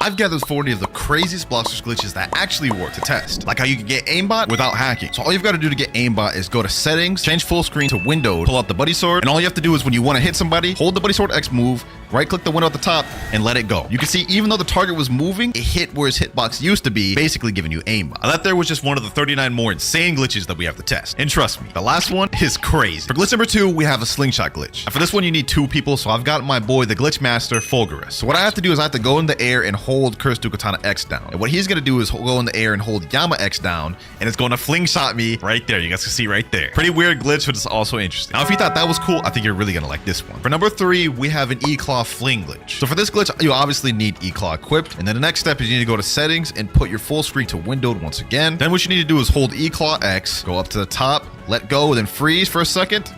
I've gathered 40 of the craziest Blox glitches that actually work to test. Like how you can get aimbot without hacking. So all you've got to do to get aimbot is go to settings, change full screen to window, pull out the buddy sword, and all you have to do is when you want to hit somebody, hold the buddy sword X move, right click the window at the top, and let it go. You can see even though the target was moving, it hit where his hitbox used to be, basically giving you aimbot. Now that there was just one of the 39 more insane glitches that we have to test. And trust me, the last one is crazy. For glitch number 2, we have a slingshot glitch. And for this one, you need 2 people, so I've got my boy, the glitch master, Fulgurus. So what I have to do is I have to go in the air and hold Curse to Katana X down. And what he's gonna do is go in the air and hold Yama X down, and it's gonna fling shot me right there. You guys can see right there. Pretty weird glitch, but it's also interesting. Now, if you thought that was cool, I think you're really gonna like this one. For number 3, we have an E-Claw fling glitch. So for this glitch, you obviously need E-Claw equipped, and then the next step is you need to go to settings and put your full screen to windowed once again. Then what you need to do is hold E-Claw X, go up to the top, let go, then freeze for a second.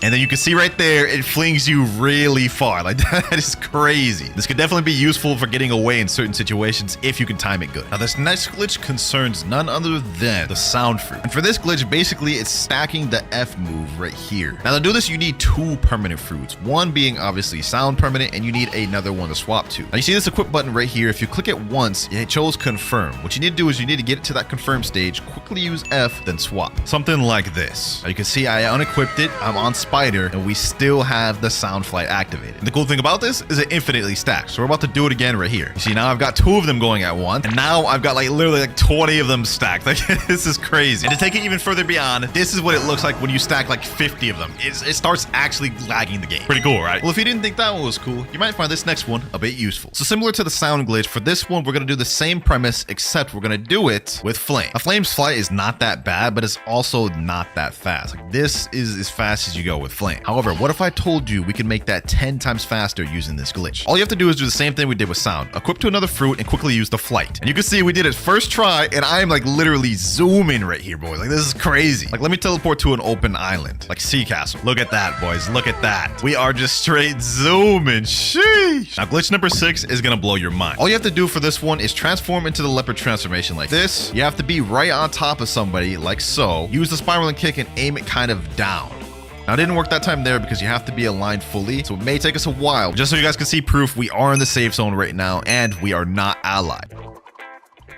And then you can see right there, it flings you really far. Like, that is crazy. This could definitely be useful for getting away in certain situations if you can time it good. Now, this next glitch concerns none other than the sound fruit. And for this glitch, basically, it's stacking the F move right here. Now, to do this, you need 2 permanent fruits. One being obviously sound permanent, and you need another one to swap to. Now, you see this equip button right here. If you click it once, it shows confirm. What you need to do is you need to get it to that confirm stage, quickly use F, then swap. Something like this. Now, you can see I unequipped it. I'm on Spider, and we still have the sound flight activated. And the cool thing about this is it infinitely stacks. So we're about to do it again right here. You see, now I've got 2 of them going at once, and now I've got like literally like 20 of them stacked. Like, this is crazy. And to take it even further beyond, this is what it looks like when you stack like 50 of them. It starts actually lagging the game. Pretty cool, right? Well, if you didn't think that one was cool, you might find this next one a bit useful. So similar to the sound glitch, for this one, we're gonna do the same premise, except we're gonna do it with flame. A flame's flight is not that bad, but it's also not that fast. Like, this is as fast as you go with flame. However, what if I told you we could make that 10 times faster using this glitch? All you have to do is do the same thing we did with sound. Equip to another fruit and quickly use the flight. And you can see we did it first try, and I am like literally zooming right here, boys. Like, this is crazy. Like, let me teleport to an open island, like Sea Castle. Look at that, boys. Look at that. We are just straight zooming. Sheesh. Now, glitch number 6 is gonna blow your mind. All you have to do for this one is transform into the leopard transformation like this. You have to be right on top of somebody like so. Use the spiraling kick and aim it kind of down. Now, it didn't work that time there because you have to be aligned fully, so it may take us a while. Just so you guys can see proof, we are in the safe zone right now, and we are not allied.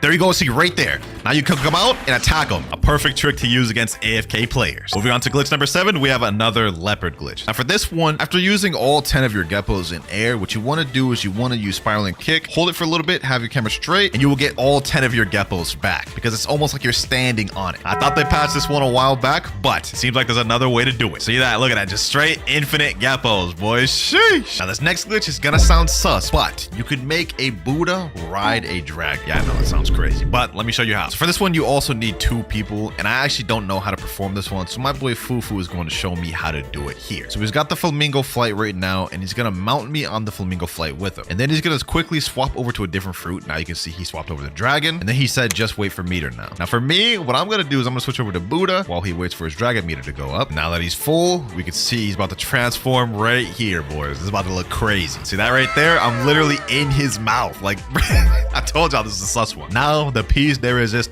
There you go, see right there. Now you can come out and attack them. A perfect trick to use against AFK players. Moving on to glitch number 7, we have another leopard glitch. Now for this one, after using all 10 of your geppos in air, what you want to do is you want to use spiraling kick, hold it for a little bit, have your camera straight, and you will get all 10 of your geppos back because it's almost like you're standing on it. I thought they patched this one a while back, but it seems like there's another way to do it. See that? Look at that. Just straight infinite geppos, boys. Sheesh. Now this next glitch is gonna sound sus, but you could make a Buddha ride a dragon. Yeah, I know, it sounds crazy, but let me show you how. So for this one, you also need 2 people, and I actually don't know how to perform this one, so my boy Fufu is going to show me how to do it here. So he's got the flamingo flight right now, and he's gonna mount me on the flamingo flight with him, and then he's gonna quickly swap over to a different fruit. Now you can see he swapped over the dragon, and then he said just wait for meter now. Now for me, what I'm gonna do is I'm gonna switch over to Buddha while he waits for his dragon meter to go up. Now that he's full, we can see he's about to transform right here, boys. This is about to look crazy. See that right there? I'm literally in his mouth. Like, I told y'all this is a sus one. Now the piece de resistance.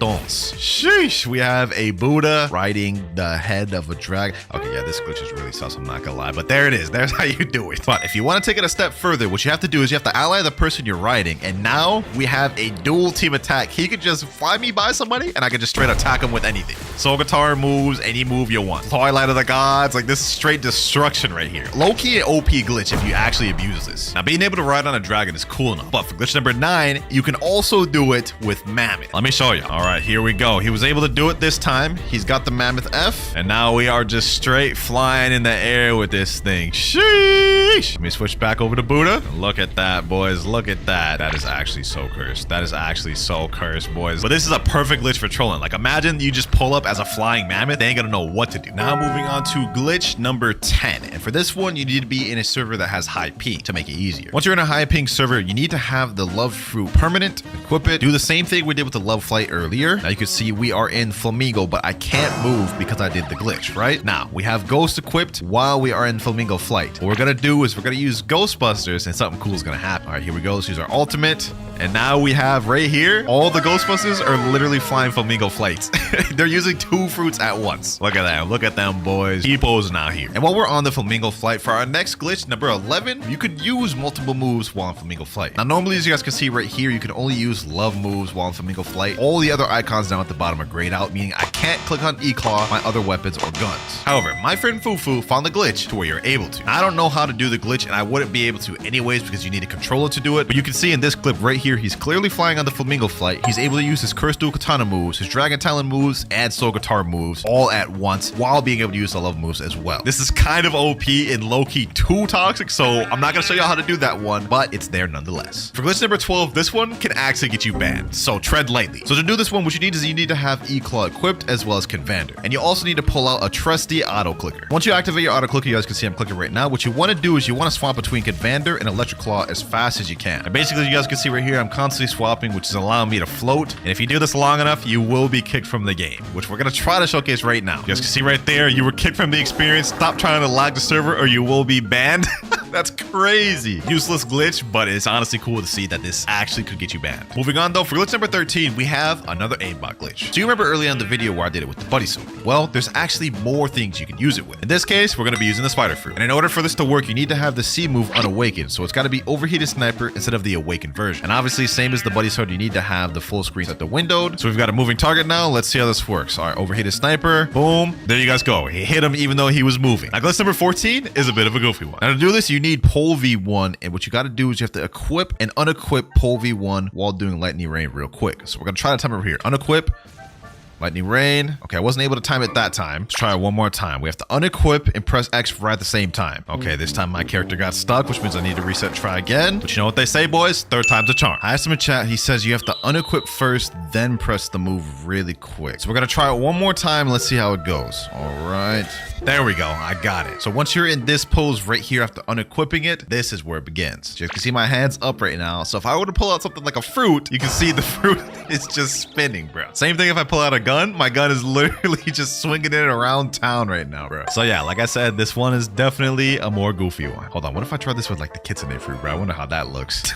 Sheesh. We have a Buddha riding the head of a dragon. Okay, yeah, this glitch is really sus, I'm not gonna lie, but there it is. There's how you do it. But if you want to take it a step further, what you have to do is you have to ally the person you're riding, and now we have a dual team attack. He could just fly me by somebody, and I could just straight attack him with anything. Soul Guitar moves, any move you want. Twilight of the Gods, like this is straight destruction right here. Low-key and OP glitch if you actually abuse this. Now, being able to ride on a dragon is cool enough, but for glitch number 9, you can also do it with Mammoth. Let me show you. All right, here we go. He was able to do it this time. He's got the Mammoth F, and now we are just straight flying in the air with this thing. Sheesh. Let me switch back over to Buddha. Look at that, boys. Look at that. That is actually so cursed. That is actually so cursed, boys. But this is a perfect glitch for trolling. Like, imagine you just pull up as a flying mammoth. They ain't gonna know what to do. Now moving on to glitch number 10. And for this one, you need to be in a server that has high ping to make it easier. Once you're in a high ping server, you need to have the love fruit permanent, equip it, do the same thing we did with the love flight earlier. Now you can see we are in Flamingo, but I can't move because I did the glitch, right? Now we have Ghost equipped while we are in Flamingo flight. What we're gonna do is we're gonna use Ghostbusters and something cool is gonna happen. All right, here we go. Let's use our ultimate. And now we have right here, all the Ghostbusters are literally flying flamingo flights. They're using 2 fruits at once. Look at that. Look at them, boys. People's now here. And while we're on the flamingo flight, for our next glitch, number 11, you could use multiple moves while on flamingo flight. Now, normally, as you guys can see right here, you can only use love moves while on flamingo flight. All the other icons down at the bottom are grayed out, meaning I can't click on E-Claw, my other weapons or guns. However, my friend Fufu found the glitch to where you're able to. I don't know how to do the glitch, and I wouldn't be able to anyways because you need a controller to do it. But you can see in this clip right here, he's clearly flying on the flamingo flight. He's able to use his Curse Dual Katana moves, his Dragon Talon moves, and Soul Guitar moves all at once while being able to use the love moves as well. This is kind of OP and low-key too toxic, so I'm not gonna show y'all how to do that one, but it's there nonetheless. For glitch number 12, this one can actually get you banned, so tread lightly. So to do this one, what you need is you need to have E-Claw equipped as well as Convander. And you also need to pull out a trusty auto clicker. Once you activate your auto clicker, you guys can see I'm clicking right now. What you want to do is you want to swap between Convander and Electric Claw as fast as you can. And basically, you guys can see right here, I'm constantly swapping, which is allowing me to float. And if you do this long enough, you will be kicked from the game, which we're going to try to showcase right now. You guys can see right there, you were kicked from the experience. Stop trying to lag the server or you will be banned. That's crazy. Useless glitch, but it's honestly cool to see that this actually could get you banned. Moving on though, for glitch number 13, we have another aimbot glitch. So you remember early on the video where I did it with the buddy suit? Well, there's actually more things you can use it with. In this case, we're going to be using the spider fruit. And in order for this to work, you need to have the C move unawakened. So it's got to be overheated sniper instead of the awakened version. And obviously, same as the buddy sword, you need to have the full screen at the windowed. So we've got a moving target now. Let's see how this works. All right, overheated sniper. Boom. There you guys go. He hit him even though he was moving. Now, glitch number 14 is a bit of a goofy one. Now, to do this, you need pole V1. And what you got to do is you have to equip and unequip pole V1 while doing lightning rain real quick. So we're going to try to time over here. Unequip. Lightning rain. Okay, I wasn't able to time it that time. Let's try it one more time. We have to unequip and press X right at the same time. Okay, this time my character got stuck, which means I need to reset and try again. But you know what they say, boys? Third time's a charm. I asked him in chat. He says you have to unequip first, then press the move really quick. So we're going to try it one more time. Let's see how it goes. All right. There we go. I got it. So once you're in this pose right here after unequipping it, this is where it begins. You can see my hands up right now. So if I were to pull out something like a fruit, you can see the fruit is just spinning, bro. Same thing if I pull out a gun. My gun is literally just swinging it around town right now, bro. So yeah, like I said, this one is definitely a more goofy one. Hold on. What if I try this with like the kitsune fruit, bro? I wonder how that looks.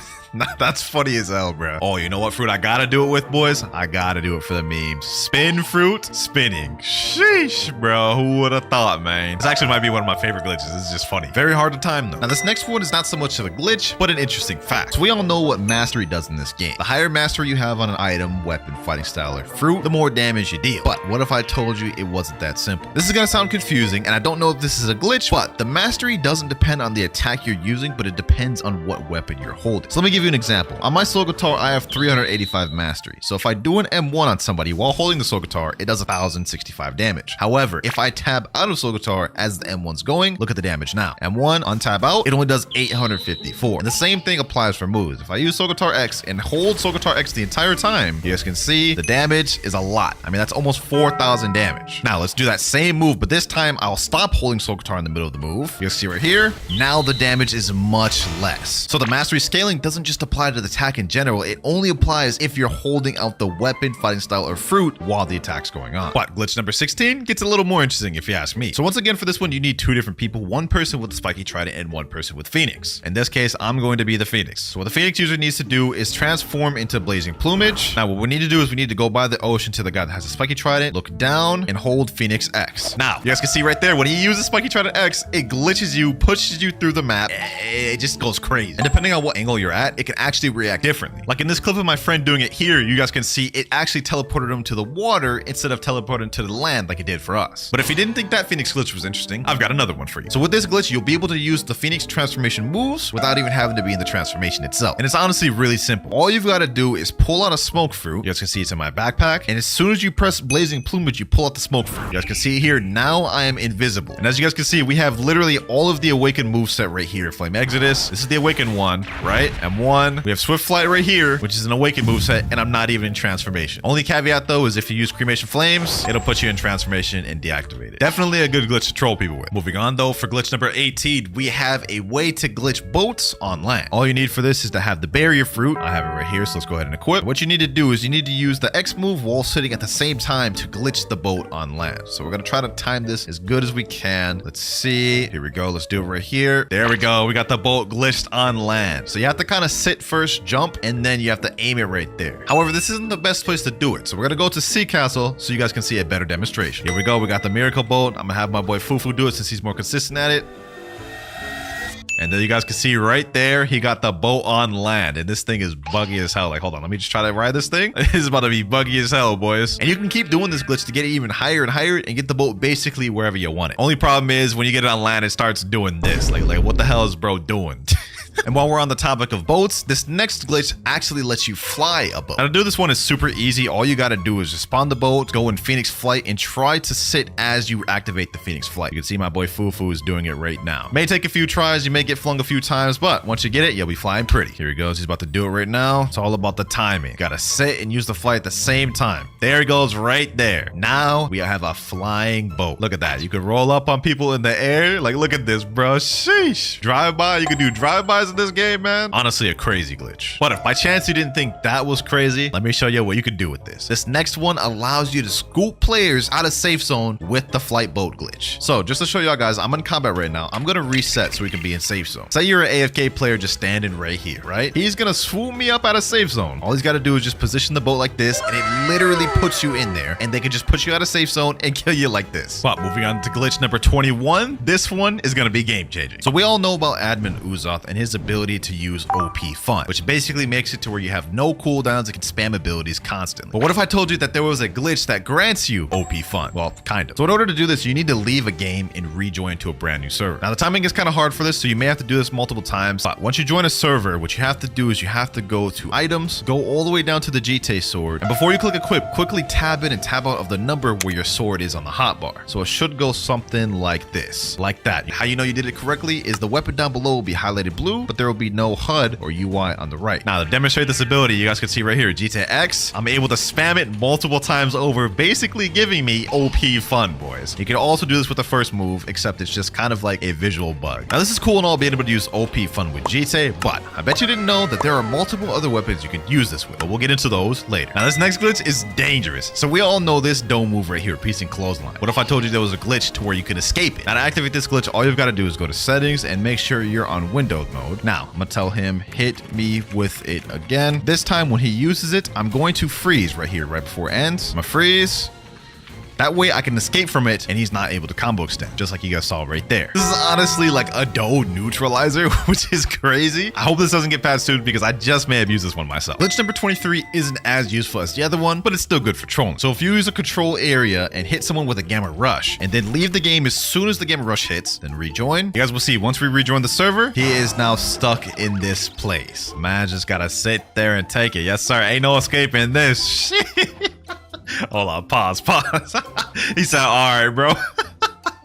That's funny as hell, bro. Oh, you know what fruit I gotta do it with, boys? I gotta do it for the memes. Spin fruit, spinning. Sheesh, bro. Who would have thought, man? This actually might be one of my favorite glitches. This is just funny. Very hard to time, though. Now, this next one is not so much of a glitch, but an interesting fact. So we all know what mastery does in this game. The higher mastery you have on an item, weapon, fighting style, or fruit, the more damage you deal. But what if I told you it wasn't that simple? This is gonna sound confusing, and I don't know if this is a glitch, but the mastery doesn't depend on the attack you're using, but it depends on what weapon you're holding. So let me give you an example. On my soul guitar, I have 385 mastery. So if I do an M1 on somebody while holding the soul guitar, it does 1,065 damage. However, if I tab out of soul guitar as the M1's going, look at the damage now. M1, untab out, it only does 854. And the same thing applies for moves. If I use soul guitar X and hold soul guitar X the entire time, you guys can see the damage is a lot. I mean, that's almost 4,000 damage. Now let's do that same move, but this time I'll stop holding soul guitar in the middle of the move. You see right here, now the damage is much less. So the mastery scaling doesn't just apply to the attack in general, it only applies if you're holding out the weapon, fighting style, or fruit while the attack's going on. But glitch number 16 gets a little more interesting if you ask me. So once again, for this one, you need 2 different people, one person with the spiky trident and one person with Phoenix. In this case, I'm going to be the Phoenix. So what the Phoenix user needs to do is transform into blazing plumage. Now what we need to do is we need to go by the ocean to the guy that has a spiky trident, look down, and hold Phoenix X. Now, you guys can see right there, when he uses spiky trident X, it glitches you, pushes you through the map. It just goes crazy. And depending on what angle you're at, it can actually react differently. Like in this clip of my friend doing it here, you guys can see it actually teleported him to the water instead of teleporting to the land like it did for us. But if you didn't think that Phoenix glitch was interesting, I've got another one for you. So with this glitch, you'll be able to use the Phoenix transformation moves without even having to be in the transformation itself. And it's honestly really simple. All you've got to do is pull out a smoke fruit. You guys can see it's in my backpack. And as soon as you press blazing plumage, you pull out the smoke fruit. You guys can see here, now I am invisible. And as you guys can see, we have literally all of the awakened moveset right here. Flame Exodus. This is the awakened one, right? M1. We have Swift Flight right here, which is an awakened moveset, and I'm not even in transformation. Only caveat though is if you use cremation flames, it'll put you in transformation and deactivate it. Definitely a good glitch to troll people with. Moving on though, for glitch number 18, we have a way to glitch boats on land. All you need for this is to have the barrier fruit. I have it right here, so let's go ahead and equip. What you need to do is you need to use the X move while sitting at the same time to glitch the boat on land. So we're gonna try to time this as good as we can. Let's see. Here we go. Let's do it right here. There we go. We got the boat glitched on land. So you have to kind of sit first, jump, and then you have to aim it right there. However, this isn't the best place to do it. So we're gonna go to Sea Castle so you guys can see a better demonstration. Here we go. We got the miracle boat. I'm gonna have my boy Fufu do it since he's more consistent at it. And then you guys can see right there, he got the boat on land. And this thing is buggy as hell. Like, hold on, let me just try to ride this thing. This is about to be buggy as hell, boys. And you can keep doing this glitch to get it even higher and higher and get the boat basically wherever you want it. Only problem is when you get it on land, it starts doing this. Like what the hell is bro doing? And while we're on the topic of boats, this next glitch actually lets you fly a boat. Now to do this one is super easy. All you got to do is just spawn the boat, go in Phoenix Flight, and try to sit as you activate the Phoenix Flight. You can see my boy Fufu is doing it right now. May take a few tries, you may get flung a few times, but once you get it, you'll be flying pretty. Here he goes, he's about to do it right now. It's all about the timing. You gotta sit and use the flight at the same time. There he goes right there. Now we have a flying boat. Look at that. You can roll up on people in the air. Like, look at this, bro. Sheesh. Drive-by. You can do drive-bys in this game, man. Honestly, a crazy glitch. But if by chance you didn't think that was crazy, let me show you what you can do with this. This next one allows you to scoop players out of safe zone with the flight boat glitch. So just to show y'all guys, I'm in combat right now. I'm gonna reset so we can be in safe zone. Say you're an AFK player just standing right here, right? He's gonna swoop me up out of safe zone. All he's gotta do is just position the boat like this, and it literally puts you in there, and they can just put you out of safe zone and kill you like this. But moving on to glitch number 21, this one is gonna be game changing. So we all know about admin Uzoth and his ability to use OP fun, which basically makes it to where you have no cooldowns and can spam abilities constantly. But what if I told you that there was a glitch that grants you OP fun? Well, kind of. So in order to do this, you need to leave a game and rejoin to a brand new server. Now the timing is kind of hard for this, so you may have to do this multiple times. But once you join a server, what you have to do is you have to go to items, go all the way down to the GT sword, and before you click equip, quickly tab in and tab out of the number where your sword is on the hotbar. So it should go something like this, like that. How you know you did it correctly is the weapon down below will be highlighted blue, but there will be no HUD or UI on the right. Now to demonstrate this ability, you guys can see right here, GTX, I'm able to spam it multiple times over, basically giving me OP fun, boys. You can also do this with the first move, except it's just kind of like a visual bug. Now this is cool and all being able to use OP fun with GT, but I bet you didn't know that there are multiple other weapons you can use this with, but we'll get into those later. Now this next glitch is dangerous. So we all know this dome move right here, piecing clothesline. What if I told you there was a glitch to where you can escape it? Now to activate this glitch, all you've got to do is go to settings and make sure you're on windowed mode. Now I'm gonna tell him hit me with it again. This time when he uses it, I'm going to freeze right here, right before it ends. I'm gonna freeze. That way I can escape from it and he's not able to combo extend, just like you guys saw right there. This is honestly like a dough neutralizer, which is crazy. I hope this doesn't get patched soon because I just may have used this one myself. Glitch number 23 isn't as useful as the other one, but it's still good for trolling. So if you use a control area and hit someone with a gamma rush and then leave the game as soon as the gamma rush hits, then rejoin, you guys will see once we rejoin the server, he is now stuck in this place. Man just gotta sit there and take it. Yes, sir. Ain't no escaping this. Shit. Hold on, pause. He said, all right, bro.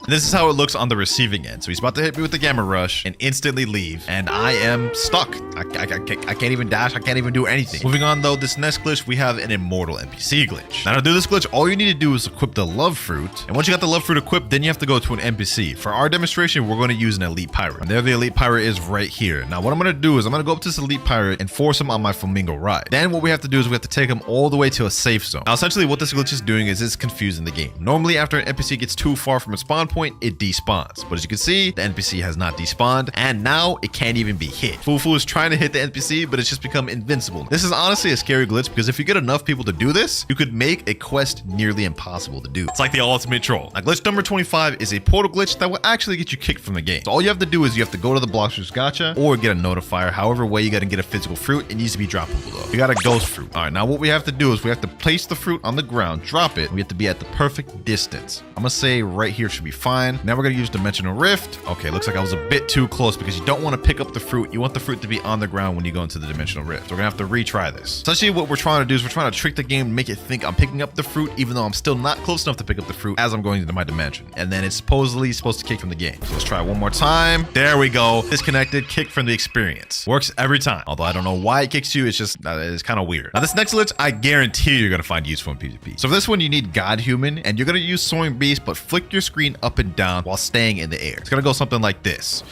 This is how it looks on the receiving end. So he's about to hit me with the gamma rush and instantly leave. And I am stuck. I can't even dash. I can't even do anything. Moving on though, this next glitch, we have an immortal NPC glitch. Now to do this glitch, all you need to do is equip the love fruit. And once you got the love fruit equipped, then you have to go to an NPC. For our demonstration, we're going to use an elite pirate. And there the elite pirate is right here. Now what I'm going to do is I'm going to go up to this elite pirate and force him on my flamingo ride. Then what we have to do is we have to take him all the way to a safe zone. Now essentially what this glitch is doing is it's confusing the game. Normally after an NPC gets too far from its spawn point, it despawns. But as you can see, the NPC has not despawned, and now it can't even be hit. Fufu is trying to hit the NPC, but it's just become invincible. This is honestly a scary glitch because if you get enough people to do this, you could make a quest nearly impossible to do. It's like the ultimate troll. Now, glitch number 25 is a portal glitch that will actually get you kicked from the game. So all you have to do is you have to go to the Blox gacha or get a notifier. However way you got to get a physical fruit, it needs to be droppable though. You got a ghost fruit. All right, now what we have to do is we have to place the fruit on the ground, drop it. We have to be at the perfect distance. I'm gonna say right here should be fine. Now we're gonna use dimensional rift. Okay, looks like I was a bit too close because you don't want to pick up the fruit. You want the fruit to be on the ground when you go into the dimensional rift. So we're gonna have to retry this. Essentially what we're trying to do is we're trying to trick the game and make it think I'm picking up the fruit even though I'm still not close enough to pick up the fruit as I'm going into my dimension. And then it's supposedly supposed to kick from the game. So let's try one more time. There we go. Disconnected, kick from the experience. Works every time. Although I don't know why it kicks you. It's just, it's kind of weird. Now this next glitch, I guarantee you're gonna find useful in PvP. So for this one, you need God Human and you're gonna use Soaring Beast, but flick your screen up and down while staying in the air. It's gonna go something like this.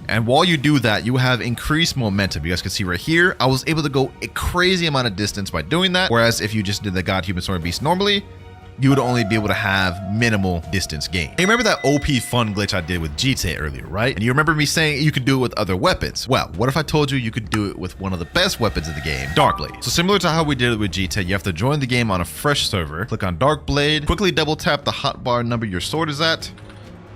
And while you do that, you have increased momentum. You guys can see right here, I was able to go a crazy amount of distance by doing that. Whereas if you just did the God Human Soaring Beast normally, you would only be able to have minimal distance gain. Hey, remember that OP fun glitch I did with GTA earlier, right? And you remember me saying you could do it with other weapons. Well, what if I told you you could do it with one of the best weapons in the game, Dark Blade? So similar to how we did it with GTA, you have to join the game on a fresh server, click on Dark Blade, quickly double tap the hotbar number your sword is at,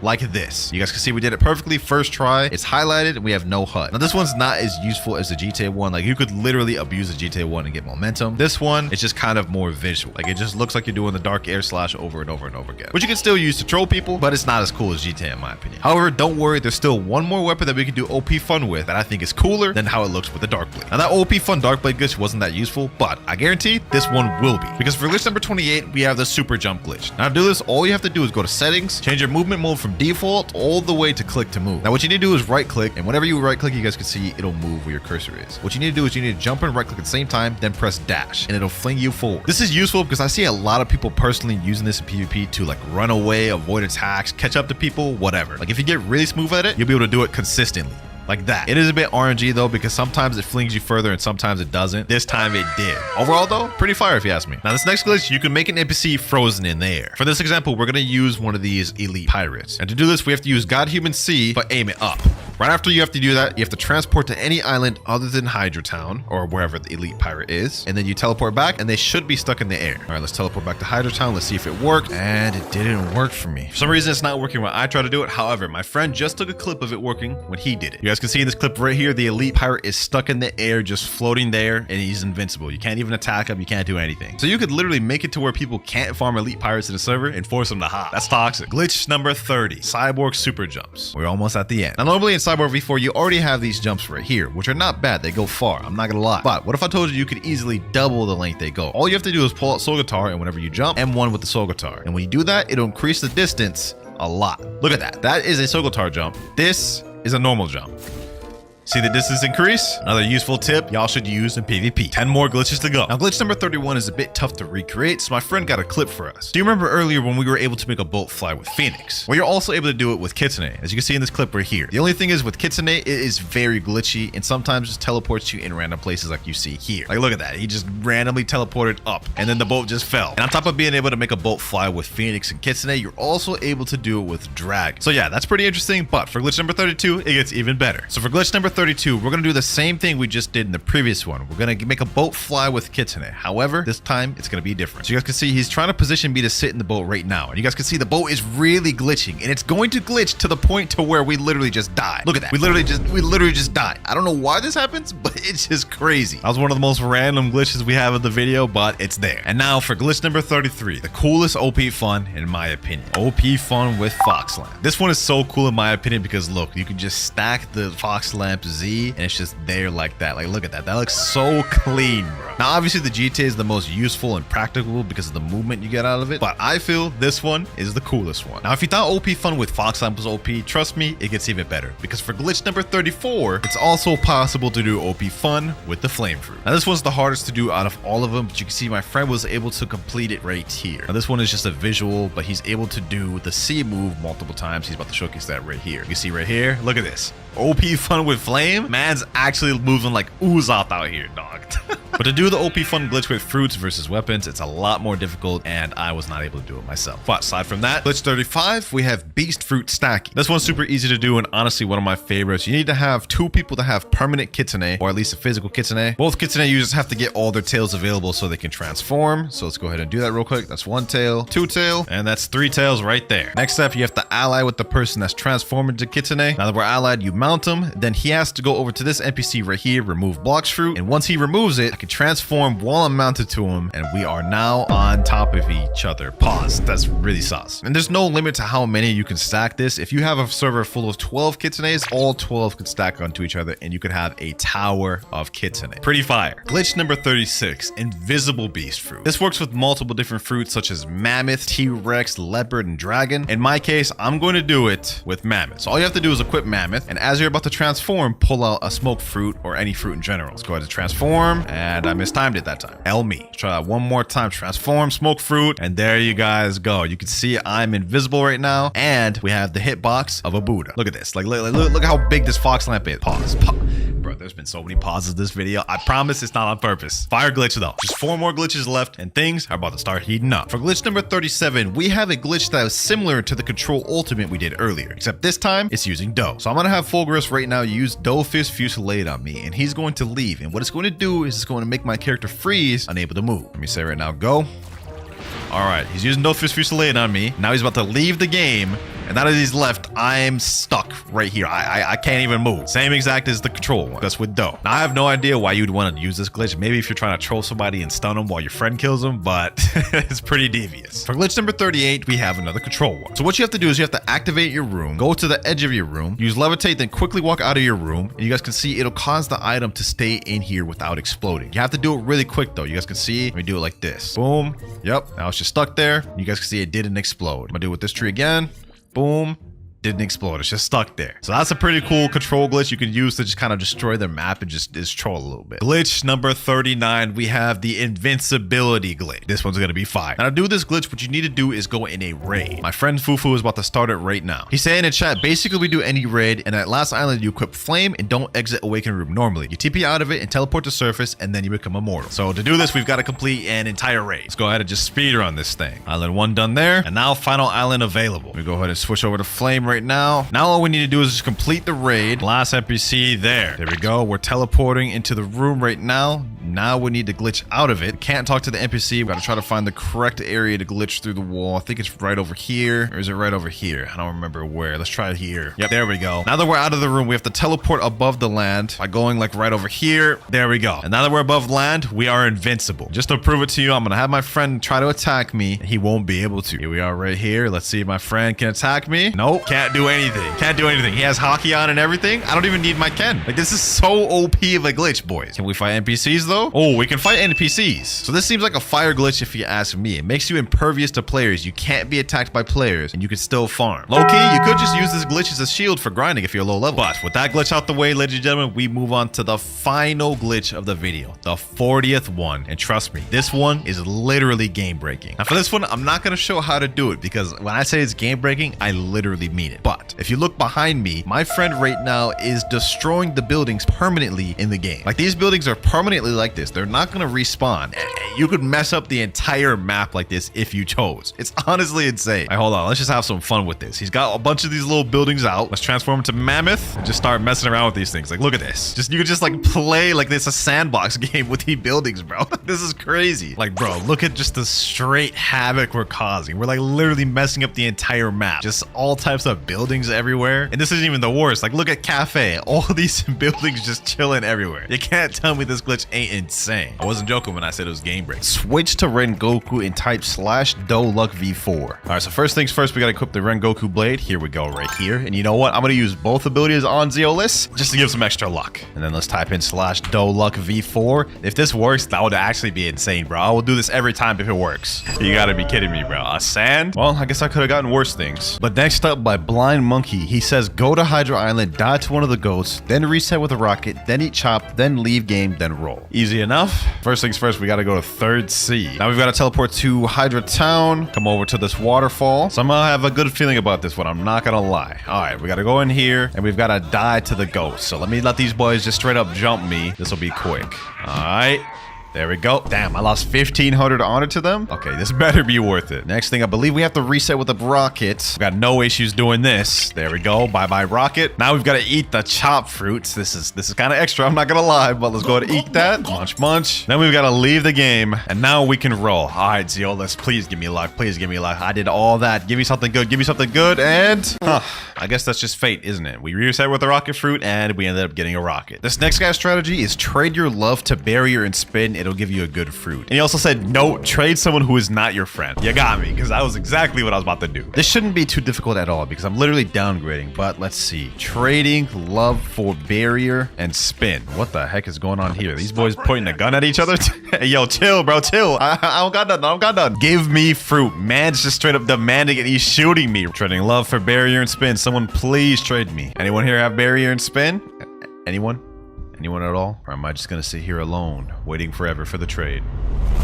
like this. You guys can see we did it perfectly first try. It's highlighted and we have no HUD. Now this one's not as useful as the GTA one. Like you could literally abuse the GTA one and get momentum. This one, it's just kind of more visual. Like it just looks like you're doing the dark air slash over and over and over again, which you can still use to troll people, but it's not as cool as GTA in my opinion. However, don't worry, there's still one more weapon that we can do OP fun with that I think is cooler than how it looks with the Dark Blade. Now that OP fun Dark Blade glitch wasn't that useful, but I guarantee this one will be, because for glitch number 28, we have the super jump glitch. Now to do this, all you have to do is go to settings, change your movement mode from default all the way to click to move. Now what you need to do is right click, and whenever you right click, you guys can see it'll move where your cursor is. What you need to do is you need to jump and right click at the same time, then press dash, and it'll fling you forward. This is useful because I see a lot of people personally using this in PvP to like run away, avoid attacks, catch up to people, whatever. Like if you get really smooth at it, you'll be able to do it consistently. Like that. It is a bit RNG though, because sometimes it flings you further and sometimes it doesn't. This time it did. Overall though, pretty fire if you ask me. Now this next glitch, you can make an NPC frozen in the air. For this example, we're gonna use one of these elite pirates. And to do this, we have to use God Human C, but aim it up. Right after you have to do that, you have to transport to any island other than Hydra Town or wherever the elite pirate is. And then you teleport back and they should be stuck in the air. All right, let's teleport back to Hydra Town. Let's see if it worked. And it didn't work for me. For some reason, it's not working when I try to do it. However, my friend just took a clip of it working when he did it. You guys can see in this clip right here, the elite pirate is stuck in the air, just floating there, and he's invincible. You can't even attack him. You can't do anything. So you could literally make it to where people can't farm elite pirates in the server and force them to hop. That's toxic. Glitch number 30, Cyborg super jumps. We're almost at the end. Now, normally in Cyborg V4, you already have these jumps right here, which are not bad. They go far. I'm not gonna lie. But what if I told you you could easily double the length they go? All you have to do is pull out soul guitar, and whenever you jump, M1 with the soul guitar. And when you do that, it'll increase the distance a lot. Look at that. That is a soul guitar jump. This is a normal jump. See the distance increase? Another useful tip y'all should use in PvP. 10 more glitches to go. Now glitch number 31 is a bit tough to recreate, so my friend got a clip for us. Do you remember earlier when we were able to make a bolt fly with Phoenix? Well, you're also able to do it with Kitsune, as you can see in this clip right here. The only thing is with Kitsune, it is very glitchy and sometimes just teleports you in random places like you see here. Like look at that, he just randomly teleported up and then the bolt just fell. And on top of being able to make a bolt fly with Phoenix and Kitsune, you're also able to do it with Dragon. So yeah, that's pretty interesting, but for glitch number 32, it gets even better. So for glitch number 32, we're gonna do the same thing we just did in the previous one. We're gonna make a boat fly with Kitsune. However, this time it's gonna be different. So you guys can see he's trying to position me to sit in the boat right now. And you guys can see the boat is really glitching, and it's going to glitch to the point to where we literally just die. Look at that. We literally just die. I don't know why this happens, but it's just crazy. That was one of the most random glitches we have in the video, but it's there. And now for glitch number 33, the coolest OP fun in my opinion. OP fun with Fox Lamp. This one is so cool in my opinion because look, you can just stack the Fox Lamp Z and it's just there like that. Like look at that. That looks so clean, bro. Now obviously the GTA is the most useful and practical because of the movement you get out of it, but I feel this one is the coolest one. Now if you thought OP fun with Fox Lamp was OP, trust me, it gets even better because for glitch number 34, it's also possible to do OP fun with the flame fruit. Now this one's the hardest to do out of all of them, but you can see my friend was able to complete it right here. Now this one is just a visual, but he's able to do the C move multiple times. He's about to showcase that right here. You see right here, look at this. OP fun with flame. Man's actually moving like uzoth out here, dog. But to do the OP fun glitch with fruits versus weapons, it's a lot more difficult, and I was not able to do it myself. But aside from that, glitch 35, we have beast fruit stacking. This one's super easy to do and honestly one of my favorites. You need to have 2 people that have permanent Kitsune, or at least a physical Kitsune. Both Kitsune users have to get all their tails available so they can transform. So let's go ahead and do that real quick. That's 1 tail, 2 tail, and that's 3 tails right there. Next step, you have to ally with the person that's transformed into Kitsune. Now that we're allied, you mount him. Then he has to go over to this NPC right here, remove Blox fruit. And once he removes it, I can transform while I'm mounted to him. And we are now on top of each other. Pause. That's really sus. And there's no limit to how many you can stack this. If you have a server full of 12 Kitsunes, all 12 could stack onto each other and you could have a tower of Kitsune. Pretty fire. Glitch number 36, invisible beast fruit. This works with multiple different fruits such as mammoth, T-Rex, leopard, and dragon. In my case, I'm going to do it with mammoth. So all you have to do is equip mammoth, and as you're about to transform, pull out a smoke fruit or any fruit in general. Let's go ahead and transform, and I mistimed it that time. Me. Let's try that one more time. Transform, smoke fruit, and there you guys go. You can see I'm invisible right now, and we have the hitbox of a Buddha. Look at this. Like look how big this fox lamp is. Pause. Bro, there's been so many pauses this video. I promise it's not on purpose. Fire glitch though. Just 4 more glitches left and things are about to start heating up. For glitch number 37, we have a glitch that is similar to the control ultimate we did earlier, except this time it's using Doe. So I'm gonna have Fulgurus right now use Doe Fist Fusillade on me, and he's going to leave. And what it's going to do is it's going to make my character freeze, unable to move. Let me say right now, go. All right, he's using Doe Fist Fusillade on me. Now he's about to leave the game. And now that he's left, I'm stuck right here. I can't even move. Same exact as the control one. That's with Doe. Now, I have no idea why you'd want to use this glitch. Maybe if you're trying to troll somebody and stun them while your friend kills them, but it's pretty devious. For glitch number 38, we have another control one. So what you have to do is you have to activate your room, go to the edge of your room, use levitate, then quickly walk out of your room. And you guys can see it'll cause the item to stay in here without exploding. You have to do it really quick though. You guys can see, let me do it like this. Boom. Yep. Now it's just stuck there. You guys can see it didn't explode. I'm gonna do it with this tree again. Boom. Didn't explode. It's just stuck there. So that's a pretty cool control glitch you can use to just kind of destroy their map and just troll a little bit. Glitch number 39, we have the invincibility glitch. This one's gonna be fire. Now to do this glitch, what you need to do is go in a raid. My friend Fufu is about to start it right now. He's saying in chat, basically we do any raid, and at last island you equip flame and don't exit awakened room normally. You TP out of it and teleport to surface, and then you become immortal. So to do this, we've got to complete an entire raid. Let's go ahead and just speedrun this thing. Island 1 done there, and now final island available. We go ahead and switch over to flame right now. Now all we need to do is just complete the raid. Last NPC there. There we go. We're teleporting into the room right now. Now we need to glitch out of it. Can't talk to the NPC. We gotta try to find the correct area to glitch through the wall. I think it's right over here. Or is it right over here? I don't remember where. Let's try it here. Yep, there we go. Now that we're out of the room, we have to teleport above the land by going like right over here. There we go. And now that we're above land, we are invincible. Just to prove it to you, I'm gonna have my friend try to attack me. He won't be able to. Here we are right here. Let's see if my friend can attack me. Nope, can't do anything. Can't do anything. He has hockey on and everything. I don't even need my Ken. Like, this is so OP of a glitch, boys. Can we fight NPCs though? Oh, we can fight NPCs. So this seems like a fire glitch if you ask me. It makes you impervious to players. You can't be attacked by players and you can still farm. Low-key, you could just use this glitch as a shield for grinding if you're low level. But with that glitch out the way, ladies and gentlemen, we move on to the final glitch of the video. The 40th one. And trust me, this one is literally game breaking. Now for this one, I'm not going to show how to do it because when I say it's game breaking, I literally mean it. But if you look behind me, my friend right now is destroying the buildings permanently in the game. Like, these buildings are permanently like this. They're not going to respawn. You could mess up the entire map like this if you chose. It's honestly insane. All right, hold on. Let's just have some fun with this. He's got a bunch of these little buildings out. Let's transform into mammoth and just start messing around with these things. Like, look at this. You could just like play like this a sandbox game with these buildings, bro. This is crazy. Like, bro, look at just the straight havoc we're causing. We're like literally messing up the entire map. Just all types of buildings everywhere. And this isn't even the worst. Like, look at Cafe. All these buildings just chilling everywhere. You can't tell me this glitch ain't insane. I wasn't joking when I said it was game break. Switch to Rengoku and type /Doe-Luck V4. All right, so first things first, we gotta equip the Rengoku blade. Here we go, right here. And you know what? I'm gonna use both abilities on Zeolus just to give some extra luck. And then let's type in /Doe-Luck V4. If this works, that would actually be insane, bro. I will do this every time if it works. You gotta be kidding me, bro. A sand? Well, I guess I could have gotten worse things. But next up by Blind Monkey, he says go to Hydra Island, die to one of the goats, then reset with a rocket, then eat chop, then leave game, then roll. Easy enough. First things first, we gotta go to third sea. Now we've got to teleport to Hydra Town, come over to this waterfall. Somehow I have a good feeling about this one, I'm not gonna lie. All right, we gotta go in here and we've got to die to the ghost. So let me let these boys just straight up jump me. This will be quick. All right. There we go. Damn, I lost 1,500 honor to them. Okay, this better be worth it. Next thing, I believe we have to reset with a rocket. We got no issues doing this. There we go. Bye-bye rocket. Now we've got to eat the chop fruits. This is kind of extra, I'm not gonna lie, but let's go ahead and eat that. Munch, munch. Then we've got to leave the game, and now we can roll. All right, Zeolus, please give me luck. Please give me luck. I did all that. Give me something good. Give me something good, and I guess that's just fate, isn't it? We reset with the rocket fruit, and we ended up getting a rocket. This next guy's strategy is trade your love to barrier and spin. It'll give you a good fruit. And he also said, no, trade someone who is not your friend. You got me, because that was exactly what I was about to do. This shouldn't be too difficult at all, because I'm literally downgrading, but let's see. Trading love for barrier and spin. What the heck is going on here? These boys pointing a gun at each other? Hey, yo, chill, bro, chill. I don't got nothing. I don't got nothing. Give me fruit. Man's just straight up demanding it. He's shooting me. Trading love for barrier and spin. Someone please trade me. Anyone here have barrier and spin? Anyone? Anyone at all? Or am I just gonna sit here alone, waiting forever for the trade?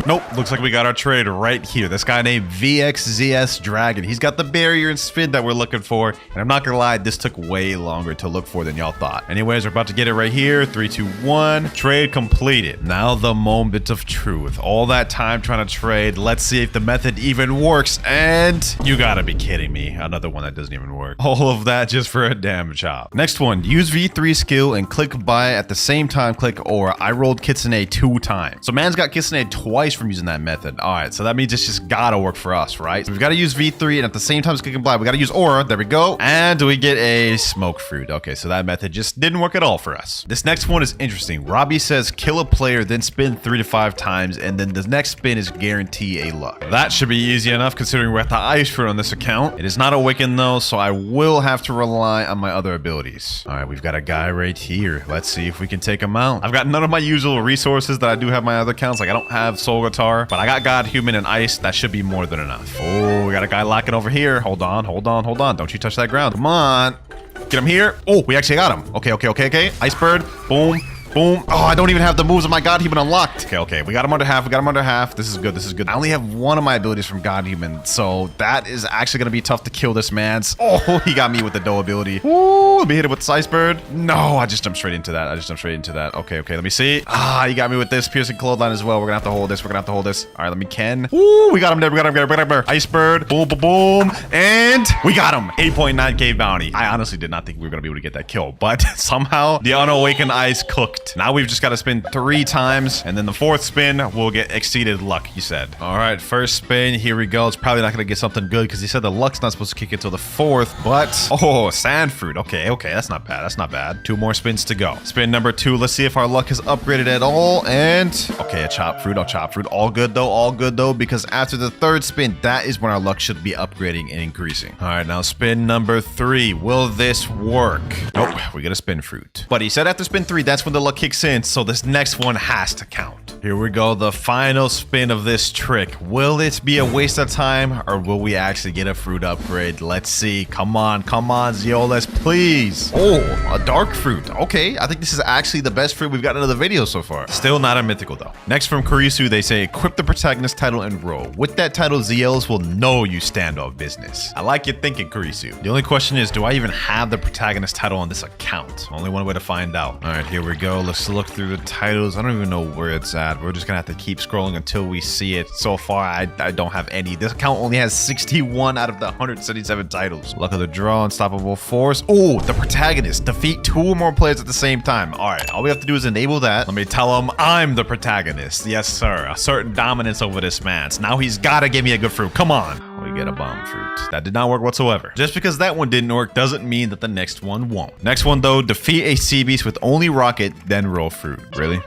Nope, looks like we got our trade right here. This guy named VXZS Dragon. He's got the barrier and spin that we're looking for. And I'm not gonna lie, this took way longer to look for than y'all thought. Anyways, we're about to get it right here. 3, 2, 1. Trade completed. Now the moment of truth. All that time trying to trade. Let's see if the method even works. And you gotta be kidding me. Another one that doesn't even work. All of that just for a damn job. Next one, use V3 skill and click buy at the same time. Click or I rolled Kitsune 2 times. So man's got Kitsune twice from using that method. All right, so that means it's just gotta work for us, right? So we've got to use V3 and at the same time as click and buy, we got to use aura. There we go. And we get a smoke fruit. Okay, so that method just didn't work at all for us. This next one is interesting. Robbie says kill a player, then spin 3 to 5 times, and then the next spin is guarantee a luck. That should be easy enough considering we're at the ice fruit on this account. It is not awakened though, so I will have to rely on my other abilities. All right, we've got a guy right here. Let's see if we can take him out. I've got none of my usual resources that I do have my other accounts. Like I don't have soul guitar, but I got God, human, and ice. That should be more than enough. Oh, we got a guy locking over here. Hold on, hold on, hold on. Don't you touch that ground. Come on. Get him here. Oh, we actually got him. Okay, okay, okay, okay. Ice bird. Boom. Boom. Oh, I don't even have the moves of my God Human unlocked. Okay, okay. We got him under half. We got him under half. This is good. This is good. I only have one of my abilities from God Human, so that is actually going to be tough to kill this man's. Oh, he got me with the dough ability. Ooh, let me hit it with Ice Bird. No, I just jumped straight into that. I just jumped straight into that. Okay, okay. Let me see. Ah, you got me with this piercing clothesline as well. We're going to have to hold this. We're going to have to hold this. All right, let me Ken. Ooh, we got him there. We got him there. We got him there. Ice Bird. Boom, boom, boom. And we got him. 8.9k bounty. I honestly did not think we were going to be able to get that kill, but somehow the unawakened ice cooked. Now we've just got to spin 3 times, and then the 4th spin will get exceeded luck, he said. All right, first spin, here we go. It's probably not gonna get something good because he said the luck's not supposed to kick until the 4th, but oh, sand fruit. Okay, okay, that's not bad. That's not bad. 2 more spins to go. Spin number 2. Let's see if our luck has upgraded at all. And okay, a chop fruit. I'll chop fruit. All good though. All good though, because after the 3rd spin, that is when our luck should be upgrading and increasing. All right, now spin number 3. Will this work? Nope, we get a spin fruit. But he said after spin 3, that's when the luck kicks in. So this next one has to count. Here we go, the final spin of this trick. Will it be a waste of time or will we actually get a fruit upgrade? Let's see. Come on, Zioles, please. Oh, a dark fruit. Okay, I think this is actually the best fruit we've gotten in the video so far. Still not a mythical though. Next from Kurisu, they say equip the protagonist title and roll. With that title, Zioles will know you stand on business. I like your thinking, Kurisu. The only question is, do I even have the protagonist title on this account? Only one way to find out. All right, here we go. Let's look through the titles. I don't even know where it's at. We're just gonna have to keep scrolling until we see it. So far, I don't have any. This account only has 61 out of the 177 titles. Luck of the draw, unstoppable force. Oh, the protagonist. Defeat 2 or more players at the same time. All right, all we have to do is enable that. Let me tell him I'm the protagonist. Yes, sir. A certain dominance over this man. So now he's gotta give me a good fruit. Come on. We get a bomb fruit. That did not work whatsoever. Just because that one didn't work doesn't mean that the next one won't. Next one though, defeat a sea beast with only rocket, then roll fruit. Really?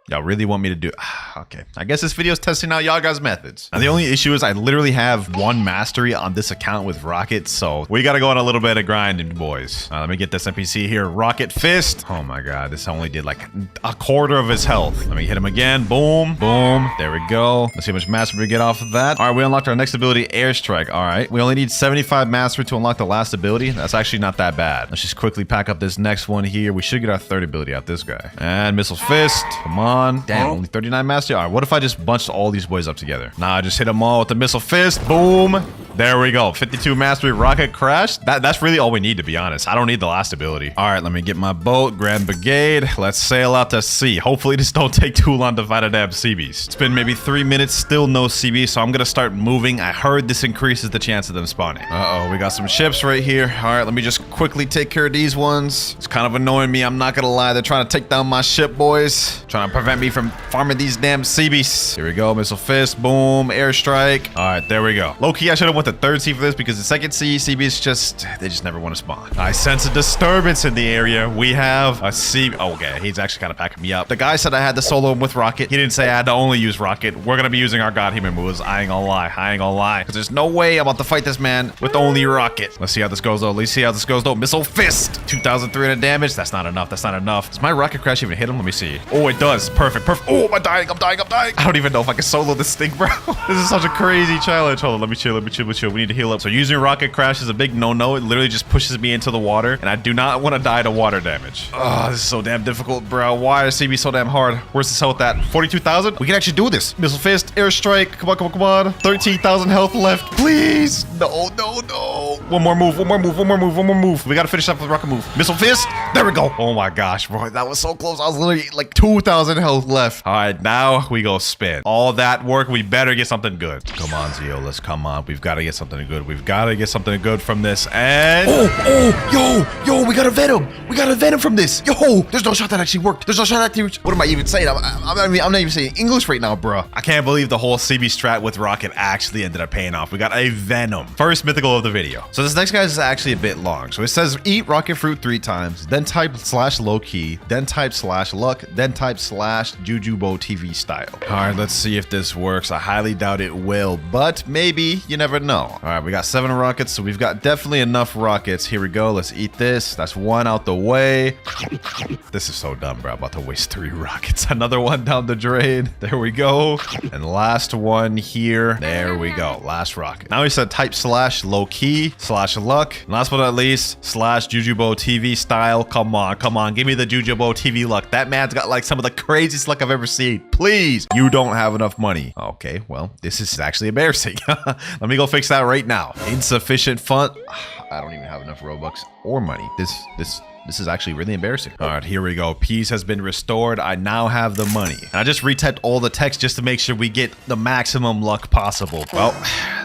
Y'all really want me to do... Okay. I guess this video is testing out y'all guys' methods. Now, the only issue is I literally have 1 mastery on this account with Rocket, so we gotta go on a little bit of grinding, boys. Let me get this NPC here. Rocket Fist. Oh my god, this only did like a quarter of his health. Let me hit him again. Boom. Boom. There we go. Let's see how much mastery we get off of that. All right, we unlocked our next ability, Airstrike. All right. We only need 75 mastery to unlock the last ability. That's actually not that bad. Let's just quickly pack up this next one here. We should get our 3rd ability out this guy. And Missile Fist. Come on. Damn, only 39 mastery. All right, what if I just bunched all these boys up together? Nah, I just hit them all with the Missile Fist. Boom. There we go. 52 mastery, Rocket Crash. That's really all we need, to be honest. I don't need the last ability. All right, let me get my boat. Grand Brigade. Let's sail out to sea. Hopefully this don't take too long to fight a damn sea beast. It's been maybe 3 minutes, still no sea beast, so I'm gonna start moving. I heard this increases the chance of them spawning. Uh-oh, we got some ships right here. All right, let me just quickly take care of these ones. It's kind of annoying me, I'm not gonna lie. They're trying to take down my ship, boys. Trying to prevent me from farming these damn sea beasts. Here we go, Missile Fist, boom, Airstrike. All right, there we go. Low-key, I should have went the 3rd sea for this because the 2nd sea beasts they just never want to spawn. I sense a disturbance in the area. We have a sea... Oh, okay, he's actually kind of packing me up. The guy said I had to solo him with Rocket. He didn't say I had to only use Rocket. We're gonna be using our God Human moves. I ain't gonna lie. I ain't gonna lie. Because there's no way I'm about to fight this man with only Rocket. Let's see how this goes, though. Let's see how this goes, though. Missile Fist. 2,300 damage. That's not enough. That's not enough. Does my Rocket Crash even hit him? Let me see. Oh, it does. Perfect. Perfect. Oh, I'm dying. I don't even know if I can solo this thing, bro. This is such a crazy challenge. Hold on. Let me chill. chill. We need to heal up. So using rocket crash is a big no-no. It literally just pushes me into the water, and I do not want to die to water damage. Oh, this is so damn difficult, bro. Why is CB so damn hard? Where's this health at? 42,000? We can actually do this. Missile fist, airstrike. Come on, come on, come on. 13,000 health left. Please. No, no, no. One more move, one more move, one more move, one more move. We got to finish up with rocket move. Missile fist. There we go. Oh my gosh, bro. That was so close. I was literally like 2,000 health left. All right, now we go spin. All that work, we better get something good. Come on, Zio. Let's come on. We've got to get something good. We've got to get something good from this. And yo, we got a Venom. We got a Venom from this. Yo, there's no shot that actually worked. There's no shot that actually. What am I even saying? I'm not even saying English right now, bro. I can't believe the whole CB strat with Rocket actually ended up paying off. We got a Venom. First mythical of the video. So this next guy is actually a bit long. So it says eat rocket fruit 3 times, then type /low-key, then type /luck, then type /jujubo TV style. All right, let's see if this works. I highly doubt it will, but maybe. You never know. All right, we got 7 rockets, so we've got definitely enough rockets. Here we go. Let's eat this. That's 1 out the way. This is so dumb, bro. I'm about to waste 3 rockets. Another one down the drain. There we go. And last one here. There we go. Last rocket. Now he said type /low-key /luck. And last but not least, /jujubo TV style. Come on, come on. Give me the Jujubo TV luck. That man's got like some of the craziest luck I've ever seen. Please. You don't have enough money. Okay, well, this is actually embarrassing. Let me go fix that right now. Insufficient fund. I don't even have enough Robux or money. This is actually really embarrassing. All right, here we go. Peace has been restored. I now have the money. And I just retyped all the text just to make sure we get the maximum luck possible. Well,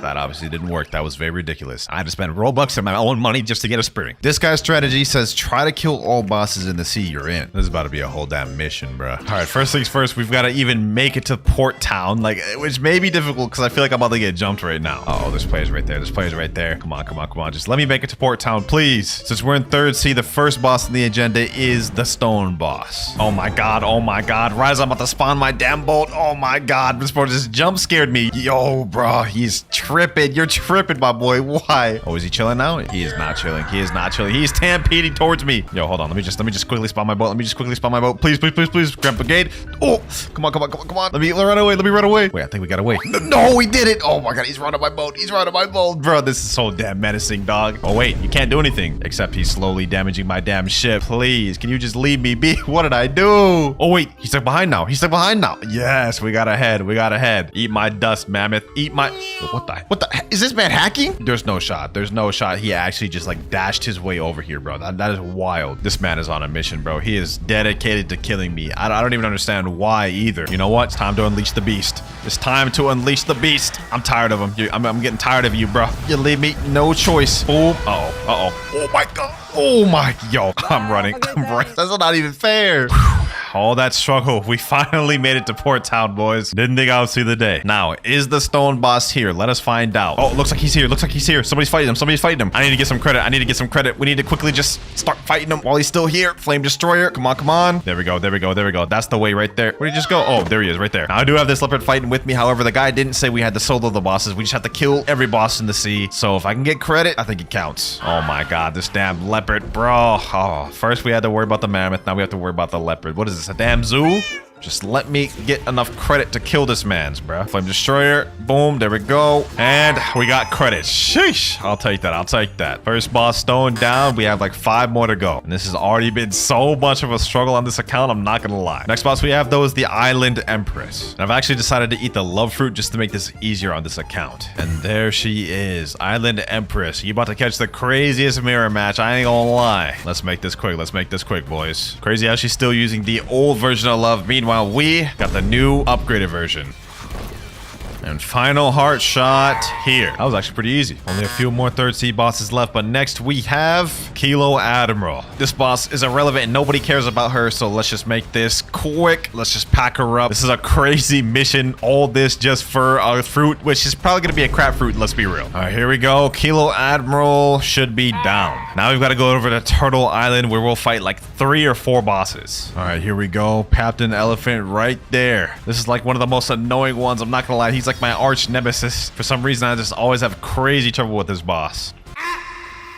that obviously didn't work. That was very ridiculous. I had to spend Robux and my own money just to get a spring. This guy's strategy says try to kill all bosses in the sea you're in. This is about to be a whole damn mission, bro. All right, first things first, we've got to even make it to Port Town, like, which may be difficult because I feel like I'm about to get jumped right now. Oh, there's players right there. There's players right there. Come on, come on, come on. Just let me make it to Port Town, please. Since we're in 3rd sea, the first boss in the agenda is the stone boss. Oh my god, oh my god. Rise, I'm about to spawn my damn bolt. Oh my god, this bro just jump scared me. Yo, bro, he's tripping. You're tripping, my boy. Why? Oh, is he chilling now? He is not chilling. He is not chilling. He's stampeding towards me. Yo, hold on. Let me just quickly spawn my boat. Let me just quickly spawn my boat. Please, please, please, please. Grab brigade. Oh, come on, come on, come on, come on. Let me run away. Let me run away. Wait, I think we got away. No, we did it. Oh my god, he's running my boat. He's running my boat. Bro, this is so damn menacing, dog. Oh wait, you can't do anything except he's slowly damaging my damn ship. Please, can you just leave me be? What did I do? Oh wait, he's stuck behind now. He's stuck behind now. Yes, we got ahead. We got ahead. Eat my dust, mammoth. Eat my... What the... Is this man hacking? There's no shot. There's no shot. He actually just like dashed his way over here, bro. That is wild. This man is on a mission, bro. He is dedicated to killing me. I don't even understand why either. You know what? It's time to unleash the beast. It's time to unleash the beast. I'm tired of him. I'm getting tired of you, bro. You leave me no choice. Boom. Uh-oh. Uh-oh. Oh my god. Oh my... Yo, I'm running. I'm running. That's not even fair. All that struggle, we finally made it to Port Town, boys. Didn't think I would see the day. Now, is the stone boss here? Let us find out. Oh, looks like he's here. Looks like he's here. Somebody's fighting him. Somebody's fighting him. I need to get some credit. I need to get some credit. We need to quickly just start fighting him while he's still here. Flame Destroyer. Come on, come on. There we go. There we go. There we go. That's the way right there. Where'd he just go? Oh, there he is right there. Now, I do have this leopard fighting with me. However, the guy didn't say we had to solo the bosses. We just have to kill every boss in the sea. So if I can get credit, I think it counts. Oh my god, this damn leopard, bro. Oh, first we had to worry about the mammoth. Now we have to worry about the leopard. What is this, a damn zoo? Just let me get enough credit to kill this man's, bro. Flame Destroyer. Boom. There we go. And we got credit. Sheesh. I'll take that. I'll take that. First boss stone down. We have like 5 more to go. And this has already been so much of a struggle on this account. I'm not going to lie. Next boss we have, though, is the Island Empress. And I've actually decided to eat the love fruit just to make this easier on this account. And there she is. Island Empress. You about to catch the craziest mirror match. I ain't gonna lie. Let's make this quick. Let's make this quick, boys. Crazy how she's still using the old version of love. Meanwhile, we got the new upgraded version. And final heart shot here. That was actually pretty easy. Only a few more 3rd sea bosses left, but next we have Kilo Admiral. This boss is irrelevant and nobody cares about her, so let's just make this quick. Let's just pack her up. This is a crazy mission. All this just for a fruit, which is probably gonna be a crap fruit, let's be real. All right, here we go. Kilo Admiral should be down. Now we've got to go over to Turtle Island where we'll fight like 3 or 4 bosses. All right, here we go. Captain Elephant right there. This is like one of the most annoying ones. I'm not gonna lie. He's like my arch nemesis. For some reason, I just always have crazy trouble with this boss.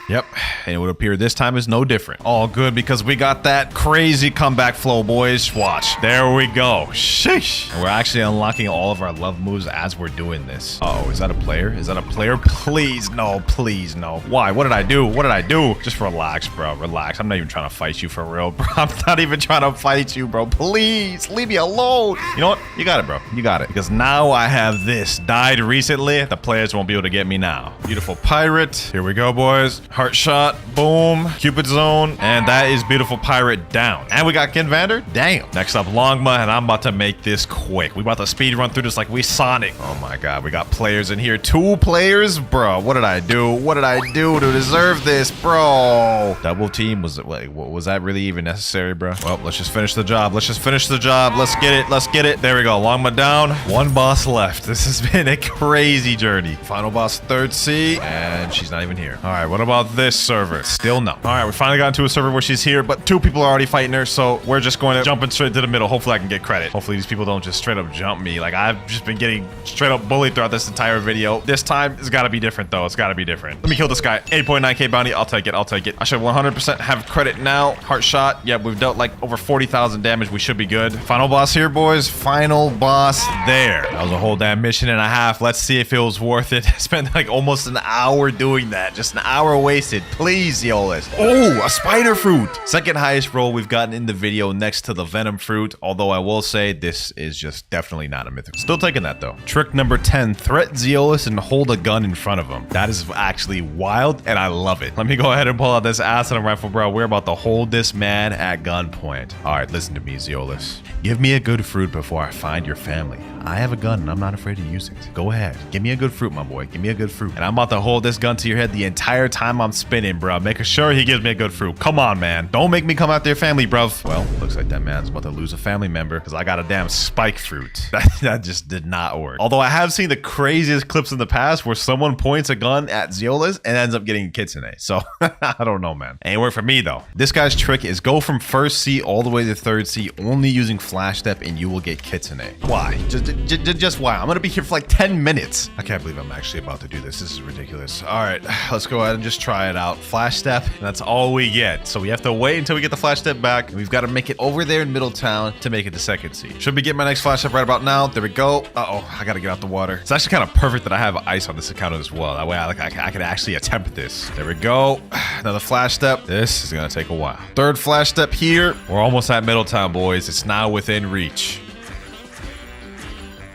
Yep, and it would appear this time is no different. All good because we got that crazy comeback flow, boys. Watch. There we go. Sheesh. And we're actually unlocking all of our love moves as we're doing this. Oh, is that a player? Is that a player? Please, no. Please, no. Why? What did I do? What did I do? Just relax, bro. Relax. I'm not even trying to fight you for real, bro. I'm not even trying to fight you, bro. Please, leave me alone. You know what? You got it, bro. You got it. Because now I have this. Died recently. The players won't be able to get me now. Beautiful pirate. Here we go, boys. Heart shot. Boom. Cupid zone. And that is beautiful pirate down. And we got Ken Vander. Damn. Next up, Longma. And I'm about to make this quick. We about to speed run through this like we Sonic. Oh my God. We got players in here. 2 players? Bro, what did I do? What did I do to deserve this, bro? Double team? Was that really even necessary, bro? Well, let's just finish the job. Let's just finish the job. Let's get it. Let's get it. There we go. Longma down. 1 boss left. This has been a crazy journey. Final boss, 3rd C. And she's not even here. All right. What about this server? Still no. All right. We finally got into a server where she's here, but 2 people are already fighting her. So we're just going to jump in straight to the middle. Hopefully I can get credit. Hopefully these people don't just straight up jump me. Like I've just been getting straight up bullied throughout this entire video. This time it's got to be different though. It's got to be different. Let me kill this guy. 8.9k bounty. I'll take it. I'll take it. I should 100% have credit now. Heart shot. Yeah, we've dealt like over 40,000 damage. We should be good. Final boss here, boys. Final boss there. That was a whole damn mission and a half. Let's see if it was worth it. I spent like almost an hour doing that. Just an hour wasted. Please, Zeolus. Oh, a spider fruit. Second highest roll we've gotten in the video next to the venom fruit. Although I will say this is just definitely not a mythical. Still taking that though. Trick number 10. Threat Zeolus and hold a gun in front of him. That is actually wild and I love it. Let me go ahead and pull out this acid rifle, bro. We're about to hold this man at gunpoint. All right, listen to me, Zeolus. Give me a good fruit before I find your family. I have a gun and I'm not afraid to use it. Go ahead. Give me a good fruit, my boy. Give me a good fruit. And I'm about to hold this gun to your head the entire time I'm spinning, bro. Making sure he gives me a good fruit. Come on, man. Don't make me come after your family, bruv. Well, looks like that man's about to lose a family member because I got a damn spike fruit. That just did not work. Although I have seen the craziest clips in the past where someone points a gun at Zeolus and ends up getting kitsune. So I don't know, man. Ain't work for me, though. This guy's trick is go from 1st C all the way to 3rd C only using flash step and you will get kitsune. Why? Just why? I'm going to be here for like 10 minutes. I can't believe I'm actually about to do this. This is ridiculous. All right, let's go ahead and just try it out. Flash step, and that's all we get. So we have to wait until we get the flash step back. And we've got to make it over there in Middletown to make it to 2nd C. Should be getting my next flash step right about now. There we go. Uh-oh, I got to get out the water. It's actually kind of perfect that I have ice on this account as well. That way I can actually attempt this. There we go. Another flash step. This is going to take a while. 3rd flash step here. We're almost at Middletown, boys. It's now within reach.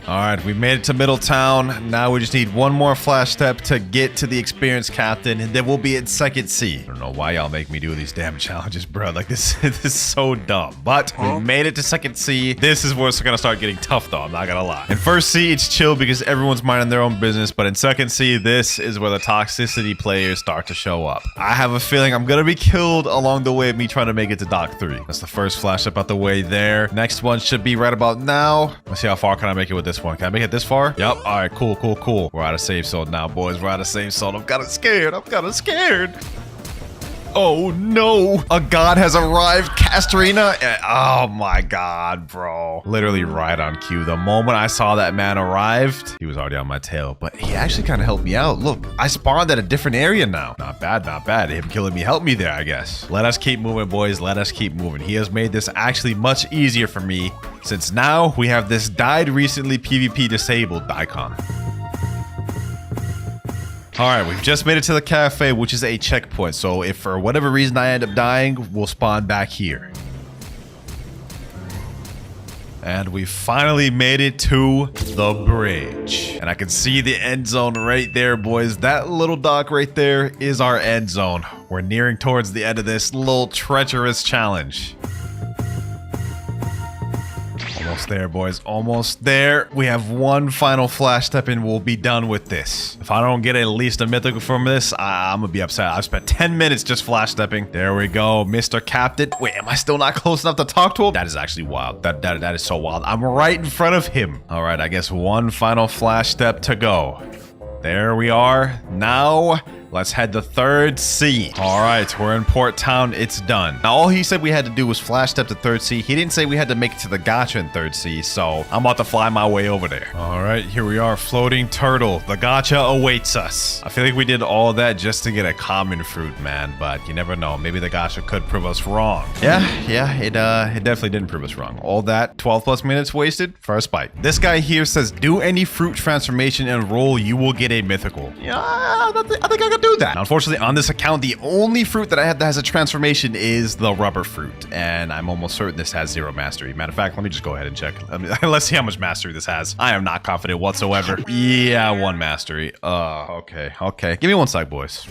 All right, we made it to Middletown. Now we just need 1 more flash step to get to the experienced captain, and then we'll be at 2nd C. I don't know why y'all make me do these damn challenges, bro. Like, this is so dumb. But we made it to 2nd C. This is where it's gonna start getting tough, though. I'm not gonna lie. In 1st C, it's chill because everyone's minding their own business. But in 2nd C, this is where the toxicity players start to show up. I have a feeling I'm gonna be killed along the way of me trying to make it to Dock 3. That's the first flash step out the way there. Next one should be right about now. Let's see how far can I make it with this one. Can I make it this far? Yep. All right, cool. We're out of safe zone now, boys. We're out of safe zone. I'm kind of scared. Oh no, a god has arrived, Castrina. Oh my god, bro. Literally right on cue. The moment I saw that man arrived, he was already on my tail, but he actually kind of helped me out. Look, I spawned at a different area now. Not bad. Him killing me helped me there, I guess. Let us keep moving, boys. Let us keep moving. He has made this actually much easier for me since now we have this died recently PvP disabled icon. All right, we've just made it to the cafe, which is a checkpoint. So if for whatever reason I end up dying, we'll spawn back here. And we finally made it to the bridge. And I can see the end zone right there, boys. That little dock right there is our end zone. We're nearing towards the end of this little treacherous challenge. Almost there, boys. Almost there. We have 1 final flash step and we'll be done with this. If I don't get at least a mythical from this, I'm gonna be upset. I've spent 10 minutes just flash stepping. There we go, Mr. Captain. Wait, am I still not close enough to talk to him? That is actually wild. That is so wild. I'm right in front of him. All right, I guess 1 final flash step to go. There we are. Now Let's head to 3rd C. All right, we're in Port Town. It's done. Now, all he said we had to do was flash step to 3rd C. He didn't say we had to make it to the gacha in 3rd C, so I'm about to fly my way over there. All right, here we are, floating turtle. The gacha awaits us. I feel like we did all that just to get a common fruit, man, but you never know. Maybe the gacha could prove us wrong. Yeah, it definitely didn't prove us wrong. All that 12 plus minutes wasted for a spike. This guy here says, do any fruit transformation and roll, you will get a mythical. Yeah, I think I can do that. Now, unfortunately, on this account, the only fruit that I have that has a transformation is the rubber fruit, and I'm almost certain this has 0 mastery. Matter of fact, let me just go ahead and check. Let's see how much mastery this has. I am not confident whatsoever. Yeah, 1 mastery. Okay. Give me 1 sec, boys.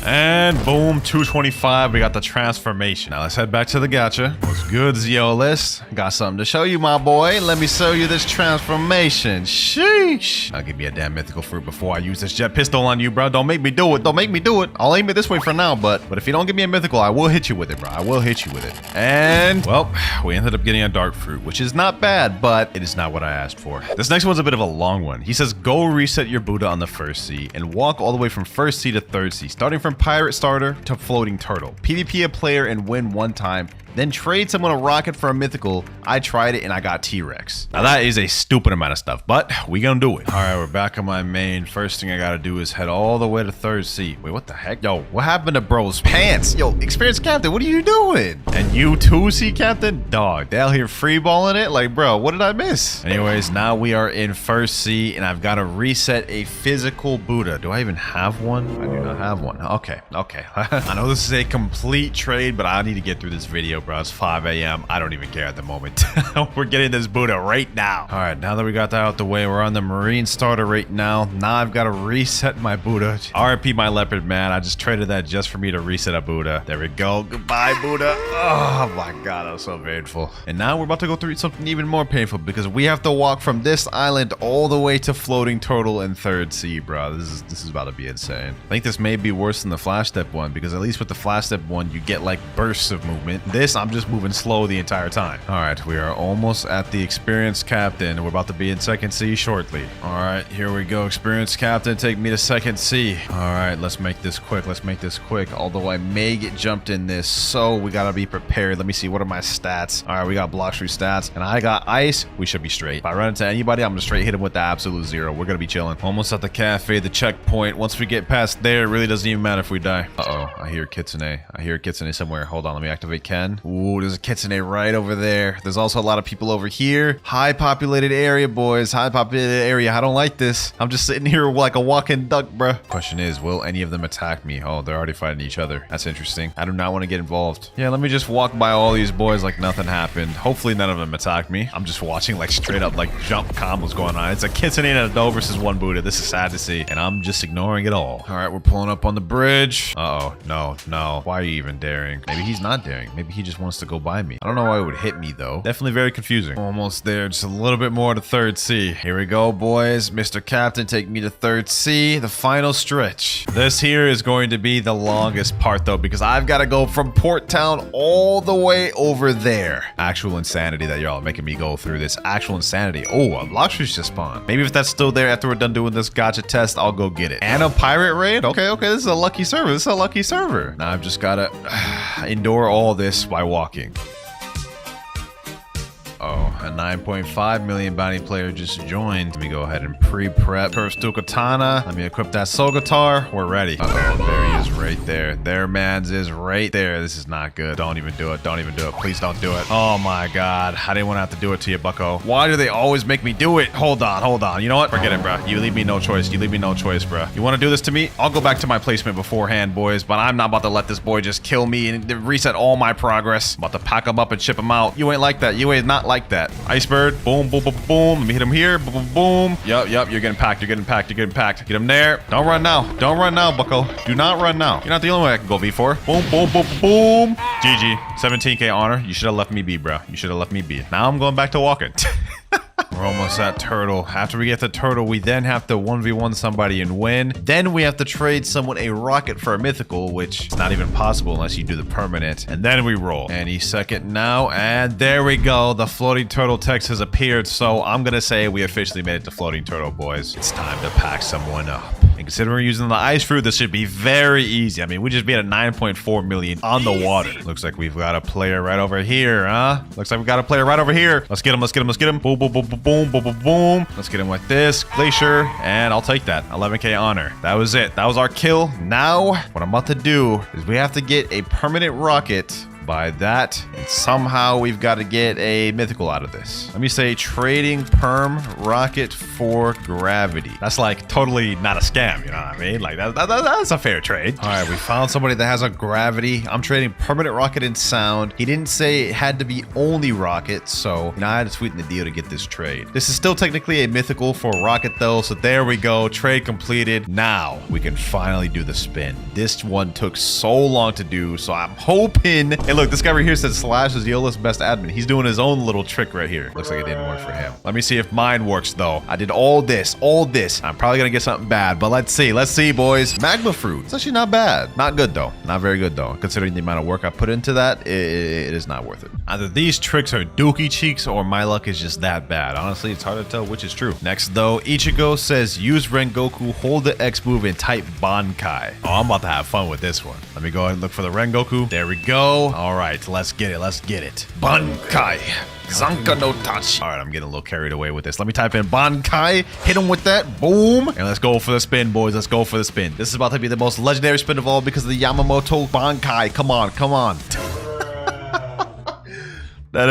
And boom, 225. We got the transformation. Now let's head back to the gacha. What's good, Zeolus? Got something to show you, my boy. Let me show you this transformation. Sheesh. Now give me a damn mythical fruit before I use this jet pistol on you, bro. Don't make me do it. Don't make me do it. I'll aim it this way for now, but if you don't give me a mythical, I will hit you with it, bro. I will hit you with it. And, well, we ended up getting a dark fruit, which is not bad, but it is not what I asked for. This next one's a bit of a long one. He says, go reset your Buddha on the 1st C and walk all the way from 1st C to 3rd C, starting from pirate starter to floating turtle. PvP a player and win 1 time. Then trade someone a rocket for a mythical. I tried it and I got T-Rex. Now that is a stupid amount of stuff, but we gonna do it. All right, we're back on my main. First thing I gotta do is head all the way to 3rd C. Wait, what the heck? Yo, what happened to bro's pants? Yo, experienced captain, what are you doing? And you too, C captain? Dog, they out here freeballing it? Like, bro, what did I miss? Anyways, now we are in 1st C and I've got to reset a physical Buddha. Do I even have one? I do not have one. Okay. I know this is a complete trade, but I need to get through this video, bro. It's 5 a.m. I don't even care at the moment. We're getting this Buddha right now. All right, now that we got that out the way, we're on the marine starter right now. Now I've got to reset my Buddha. RIP my leopard, man. I just traded that just for me to reset a Buddha. There we go. Goodbye, Buddha. Oh my God, that was so painful. And now we're about to go through something even more painful because we have to walk from this island all the way to floating turtle in 3rd C, bro. This is about to be insane. I think this may be worse than the flash step one because at least with the flash step one, you get like bursts of movement. This, I'm just moving slow the entire time. All right, we are almost at the experienced captain. We're about to be in 2nd C shortly. All right, here we go. Experienced captain, take me to 2nd C. All right, let's make this quick. Although I may get jumped in this, so we gotta be prepared. Let me see, what are my stats? All right, we got Blox through stats, and I got ice. We should be straight. If I run into anybody, I'm gonna straight hit him with the absolute 0. We're gonna be chilling. Almost at the cafe, the checkpoint. Once we get past there, it really doesn't even matter if we die. Uh-oh, I hear Kitsune. I hear Kitsune somewhere. Hold on, let me activate Ken. Ooh, there's a Kitsune right over there. There's also a lot of people over here. High populated area, boys. High populated area. I don't like this. I'm just sitting here like a walking duck, bruh. Question is, will any of them attack me? Oh, they're already fighting each other. That's interesting. I do not want to get involved. Yeah, let me just walk by all these boys like nothing happened. Hopefully none of them attack me. I'm just watching like straight up like jump combos going on. It's a Kitsune and a doe versus 1 Buddha. This is sad to see, and I'm just ignoring it all. All right, we're pulling up on the bridge. Uh-oh, no. Why are you even daring? Maybe he's not daring. Maybe he just wants to go by me. I don't know why it would hit me though. Definitely very confusing. Almost there, just a little bit more to 3rd C. Here we go, boys. Mr. Captain, take me to 3rd C, the final stretch. This here is going to be the longest part though, because I've got to go from Port Town all the way over there. Actual insanity that y'all are making me go through this. Actual insanity. Oh, a Blox just spawned. Maybe if that's still there after we're done doing this gacha test, I'll go get it. And a pirate raid? Okay, this is a lucky server. Now I've just got to endure all this by walking. Oh, a 9.5 million bounty player just joined. Let me go ahead and pre-prep. First Dual Katana. Let me equip that Soul Guitar. We're ready. Uh-oh, there he is right there. There mans is right there. This is not good. Don't even do it. Please don't do it. Oh my God. I didn't want to have to do it to you, bucko. Why do they always make me do it? Hold on. You know what? Forget it, bro. You leave me no choice. Bro. You want to do this to me? I'll go back to my placement beforehand, boys, but I'm not about to let this boy just kill me and reset all my progress. I'm about to pack him up and ship him out. You ain't like that. You ain't not like that. Icebird. Boom. Let me hit him here. Boom. Yup. You're getting packed. Get him there. Don't run now, bucko. Do not run now. You're not the only one I can go V4. Boom. GG. 17k honor. You should have left me be, bro. Now I'm going back to walking. We're almost at turtle. After we get the turtle, we then have to 1v1 somebody and win. Then we have to trade someone a rocket for a mythical, which is not even possible unless you do the permanent. And then we roll. Any second now. And there we go. The floating turtle text has appeared. So I'm going to say we officially made it to floating turtle, boys. It's time to pack someone up And considering we're using the ice fruit, this should be very easy. I mean, we just beat a 9.4 million on the water. Looks like we've got a player right over here, huh? Looks like we got a player right over here. Let's get him, let's get him, let's get him. Boom, boom, boom, boom, boom, boom, boom, boom. Let's get him like this. Glacier, and I'll take that. 11k honor. That was it. That was our kill. Now, what I'm about to do is we have to get a permanent rocket by that, and somehow we've got to get a mythical out of this. Let me say trading perm rocket for gravity. That's like totally not a scam, you know what I mean? Like that's a fair trade. All right, we found somebody that has a gravity. I'm trading permanent rocket and sound. He didn't say it had to be only rocket, so I had to sweeten the deal to get this trade. This is still technically a mythical for rocket though, so there we go. Trade completed. Now we can finally do the spin. This one took so long to do, so I'm hoping. Hey, look, this guy right here says Slash is Yola's best admin. He's doing his own little trick right here. Looks like it didn't work for him. Let me see if mine works though. I did all this. I'm probably gonna get something bad, but let's see, boys. Magma fruit. It's actually not bad. Not good though. Not very good though. Considering the amount of work I put into that, it is not worth it. Either these tricks are dookie cheeks or my luck is just that bad. Honestly, it's hard to tell which is true. Next though, Ichigo says use Rengoku, hold the X move, and type Bankai. Oh, I'm about to have fun with this one. Let me go ahead and look for the Rengoku. There we go. All right, let's get it. Let's get it. Bankai. Zanka no Tachi. All right, I'm getting a little carried away with this. Let me type in Bankai. Hit him with that. Boom. And let's go for the spin, boys. Let's go for the spin. This is about to be the most legendary spin of all because of the Yamamoto Bankai. Come on, come on. That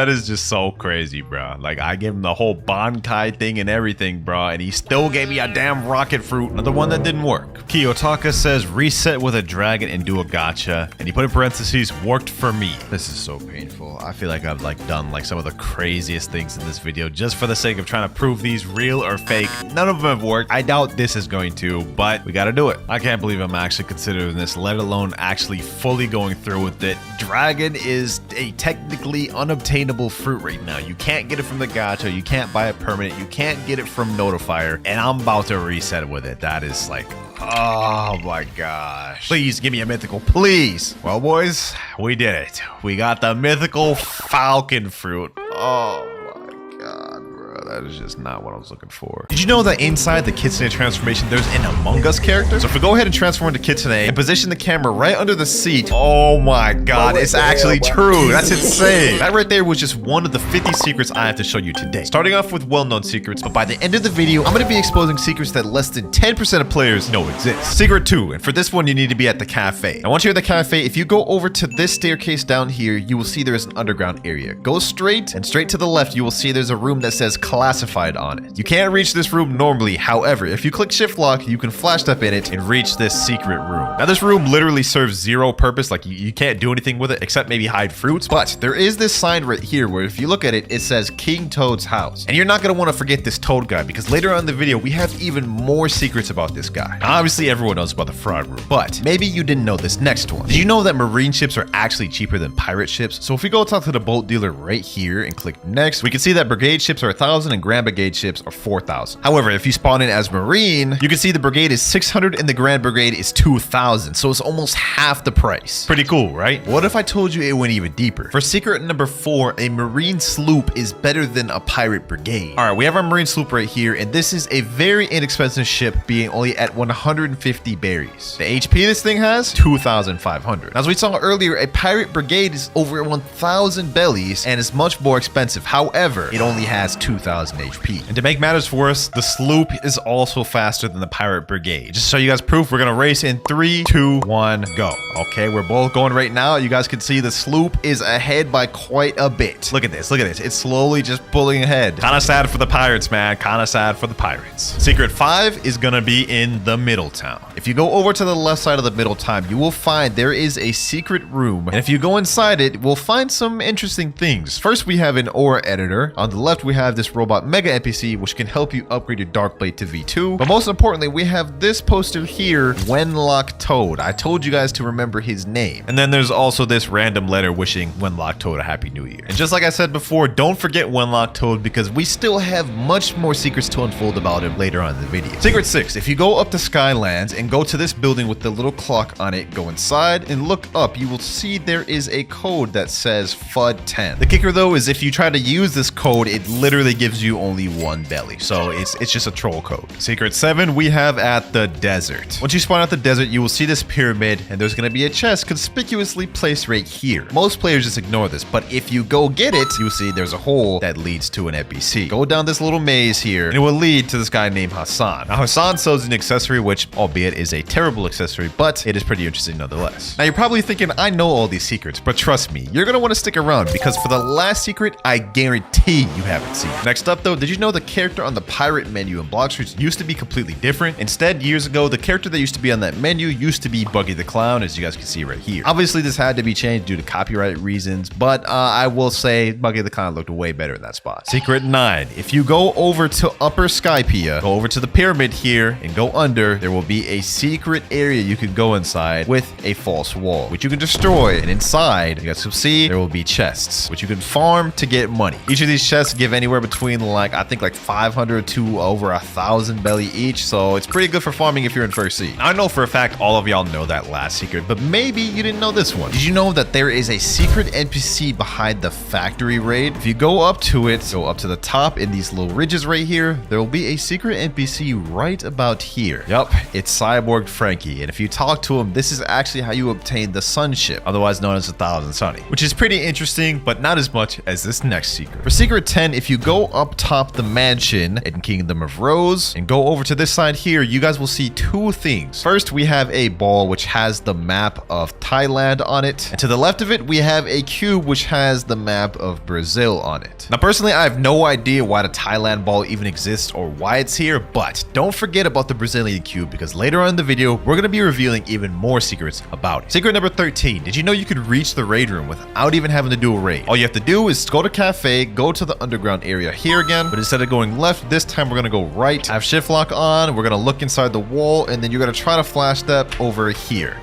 is just so crazy, bro. Like, I gave him the whole Bankai thing and everything, bro, and he still gave me a damn rocket fruit. Another one that didn't work. Kiyotaka says reset with a dragon and do a gacha, and he put in parentheses worked for me. This is so painful. I feel like I've like done like some of the craziest things in this video just for the sake of trying to prove these real or fake. None of them have worked. I doubt this is going to, but we got to do it. I can't believe I'm actually considering this, let alone actually fully going through with it. Dragon is a technically unobtainable fruit right now. You can't get it from the gacha, you can't buy it permanent, you can't get it from notifier, and I'm about to reset with it. That is like, oh my gosh. Please give me a mythical, please. Well, boys, we did it. We got the mythical falcon fruit. Oh my god, bro. That is just not what I was looking for. Did you know that inside the Kitsune transformation, there's an Among Us character? So if we go ahead and transform into Kitsune and position the camera right under the seat, oh my god, it's actually true. That's insane. That right there was just one of the 50 secrets I have to show you today. Starting off with well-known secrets, but by the end of the video, I'm going to be exposing secrets that less than 10% of players know exist. Secret 2, and for this one, you need to be at the cafe. And once you're at the cafe, if you go over to this staircase down here, you will see there is an underground area. Go straight, and straight to the left, you will see there's a room that says classified on it. You can't reach this room normally. However, if you click shift lock, you can flash step in it and reach this secret room. Now, this room literally serves zero purpose. Like, you can't do anything with it except maybe hide fruits. But there is this sign right here where if you look at it, it says King Toad's house. And you're not going to want to forget this Toad guy because later on in the video, we have even more secrets about this guy. Now, obviously, everyone knows about the frog room, but maybe you didn't know this next one. Did you know that marine ships are actually cheaper than pirate ships? So if we go talk to the boat dealer right here and click next, we can see that brigade ships are 1,000 and Grand Brigade ships are 4,000. However, if you spawn in as Marine, you can see the Brigade is 600 and the Grand Brigade is 2,000. So it's almost half the price. Pretty cool, right? What if I told you it went even deeper? For secret number 4, a Marine sloop is better than a pirate brigade. All right, we have our Marine sloop right here, and this is a very inexpensive ship being only at 150 berries. The HP this thing has, 2,500. As we saw earlier, a pirate brigade is over 1,000 bellies and is much more expensive. However, it only has 2,000 HP. And to make matters worse, the sloop is also faster than the pirate brigade. Just to show you guys proof, we're gonna race in 3, 2, 1, go. Okay, we're both going right now. You guys can see the sloop is ahead by quite a bit. Look at this, look at this. It's slowly just pulling ahead. Kinda sad for the pirates, man. Kinda sad for the pirates. Secret 5 is gonna be in the middle town. If you go over to the left side of the middle town, you will find there is a secret room. And if you go inside it, we'll find some interesting things. First, we have an aura editor. On the left, we have this robot mega NPC, which can help you upgrade your dark blade to V2. But most importantly, we have this poster here, Wenlock Toad. I told you guys to remember his name. And then there's also this random letter wishing Wenlock Toad a happy new year. And just like I said before, don't forget Wenlock Toad because we still have much more secrets to unfold about him later on in the video. Secret 6, if you go up to Skylands and go to this building with the little clock on it, go inside and look up, you will see there is a code that says FUD10. The kicker though is if you try to use this code, it literally gives gives you only 1 belly. So it's just a troll code. Secret 7 we have at the desert. Once you spawn at the desert, you will see this pyramid, and there's gonna be a chest conspicuously placed right here. Most players just ignore this, but if you go get it, you will see there's a hole that leads to an NPC. Go down this little maze here, and it will lead to this guy named Hassan. Now, Hassan sells an accessory, which, albeit is a terrible accessory, but it is pretty interesting nonetheless. Now, you're probably thinking, I know all these secrets, but trust me, you're gonna want to stick around, because for the last secret, I guarantee you haven't seen. Next up, though, did you know the character on the pirate menu in Blox Fruits used to be completely different? Instead, years ago, the character that used to be on that menu used to be Buggy the Clown, as you guys can see right here. Obviously, this had to be changed due to copyright reasons, but I will say Buggy the Clown looked way better in that spot. Secret 9. If you go over to Upper Skypea, go over to the pyramid here, and go under, there will be a secret area you can go inside with a false wall, which you can destroy, and inside, you guys can see, there will be chests, which you can farm to get money. Each of these chests give anywhere between I think 500 to over 1,000 belly each, so it's pretty good for farming if you're in first seed. I know for a fact all of y'all know that last secret, but maybe you didn't know this one. Did you know that there is a secret NPC behind the factory raid? If you go up to it, go up to the top in these little ridges right here, there will be a secret NPC right about here. Yup, it's Cyborg Frankie, and if you talk to him, this is actually how you obtain the Sun Ship, otherwise known as the Thousand Sunny, which is pretty interesting, but not as much as this next secret. For secret 10, if you go up top the mansion in Kingdom of Rose and go over to this side here, you guys will see 2 things. First, we have a ball which has the map of Thailand on it, and to the left of it, we have a cube which has the map of Brazil on it. Now, personally, I have no idea why the Thailand ball even exists or why it's here, but don't forget about the Brazilian cube, because later on in the video, we're going to be revealing even more secrets about it. Secret number 13. Did you know you could reach the raid room without even having to do a raid? All you have to do is go to cafe, go to the underground area here again, but instead of going left, this time we're going to go right. I have shift lock on, we're going to look inside the wall, and then you're going to try to flash step over here.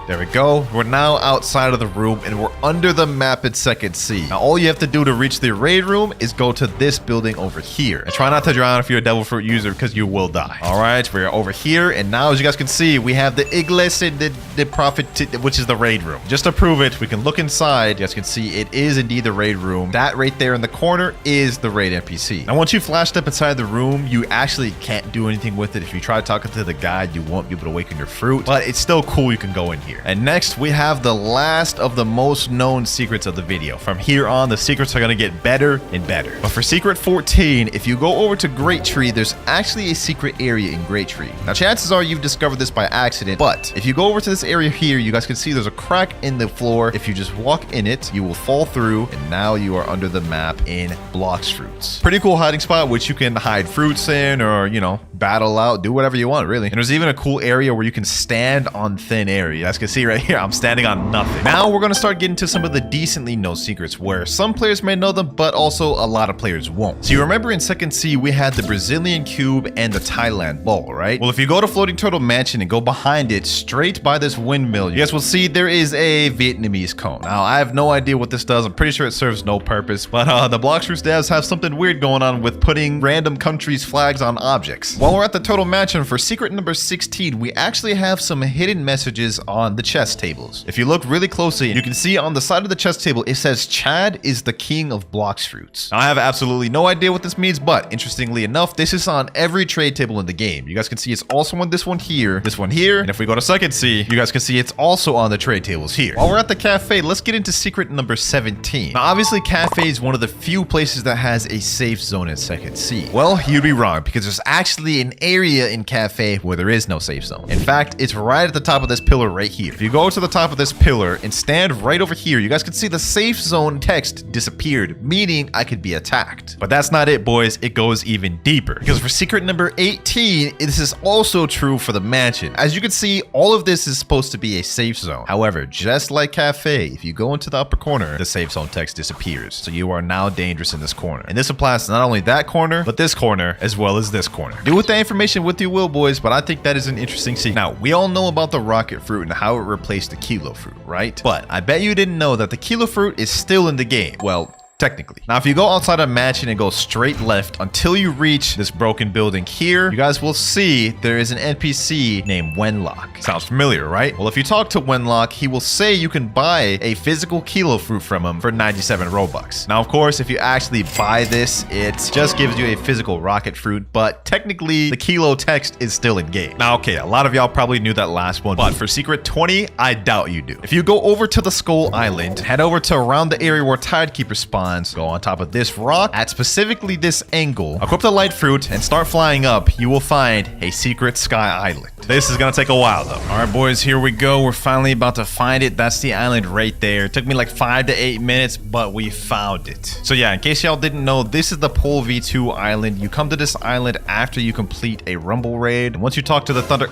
There we go. We're now outside of the room and we're under the map at Second C. Now, all you have to do to reach the raid room is go to this building over here. And try not to drown if you're a devil fruit user, because you will die. All right, we're over here. And now, as you guys can see, we have the Iglesia de Prophet, which is the raid room. Just to prove it, we can look inside. You guys can see it is indeed the raid room. That right there in the corner is the raid NPC. Now, once you flash step inside the room, you actually can't do anything with it. If you try talking to the guide, you won't be able to awaken your fruit. But it's still cool. You can go in here. And next, we have the last of the most known secrets of the video. From here on, the secrets are going to get better and better. But for secret 14, if you go over to Great Tree, there's actually a secret area in Great Tree. Now, chances are you've discovered this by accident, but if you go over to this area here, you guys can see there's a crack in the floor. If you just walk in it, you will fall through, and now you are under the map in Blox Fruits. Pretty cool hiding spot, which you can hide fruits in, or, you know, battle out, do whatever you want, really. And there's even a cool area where you can stand on thin air. You guys can see right here, I'm standing on nothing. Now we're going to start getting to some of the decently known secrets where some players may know them, but also a lot of players won't. So you remember in Second C, we had the Brazilian cube and the Thailand ball, right? Well, if you go to Floating Turtle Mansion and go behind it, straight by this windmill, you guys will see there is a Vietnamese cone. Now, I have no idea what this does. I'm pretty sure it serves no purpose, but the Blox Fruits devs have something weird going on with putting random countries' flags on objects. While we're at the Turtle Mansion, for secret number 16, we actually have some hidden messages on the chess tables. If you look really closely, you can see on the side of the chess table, it says Chad is the king of Blox Fruits. Now, I have absolutely no idea what this means, but interestingly enough, this is on every trade table in the game. You guys can see it's also on this one here, and if we go to Second C, you guys can see it's also on the trade tables here. While we're at the cafe, let's get into secret number 17. Now, obviously, cafe is one of the few places that has a safe zone in Second C. Well, you'd be wrong, because there's actually an area in cafe where there is no safe zone. In fact, it's right at the top of this pillar right here. If you go to the top of this pillar and stand right over here, you guys can see the safe zone text disappeared, meaning I could be attacked. But that's not it, boys. It goes even deeper, because for secret number 18, this is also true for the mansion. As you can see, all of this is supposed to be a safe zone. However, just like cafe, if you go into the upper corner, the safe zone text disappears. So you are now dangerous in this corner. And this applies to not only that corner, but this corner, as well as this corner. Do with that information what you will, boys, but I think that is an interesting secret. Now, we all know about the rocket fruit and how it replaced the kilo fruit, right? But I bet you didn't know that the kilo fruit is still in the game. Well, technically. Now, if you go outside of mansion and go straight left until you reach this broken building here, you guys will see there is an NPC named Wenlock. Sounds familiar, right? Well, if you talk to Wenlock, he will say you can buy a physical kilo fruit from him for 97 Robux. Now, of course, if you actually buy this, it just gives you a physical rocket fruit, but technically the kilo text is still in game. Now, okay, a lot of y'all probably knew that last one, but for secret 20, I doubt you do. If you go over to the Skull Island, head over to around the area where Tidekeeper spawns, go on top of this rock at specifically this angle, equip the light fruit, and start flying up, you will find a secret sky island. This is gonna take a while though. All right, boys, here we go. We're finally about to find it. That's the island right there. It took me like 5 to 8 minutes, but we found it. So yeah, in case y'all didn't know, this is the Pole V2 island. You come to this island after you complete a rumble raid. And once you talk to the thunder,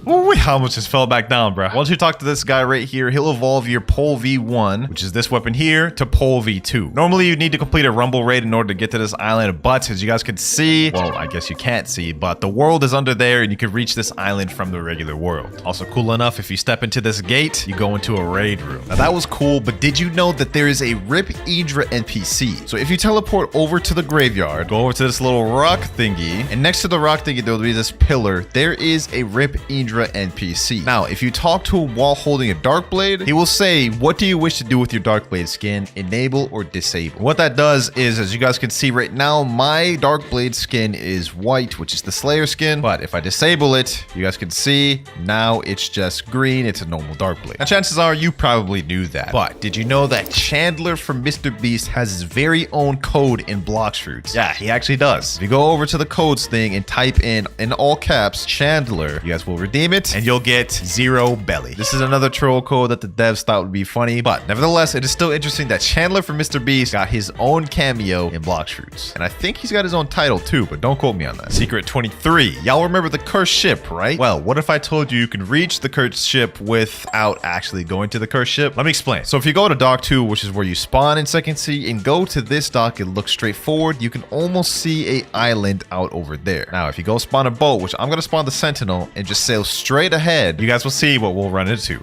Ooh, I almost just fell back down, bro. Once you talk to this guy right here, he'll evolve your Pole V1, which is this weapon here, to Pole V2. Normally, you need to complete a rumble raid in order to get to this island, but as you guys can see, well, I guess you can't see, but the world is under there, and you can reach this island from the regular world. Also cool enough, if you step into this gate, you go into a raid room. Now, that was cool, but did you know that there is a Rip Idra NPC? So if you teleport over to the graveyard, go over to this little rock thingy, and next to the rock thingy, there will be this pillar. There is a Rip Idra NPC. Now, if you talk to him while holding a dark blade, he will say, what do you wish to do with your dark blade skin? Enable or disable. What that does is, as you guys can see right now, my dark blade skin is white, which is the Slayer skin. But if I disable it, you guys can see now it's just green. It's a normal dark blade. Now, chances are you probably knew that. But did you know that Chandler from Mr. Beast has his very own code in Blox fruits? Yeah, he actually does. If you go over to the codes thing and type in all caps, Chandler, you guys will redeem it and you'll get 0 belly. This is another troll code that the devs thought would be funny, but nevertheless, it is still interesting that Chandler from Mr. Beast got his own cameo in Blox fruits. And I think he's got his own title too, but don't quote me on that. Secret 23. Y'all remember the cursed ship, right? Well, what if I told you you can reach the cursed ship without actually going to the cursed ship? Let me explain. So if you go to dock 2, which is where you spawn in Second Sea, and go to this dock, it looks straightforward. You can almost see a island out over there. Now, if you go spawn a boat, which I'm gonna spawn the Sentinel and just sail straight ahead, you guys will see what we'll run into.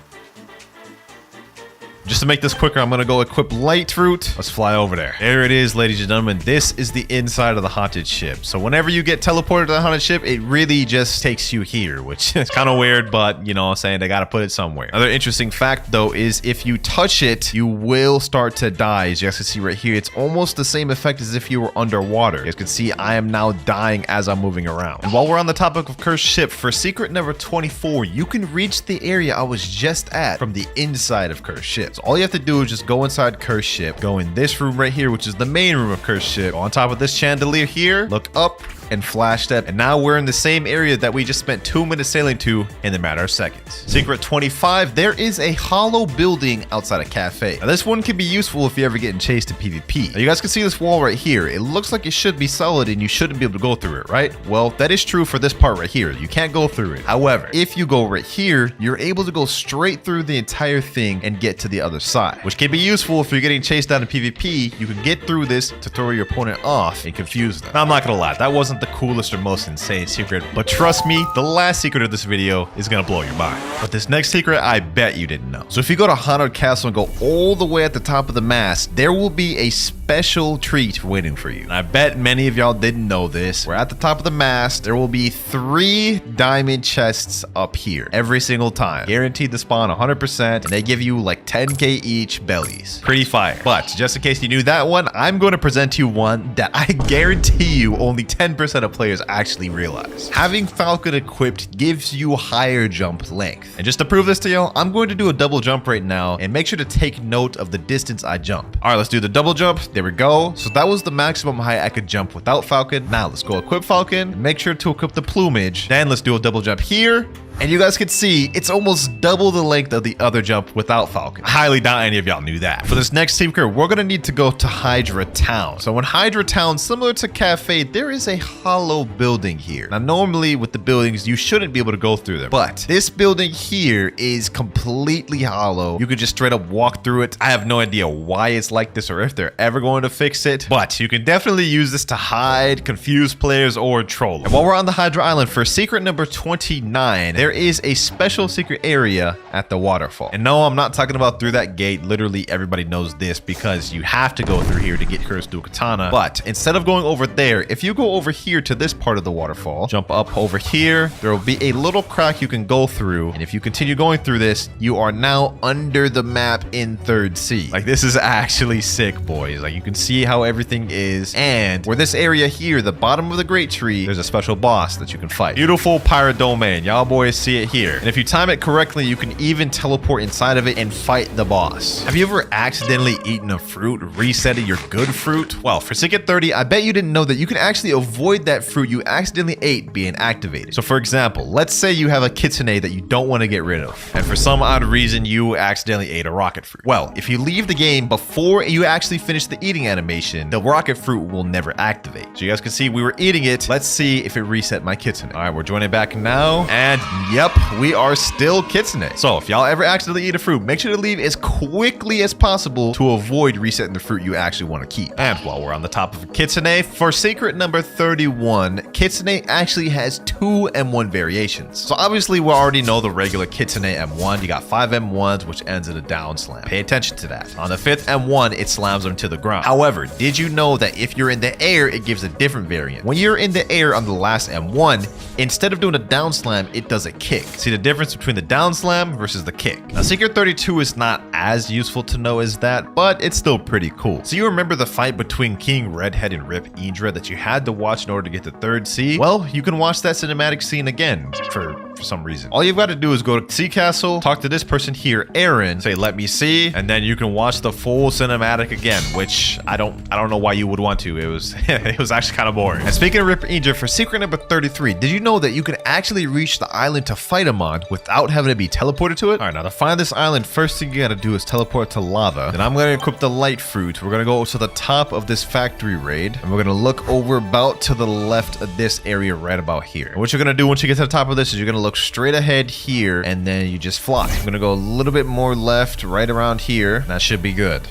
Just to make this quicker, I'm gonna go equip light fruit. Let's fly over there. There it is, ladies and gentlemen. This is the inside of the haunted ship. So whenever you get teleported to the haunted ship, it really just takes you here, which is kind of weird, but you know what I'm saying, they gotta put it somewhere. Another interesting fact though is if you touch it, you will start to die. As you guys can see right here, it's almost the same effect as if you were underwater. You guys can see I am now dying as I'm moving around. And while we're on the topic of cursed ship, for secret number 24, you can reach the area I was just at from the inside of cursed ship. So all you have to do is just go inside cursed ship, go in this room right here, which is the main room of cursed ship, go on top of this chandelier here, look up and flash step, and now we're in the same area that we just spent 2 minutes sailing to in a matter of seconds. Secret 25, there is a hollow building outside a cafe. Now this one can be useful if you're ever getting chased in PvP. Now you guys can see this wall right here. It looks like it should be solid and you shouldn't be able to go through it, right? Well, that is true for this part right here. You can't go through it. However, if you go right here, you're able to go straight through the entire thing and get to the other side, which can be useful if you're getting chased down in PvP. You can get through this to throw your opponent off and confuse them. Now, I'm not gonna lie, that wasn't the coolest or most insane secret, but trust me, the last secret of this video is gonna blow your mind. But this next secret, I bet you didn't know. So if you go to Haunted Castle and go all the way at the top of the mast, there will be a special treat waiting for you. And I bet many of y'all didn't know this. We're at the top of the mast. There will be 3 diamond chests up here every single time. Guaranteed to spawn 100%, and they give you like 10k each bellies. Pretty fire. But just in case you knew that one, I'm going to present you one that I guarantee you only 10% of players actually realize. Having Falcon equipped gives you higher jump length. And just to prove this to y'all, I'm going to do a double jump right now, and make sure to take note of the distance I jump. All right, let's do the double jump. There we go. So that was the maximum height I could jump without Falcon. Now let's go equip Falcon, and make sure to equip the plumage. Then let's do a double jump here. And you guys can see it's almost double the length of the other jump without Falcon. I highly doubt any of y'all knew that. For this next secret, we're gonna need to go to Hydra Town. So in Hydra Town, similar to Cafe, there is a hollow building here. Now normally with the buildings, you shouldn't be able to go through them, but this building here is completely hollow. You could just straight up walk through it. I have no idea why it's like this or if they're ever going to fix it, but you can definitely use this to hide, confuse players, or troll. And while we're on the Hydra Island, for secret number 29, there is a special secret area at the waterfall. And no, I'm not talking about through that gate. Literally everybody knows this because you have to go through here to get Cursed Dual Katana. But instead of going over there, if you go over here to this part of the waterfall, jump up over here, there will be a little crack you can go through. And if you continue going through this, you are now under the map in 3rd Sea. Like, this is actually sick, boys. Like, you can see how everything is. And where this area here, the bottom of the Great Tree, there's a special boss that you can fight. Beautiful pirate domain. Y'all boys see it here. And if you time it correctly, you can even teleport inside of it and fight the boss. Have you ever accidentally eaten a fruit, resetting your good fruit? Well, for Secret 30, I bet you didn't know that you can actually avoid that fruit you accidentally ate being activated. So for example, let's say you have a kitsune that you don't want to get rid of, and for some odd reason you accidentally ate a rocket fruit. Well, if you leave the game before you actually finish the eating animation, the rocket fruit will never activate. So you guys can see we were eating it. Let's see if it reset my kitsune. All right, we're joining back now, and yep, we are still kitsune. So if y'all ever accidentally eat a fruit, make sure to leave as quickly as possible to avoid resetting the fruit you actually want to keep. And while we're on the top of kitsune, for secret number 31, kitsune actually has 2 M1 variations. So obviously we already know the regular kitsune M1. You got 5 M1s, which ends in a down slam. Pay attention to that. On the 5th M1, it slams them to the ground. However, did you know that if you're in the air, it gives a different variant? When you're in the air on the last M1, instead of doing a down slam, it does a kick. See the difference between the down slam versus the kick? Now, Secret 32 is not as useful to know as that, but it's still pretty cool. So you remember the fight between King Redhead and Rip Indra that you had to watch in order to get the 3rd Sea? Well, you can watch that cinematic scene again for some reason. All you've got to do is go to Sea Castle, talk to this person here, Aaron, say, let me see, and then you can watch the full cinematic again, which I don't know why you would want to. It was it was actually kind of boring. And speaking of Rip Indra, for secret number 33, did you know that you can actually reach the island to fight him on without having to be teleported to it? All right, now to find this island, first thing you got to do is teleport to lava. Then I'm going to equip the light fruit. We're going to go to the top of this factory raid, and we're going to look over about to the left of this area right about here. And what you're going to do once you get to the top of this is you're going to look straight ahead here, and then you just fly. I'm going to go a little bit more left right around here. That should be good.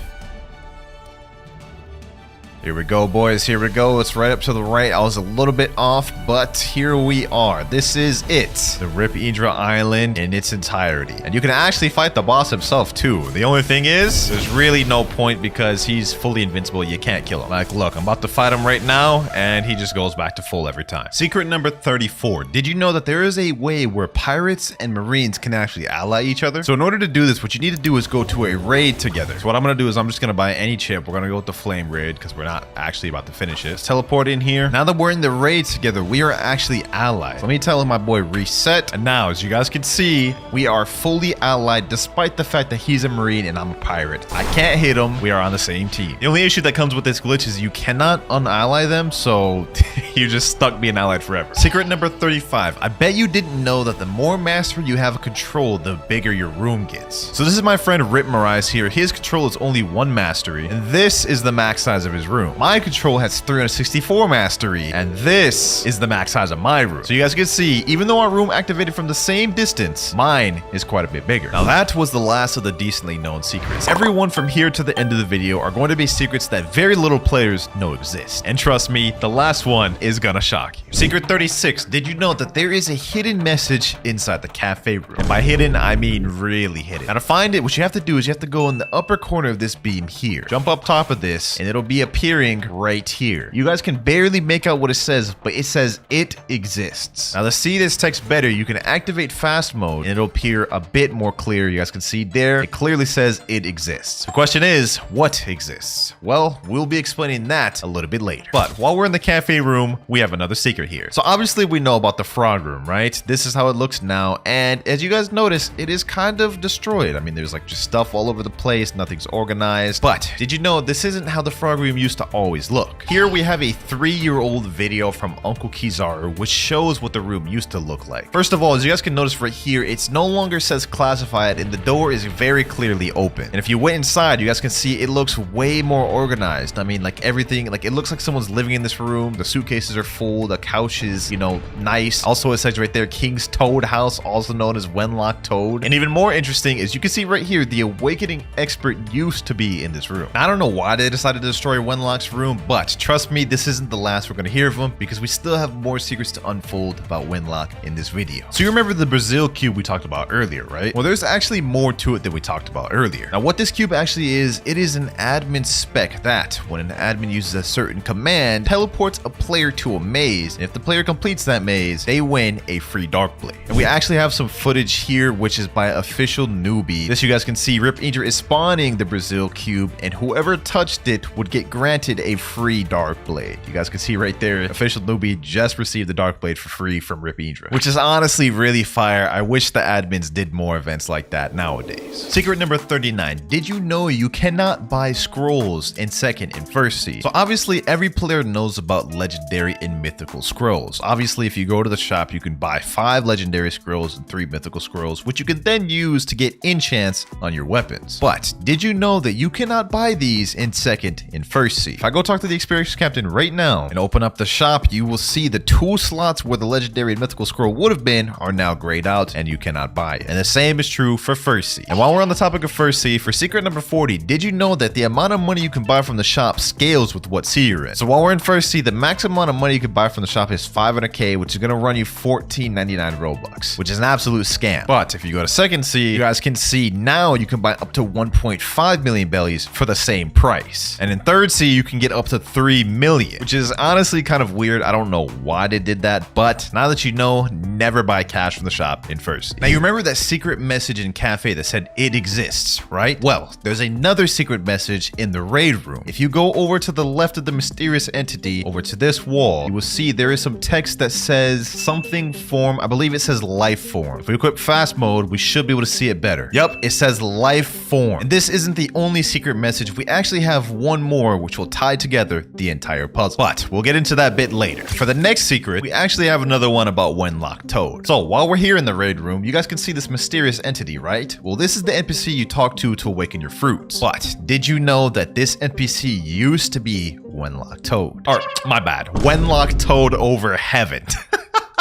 Here we go, boys. Here we go. It's right up to the right. I was a little bit off, but here we are. This is it. The Rip Indra Island in its entirety. And you can actually fight the boss himself, too. The only thing is, there's really no point because he's fully invincible. You can't kill him. Like, look, I'm about to fight him right now, and he just goes back to full every time. Secret number 34. Did you know that there is a way where pirates and marines can actually ally each other? So in order to do this, what you need to do is go to a raid together. So what I'm going to do is I'm just going to buy any chip. We're going to go with the flame raid because we're not actually about to finish it. Let's teleport in here. Now that we're in the raid together, we are actually allies. Let me tell my boy reset. And now, as you guys can see, we are fully allied despite the fact that he's a marine and I'm a pirate. I can't hit him. We are on the same team. The only issue that comes with this glitch is you cannot unally them, so you're just stuck being allied forever. Secret number 35. I bet you didn't know that the more mastery you have of control, the bigger your room gets. So this is my friend Rip Marais here. His control is only 1 mastery, and this is the max size of his room. My control has 364 mastery, and this is the max size of my room. So you guys can see, even though our room activated from the same distance, mine is quite a bit bigger. Now that was the last of the decently known secrets. Everyone from here to the end of the video are going to be secrets that very little players know exist. And trust me, the last one is gonna shock you. Secret 36. Did you know that there is a hidden message inside the cafe room? And by hidden, I mean really hidden. Now to find it, what you have to do is you have to go in the upper corner of this beam here. Jump up top of this, and it'll be appearing right here. You guys can barely make out what it says, but it says it exists. Now to see this text better, you can activate fast mode and it'll appear a bit more clear. You guys can see there, it clearly says it exists. The question is, what exists? Well, we'll be explaining that a little bit later. But while we're in the cafe room, we have another secret here. So obviously we know about the frog room, right? This is how it looks now. And as you guys notice, it is kind of destroyed. I mean, there's like just stuff all over the place. Nothing's organized. But did you know this isn't how the frog room used to always look? Here we have a 3-year-old video from Uncle Kizaru, which shows what the room used to look like. First of all, as you guys can notice right here, it's no longer says classified and the door is very clearly open. And if you went inside, you guys can see it looks way more organized. I mean, like everything, like it looks like someone's living in this room. The suitcases places are full. The couch is, you know, nice. Also, it says right there, King's Toad House, also known as Wenlock Toad. And even more interesting is you can see right here, the Awakening Expert used to be in this room. I don't know why they decided to destroy Wenlock's room, but trust me, this isn't the last we're going to hear of him, because we still have more secrets to unfold about Wenlock in this video. So you remember the Brazil cube we talked about earlier, right? Well, there's actually more to it than we talked about earlier. Now, what this cube actually is, it is an admin spec that, when an admin uses a certain command, teleports a player to a maze, and if the player completes that maze, they win a free Dark Blade. And we actually have some footage here, which is by official newbie. This you guys can see, Rip Indra is spawning the Brazil cube, and whoever touched it would get granted a free Dark Blade. You guys can see right there, official newbie just received the Dark Blade for free from Rip Indra, which is honestly really fire. I wish the admins did more events like that nowadays. Secret number 39. Did you know you cannot buy scrolls in second and first seed? So obviously every player knows about legendary and mythical scrolls. Obviously, if you go to the shop, you can buy 5 legendary scrolls and 3 mythical scrolls, which you can then use to get enchants on your weapons. But did you know that you cannot buy these in second and first seed? If I go talk to the experienced captain right now and open up the shop, you will see the 2 slots where the legendary and mythical scroll would have been are now grayed out and you cannot buy it. And the same is true for first seed. And while we're on the topic of first seed, for secret number 40, did you know that the amount of money you can buy from the shop scales with what seed you're in? So while we're in first seed, the maximum amount of money you can buy from the shop is 500k, which is going to run you 14.99 Robux, which is an absolute scam. But if you go to second seed, you guys can see now you can buy up to 1.5 million bellies for the same price. And in third seed, you can get up to 3 million, which is honestly kind of weird. I don't know why they did that, but now that you know, never buy cash from the shop in first seed. Now you remember that secret message in cafe that said it exists, right? Well, there's another secret message in the raid room. If you go over to the left of the mysterious entity, over to this wall, you will see there is some text that says something form. I believe it says life form. If we equip fast mode, we should be able to see it better. Yep, it says life form. And this isn't the only secret message. We actually have one more which will tie together the entire puzzle, but we'll get into that bit later. For the next secret, we actually have another one about Wenlock Toad. So while we're here in the raid room, you guys can see this mysterious entity, right? Well, this is the NPC you talk to awaken your fruits. But did you know that this NPC used to be Wenlock Toad? Or, my bad, Wenlock Toad over heaven.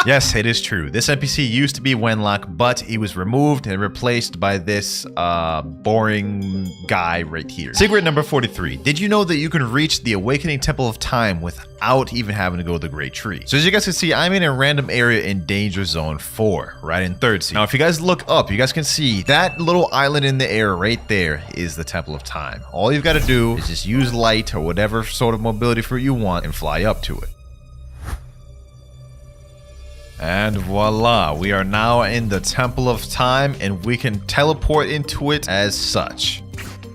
Yes, it is true. This NPC used to be Wenlock, but he was removed and replaced by this boring guy right here. Secret number 43. Did you know that you can reach the Awakening Temple of Time without even having to go to the Great Tree? So as you guys can see, I'm in a random area in Danger Zone 4, right in third seed. Now, if you guys look up, you guys can see that little island in the air right there is the Temple of Time. All you've got to do is just use light or whatever sort of mobility fruit you want and fly up to it. And voila, we are now in the Temple of Time and we can teleport into it as such.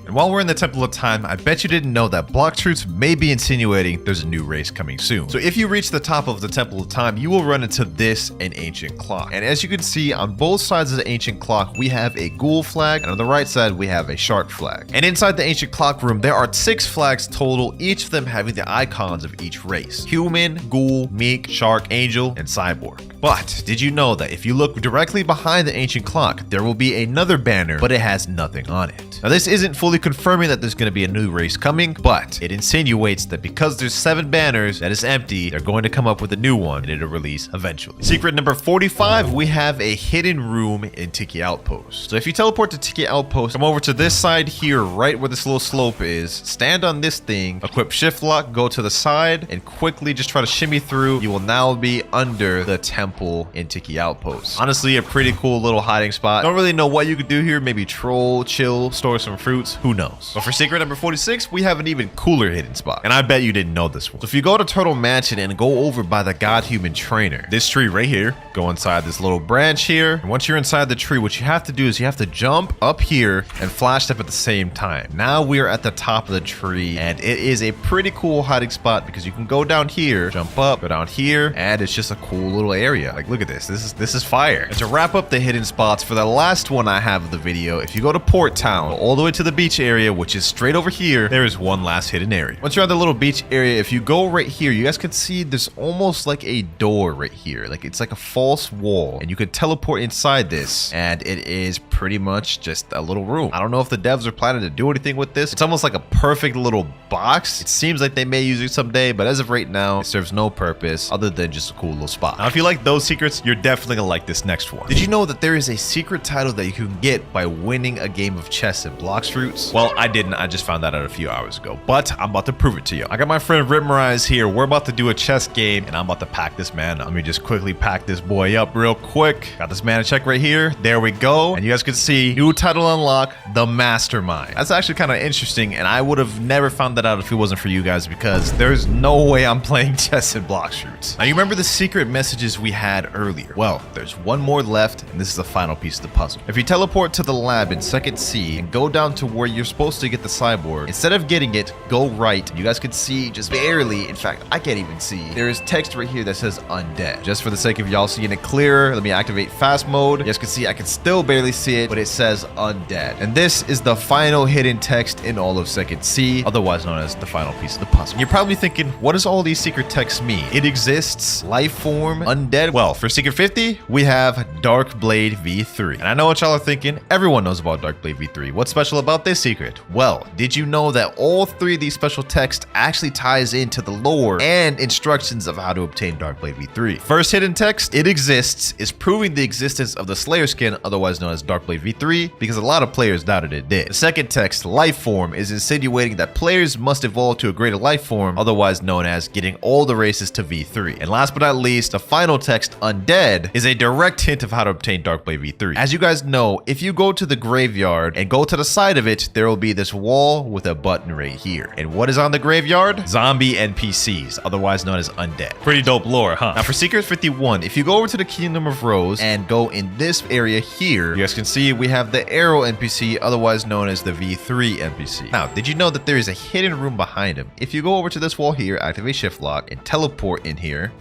And while we're in the Temple of Time, I bet you didn't know that Blox Truths may be insinuating there's a new race coming soon. So if you reach the top of the Temple of Time, you will run into this, an ancient clock. And as you can see, on both sides of the ancient clock, we have a ghoul flag, and on the right side, we have a shark flag. And inside the ancient clock room, there are 6 flags total, each of them having the icons of each race: human, ghoul, meek, shark, angel, and cyborg. But did you know that if you look directly behind the ancient clock, there will be another banner, but it has nothing on it? Now, this isn't fully confirming that there's going to be a new race coming, but it insinuates that because there's 7 banners that is empty, they're going to come up with a new one and it'll release eventually. Secret number 45, we have a hidden room in Tiki Outpost. So if you teleport to Tiki Outpost, come over to this side here, right where this little slope is, stand on this thing, equip shift lock, go to the side, and quickly just try to shimmy through. You will now be under the temple in Tiki Outpost. Honestly, a pretty cool little hiding spot. Don't really know what you could do here. Maybe troll, chill, store some fruits. Who knows? But for secret number 46, we have an even cooler hidden spot. And I bet you didn't know this one. So if you go to Turtle Mansion and go over by the God Human Trainer, this tree right here, go inside this little branch here. And once you're inside the tree, what you have to do is you have to jump up here and flash step at the same time. Now we are at the top of the tree, and it is a pretty cool hiding spot because you can go down here, jump up, go down here, and it's just a cool little area. Like, look at this. This is fire. And to wrap up the hidden spots, for the last one I have of the video, if you go to Port Town, all the way to the beach beach area, which is straight over here, there is one last hidden area. Once you're at the little beach area, if you go right here, you guys can see there's almost like a door right here. Like it's like a false wall, and you could teleport inside this, and it is pretty much just a little room. I don't know if the devs are planning to do anything with this. It's almost like a perfect little box. It seems like they may use it someday, but as of right now, it serves no purpose other than just a cool little spot. Now, if you like those secrets, you're definitely gonna like this next one. Did you know that there is a secret title that you can get by winning a game of chess in Blox Fruits? Well, I didn't. I just found that out a few hours ago, but I'm about to prove it to you. I got my friend Ritmerize here. We're about to do a chess game, and I'm about to pack this man up. Let me just quickly pack this boy up real quick. Got this man a check right here. There we go. And you guys can see new title unlock, the Mastermind. That's actually kind of interesting, and I would have never found that out if it wasn't for you guys, because there's no way I'm playing chess in Blox Fruits. Now, you remember the secret messages we had earlier? Well, there's one more left, and this is the final piece of the puzzle. If you teleport to the lab in second C and go down to where you're supposed to get the cyborg, instead of getting it, go right. You guys can see just barely, in fact, I can't even see. There is text right here that says undead. Just for the sake of y'all seeing it clearer, let me activate fast mode. You guys can see I can still barely see it, but it says undead. And this is the final hidden text in all of second C, otherwise known as the final piece of the puzzle. You're probably thinking, what does all these secret texts mean? It exists, life form, undead. Well, for secret 50, we have Dark Blade V3. And I know what y'all are thinking. Everyone knows about Dark Blade V3. What's special about this secret? Well, did you know that all three of these special texts actually ties into the lore and instructions of how to obtain Dark Blade V3? First hidden text, it exists, is proving the existence of the Slayer skin, otherwise known as Dark Blade V3, because a lot of players doubted it did. The second text, life form, is insinuating that players must evolve to a greater life form, otherwise known as getting all the races to V3. And last but not least, the final text, undead, is a direct hint of how to obtain Dark Blade V3. As you guys know, if you go to the graveyard and go to the side of it, there will be this wall with a button right here. And what is on the graveyard? Zombie NPCs, otherwise known as undead. Pretty dope lore, huh? Now for Secret 51, if you go over to the Kingdom of Rose and go in this area here, you guys can see we have the arrow NPC, otherwise known as the V3 NPC. Now, did you know that there is a hidden room behind him? If you go over to this wall here, activate shift lock and teleport in here,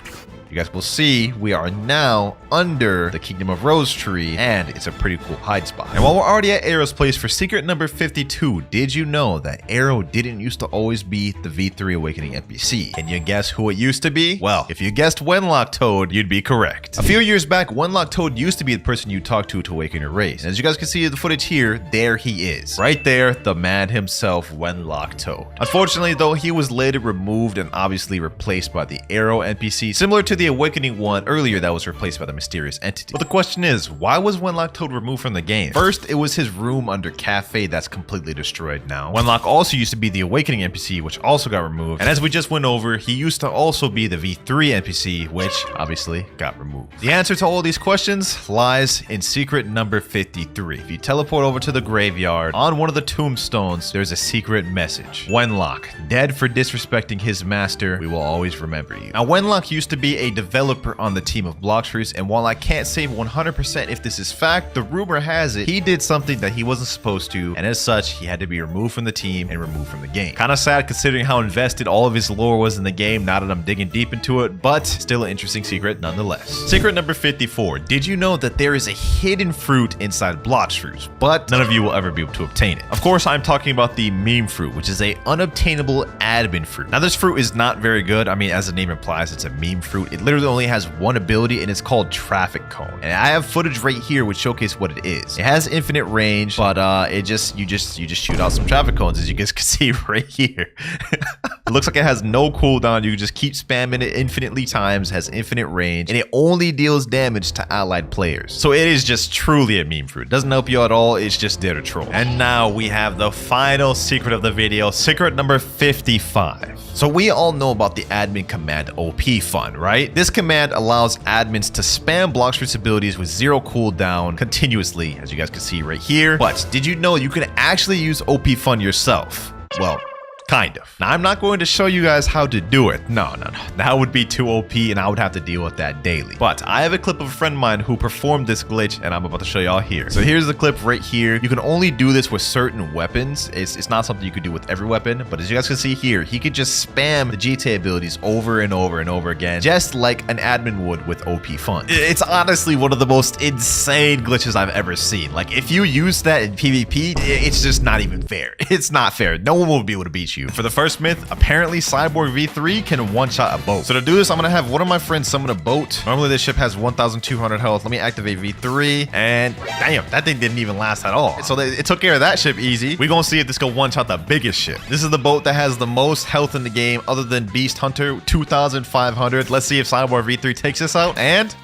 you guys will see we are now under the Kingdom of Rose tree, and it's a pretty cool hide spot. And while we're already at Arrow's place for secret number 52, did you know that Arrow didn't used to always be the V3 Awakening NPC? Can you guess who it used to be? Well, if you guessed Wenlock Toad, you'd be correct. A few years back, Wenlock Toad used to be the person you talked to awaken your race. And as you guys can see in the footage here, there he is. Right there, the man himself, Wenlock Toad. Unfortunately, though, he was later removed and obviously replaced by the Arrow NPC, similar to the Awakening one earlier that was replaced by the mysterious entity. But the question is, why was Wenlock Toad removed from the game? First, it was his room under Cafe that's completely destroyed now. Wenlock also used to be the Awakening NPC, which also got removed. And as we just went over, he used to also be the V3 NPC, which obviously got removed. The answer to all these questions lies in secret number 53. If you teleport over to the graveyard, on one of the tombstones, there's a secret message. Wenlock, dead for disrespecting his master, we will always remember you. Now, Wenlock used to be a developer on the team of Blox Fruits, and while I can't say 100% if this is fact, the rumor has it he did something that he wasn't supposed to, and as such, he had to be removed from the team and removed from the game. Kind of sad considering how invested all of his lore was in the game, now that I'm digging deep into it, but still an interesting secret nonetheless. Secret number 54. Did you know that there is a hidden fruit inside Blox Fruits, but none of you will ever be able to obtain it? Of course, I'm talking about the meme fruit, which is a unobtainable admin fruit. Now, this fruit is not very good. I mean, as the name implies, it's a meme fruit. It literally only has one ability, and it's called Traffic Cone. And I have footage right here which showcase what it is. It has infinite range, but you just shoot out some traffic cones, as you guys can see right here. It looks like it has no cooldown. You can just keep spamming it infinitely times, has infinite range, and it only deals damage to allied players. So it is just truly a meme fruit. It doesn't help you at all. It's just there to troll. And now we have the final secret of the video, secret number 55. So we all know about the admin command OP Fun, right? This command allows admins to spam Blox Fruits abilities with 0 cooldown continuously, as you guys can see right here. But did you know you can actually use OP Fun yourself? Well, Kind of. Now, I'm not going to show you guys how to do it. No. That would be too OP and I would have to deal with that daily. But I have a clip of a friend of mine who performed this glitch and I'm about to show y'all here. So here's the clip right here. You can only do this with certain weapons. It's not something you could do with every weapon, but as you guys can see here, he could just spam the GTA abilities over and over and over again, just like an admin would with OP fun. It's honestly one of the most insane glitches I've ever seen. Like, if you use that in PvP, it's just not even fair. It's not fair. No one will be able to beat you. For the first myth, apparently Cyborg V3 can one-shot a boat. So to do this, I'm gonna have one of my friends summon a boat. Normally this ship has 1,200 health. Let me activate V3, and damn, that thing didn't even last at all. So it took care of that ship easy. We're gonna see if this can one-shot the biggest ship. This is the boat that has the most health in the game other than Beast Hunter, 2,500. Let's see if Cyborg V3 takes this out, and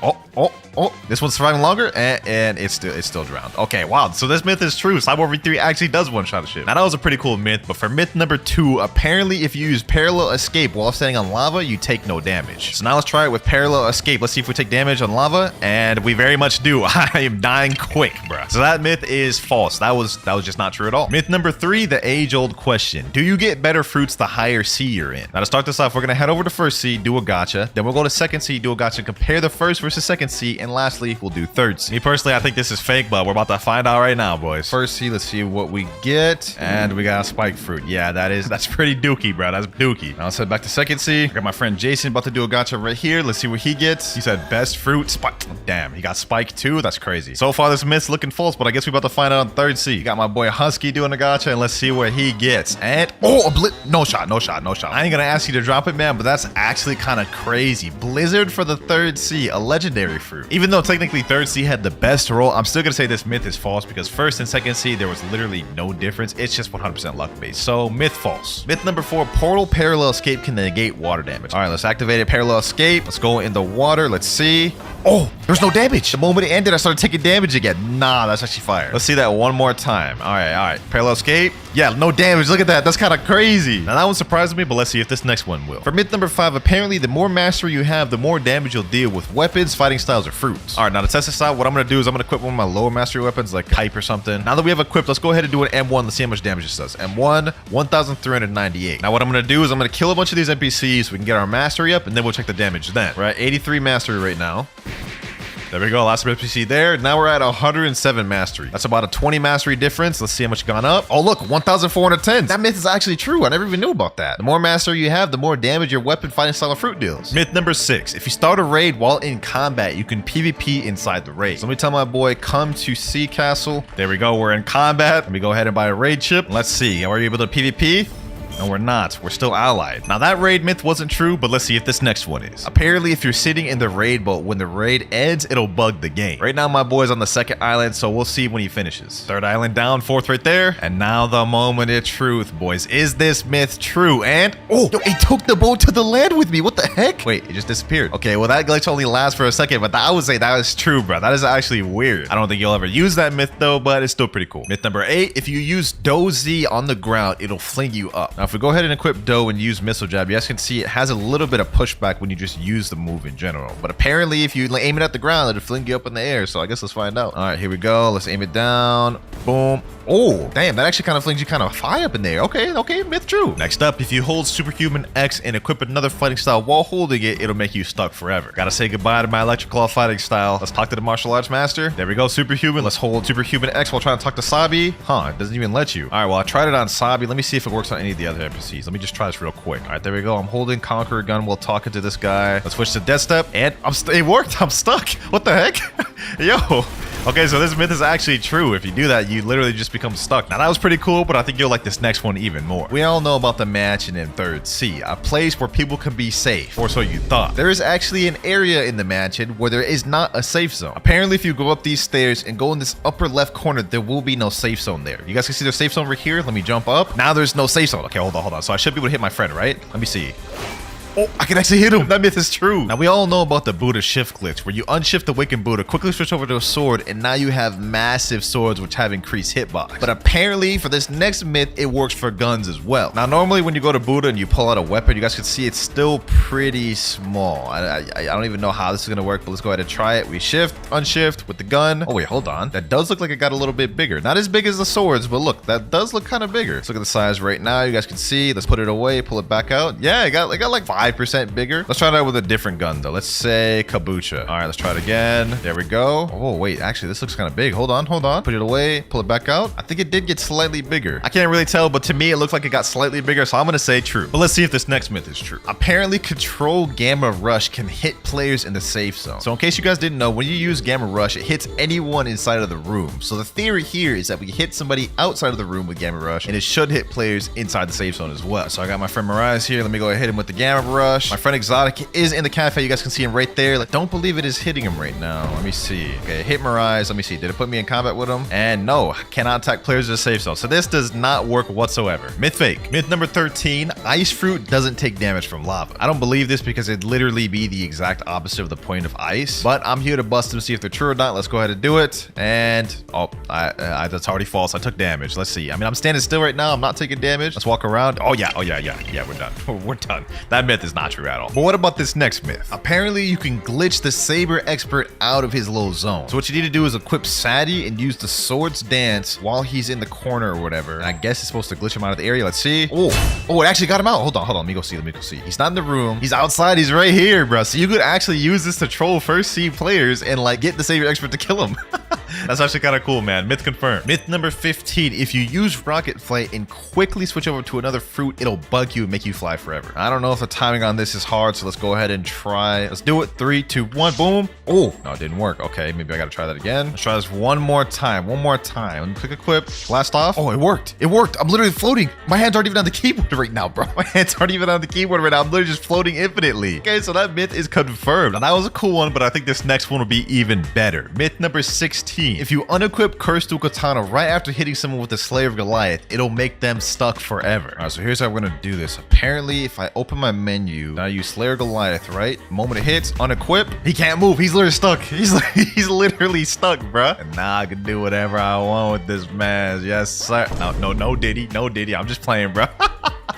this one's surviving longer, and it's still drowned. Okay, wow. So this myth is true. Cyborg V3 actually does one-shot a ship. Now that was a pretty cool myth, but for myth number 2, apparently if you use parallel escape while standing on lava, you take no damage. So now let's try it with parallel escape. Let's see if we take damage on lava, and we very much do. I am dying quick, bruh. So that myth is false. That was just not true at all. Myth number 3, the age-old question: do you get better fruits the higher sea you're in? Now to start this off, we're gonna head over to first sea, do a gacha, then we'll go to second sea, do a gacha, compare the first versus second sea, and lastly, we'll do third sea. Me personally, I think this is fake, but we're about to find out right now, boys. First sea, let's see what we get, and we got a spike fruit. Yeah, that's pretty dookie, bro. That's dookie. Now let's head back to second sea. I got my friend Jason about to do a gacha right here. Let's see what he gets. He said best fruit, spike. Damn, he got spike too. That's crazy. So far, this myth's looking false, but I guess we're about to find out on third sea. Got my boy Husky doing a gacha, and let's see what he gets. And no shot. I ain't gonna ask you to drop it, man, but that's actually kind of crazy. Blizzard for the third sea, a legendary fruit. Even though technically third sea had the best roll, I'm still gonna say this myth is false because first and second sea there was literally no difference. It's just 100% luck based. So myth false. Myth number 4, portal parallel escape can negate water damage. All right, let's activate it. Parallel escape. Let's go in the water. Let's see. Oh, there's no damage. The moment it ended, I started taking damage again. Nah, that's actually fire. Let's see that one more time. All right. Parallel escape. Yeah, no damage. Look at that. That's kind of crazy. Now that one surprised me, but let's see if this next one will. For myth number 5, apparently the more mastery you have, the more damage you'll deal with weapons, fighting styles, or fruits. All right, now to test this out, what I'm gonna do is I'm gonna equip one of my lower mastery weapons, like pipe or something. Now that we have equipped, let's go ahead and do an M1. Let's see how much damage this does. M1, 1,398. Now what I'm gonna do is I'm gonna kill a bunch of these NPCs so we can get our mastery up, and then we'll check the damage then. We're at 83 mastery right now. There we go, last NPC there. Now we're at 107 mastery. That's about a 20 mastery difference. Let's see how much gone up. Oh look, 1,410. That myth is actually true. I never even knew about that. The more mastery you have, the more damage your weapon, fighting style, of fruit deals. Myth number 6, if you start a raid while in combat, you can PvP inside the raid. So let me tell my boy, come to Sea Castle. There we go, we're in combat. Let me go ahead and buy a raid chip. Let's see, are we able to PvP? No, we're not. We're still allied. Now, that raid myth wasn't true, but let's see if this next one is. Apparently, if you're sitting in the raid boat, when the raid ends, it'll bug the game. Right now, my boy's on the second island, so we'll see when he finishes. Third island down, fourth right there. And now the moment of truth, boys. Is this myth true? And, oh, yo, it took the boat to the land with me. What the heck? Wait, it just disappeared. Okay, well, that glitch only lasts for a second, but I would say that is true, bro. That is actually weird. I don't think you'll ever use that myth, though, but it's still pretty cool. Myth number 8, if you use Doe Z on the ground, it'll fling you up. Now, if we go ahead and equip Doe and use missile jab, you guys can see it has a little bit of pushback when you just use the move in general, but apparently if you aim it at the ground, it'll fling you up in the air. So I guess let's find out. All right, here we go. Let's aim it down. Boom. Oh, damn, that actually kind of flings you kind of high up in there. Okay, myth true. Next up, if you hold Superhuman X and equip another fighting style while holding it, it'll make you stuck forever. Gotta say goodbye to my Electroclaw fighting style. Let's talk to the martial arts master. There we go, Superhuman. Let's hold Superhuman X while trying to talk to Sabi. Huh, it doesn't even let you. All right, well, I tried it on Sabi. Let me see if it works on any of the other NPCs. Let me just try this real quick. All right, there we go. I'm holding Conqueror Gun while talking to this guy. Let's switch to Death Step, and it worked. I'm stuck. What the heck? Yo. Okay, so this myth is actually true. If you do that, you literally just become stuck. Now, that was pretty cool, but I think you'll like this next one even more. We all know about the mansion in Third Sea, a place where people can be safe, or so you thought. There is actually an area in the mansion where there is not a safe zone. Apparently, if you go up these stairs and go in this upper left corner, there will be no safe zone there. You guys can see the safe zone over here. Let me jump up. Now there's no safe zone. Okay, hold on. So I should be able to hit my friend, right? Let me see. Oh, I can actually hit him. That myth is true. Now, we all know about the Buddha shift glitch, where you unshift the weakened Buddha, quickly switch over to a sword, and now you have massive swords which have increased hitbox. But apparently, for this next myth, it works for guns as well. Now, normally when you go to Buddha and you pull out a weapon, you guys can see it's still pretty small. I don't even know how this is gonna work, but let's go ahead and try it. We shift, unshift with the gun. Oh wait, hold on. That does look like it got a little bit bigger. Not as big as the swords, but look, that does look kind of bigger. Let's look at the size right now. You guys can see. Let's put it away, pull it back out. Yeah, it got like 5% bigger. Let's try that with a different gun though. Let's say Kabucha. All right, let's try it again. There we go. Oh wait, actually this looks kind of big. Hold on. Put it away, pull it back out. I think it did get slightly bigger. I can't really tell, but to me it looks like it got slightly bigger, so I'm gonna say true. But let's see if this next myth is true. Apparently, Control Gamma Rush can hit players in the safe zone. So in case you guys didn't know, when you use Gamma Rush, it hits anyone inside of the room. So the theory here is that we hit somebody outside of the room with Gamma Rush, and it should hit players inside the safe zone as well. So I got my friend Mirage here. Let me go ahead and hit him with the Gamma Rush. My friend Exotic is in the cafe. You guys can see him right there. Like, don't believe it is hitting him right now. Let me see. Okay, hit Mirage. Let me see. Did it put me in combat with him? And no, cannot attack players in the safe zone. So this does not work whatsoever. Myth fake. Myth number 13, ice fruit doesn't take damage from lava. I don't believe this because it'd literally be the exact opposite of the point of ice, but I'm here to bust them, see if they're true or not. Let's go ahead and do it. And oh, that's already false. I took damage. Let's see. I mean, I'm standing still right now. I'm not taking damage. Let's walk around. Oh yeah, we're done. We're done. That myth is not true at all. But what about this next myth? Apparently you can glitch the Saber Expert out of his little zone. So what you need to do is equip Sadie and use the Swords Dance while he's in the corner or whatever. And I guess it's supposed to glitch him out of the area. Let's see. Oh, it actually got him out. Hold on. Let me go see. He's not in the room. He's outside. He's right here, bro. So you could actually use this to troll first seed players and like get the Saber Expert to kill him. That's actually kind of cool, man. Myth confirmed. Myth number 15. If you use Rocket Flight and quickly switch over to another fruit, it'll bug you and make you fly forever. I don't know if the timing on this is hard, so let's go ahead and try. Let's do it. 3, 2, 1. Boom. Oh, no, it didn't work. Okay, maybe I got to try that again. Let's try this one more time. Let me click equip. Blast off. Oh, it worked. I'm literally floating. My hands aren't even on the keyboard right now, bro. My hands aren't even on the keyboard right now. I'm literally just floating infinitely. Okay, so that myth is confirmed. And that was a cool one, but I think this next one will be even better. Myth number 16. If you unequip Curse Dual Katana right after hitting someone with the Slayer of Goliath, it'll make them stuck forever. All right, so here's how we're gonna do this. Apparently, if I open my menu, now I use Slayer Goliath, right? The moment it hits, unequip, he can't move. He's literally stuck. He's literally stuck, bruh. And now I can do whatever I want with this man. Yes, sir. No Diddy. I'm just playing, bruh.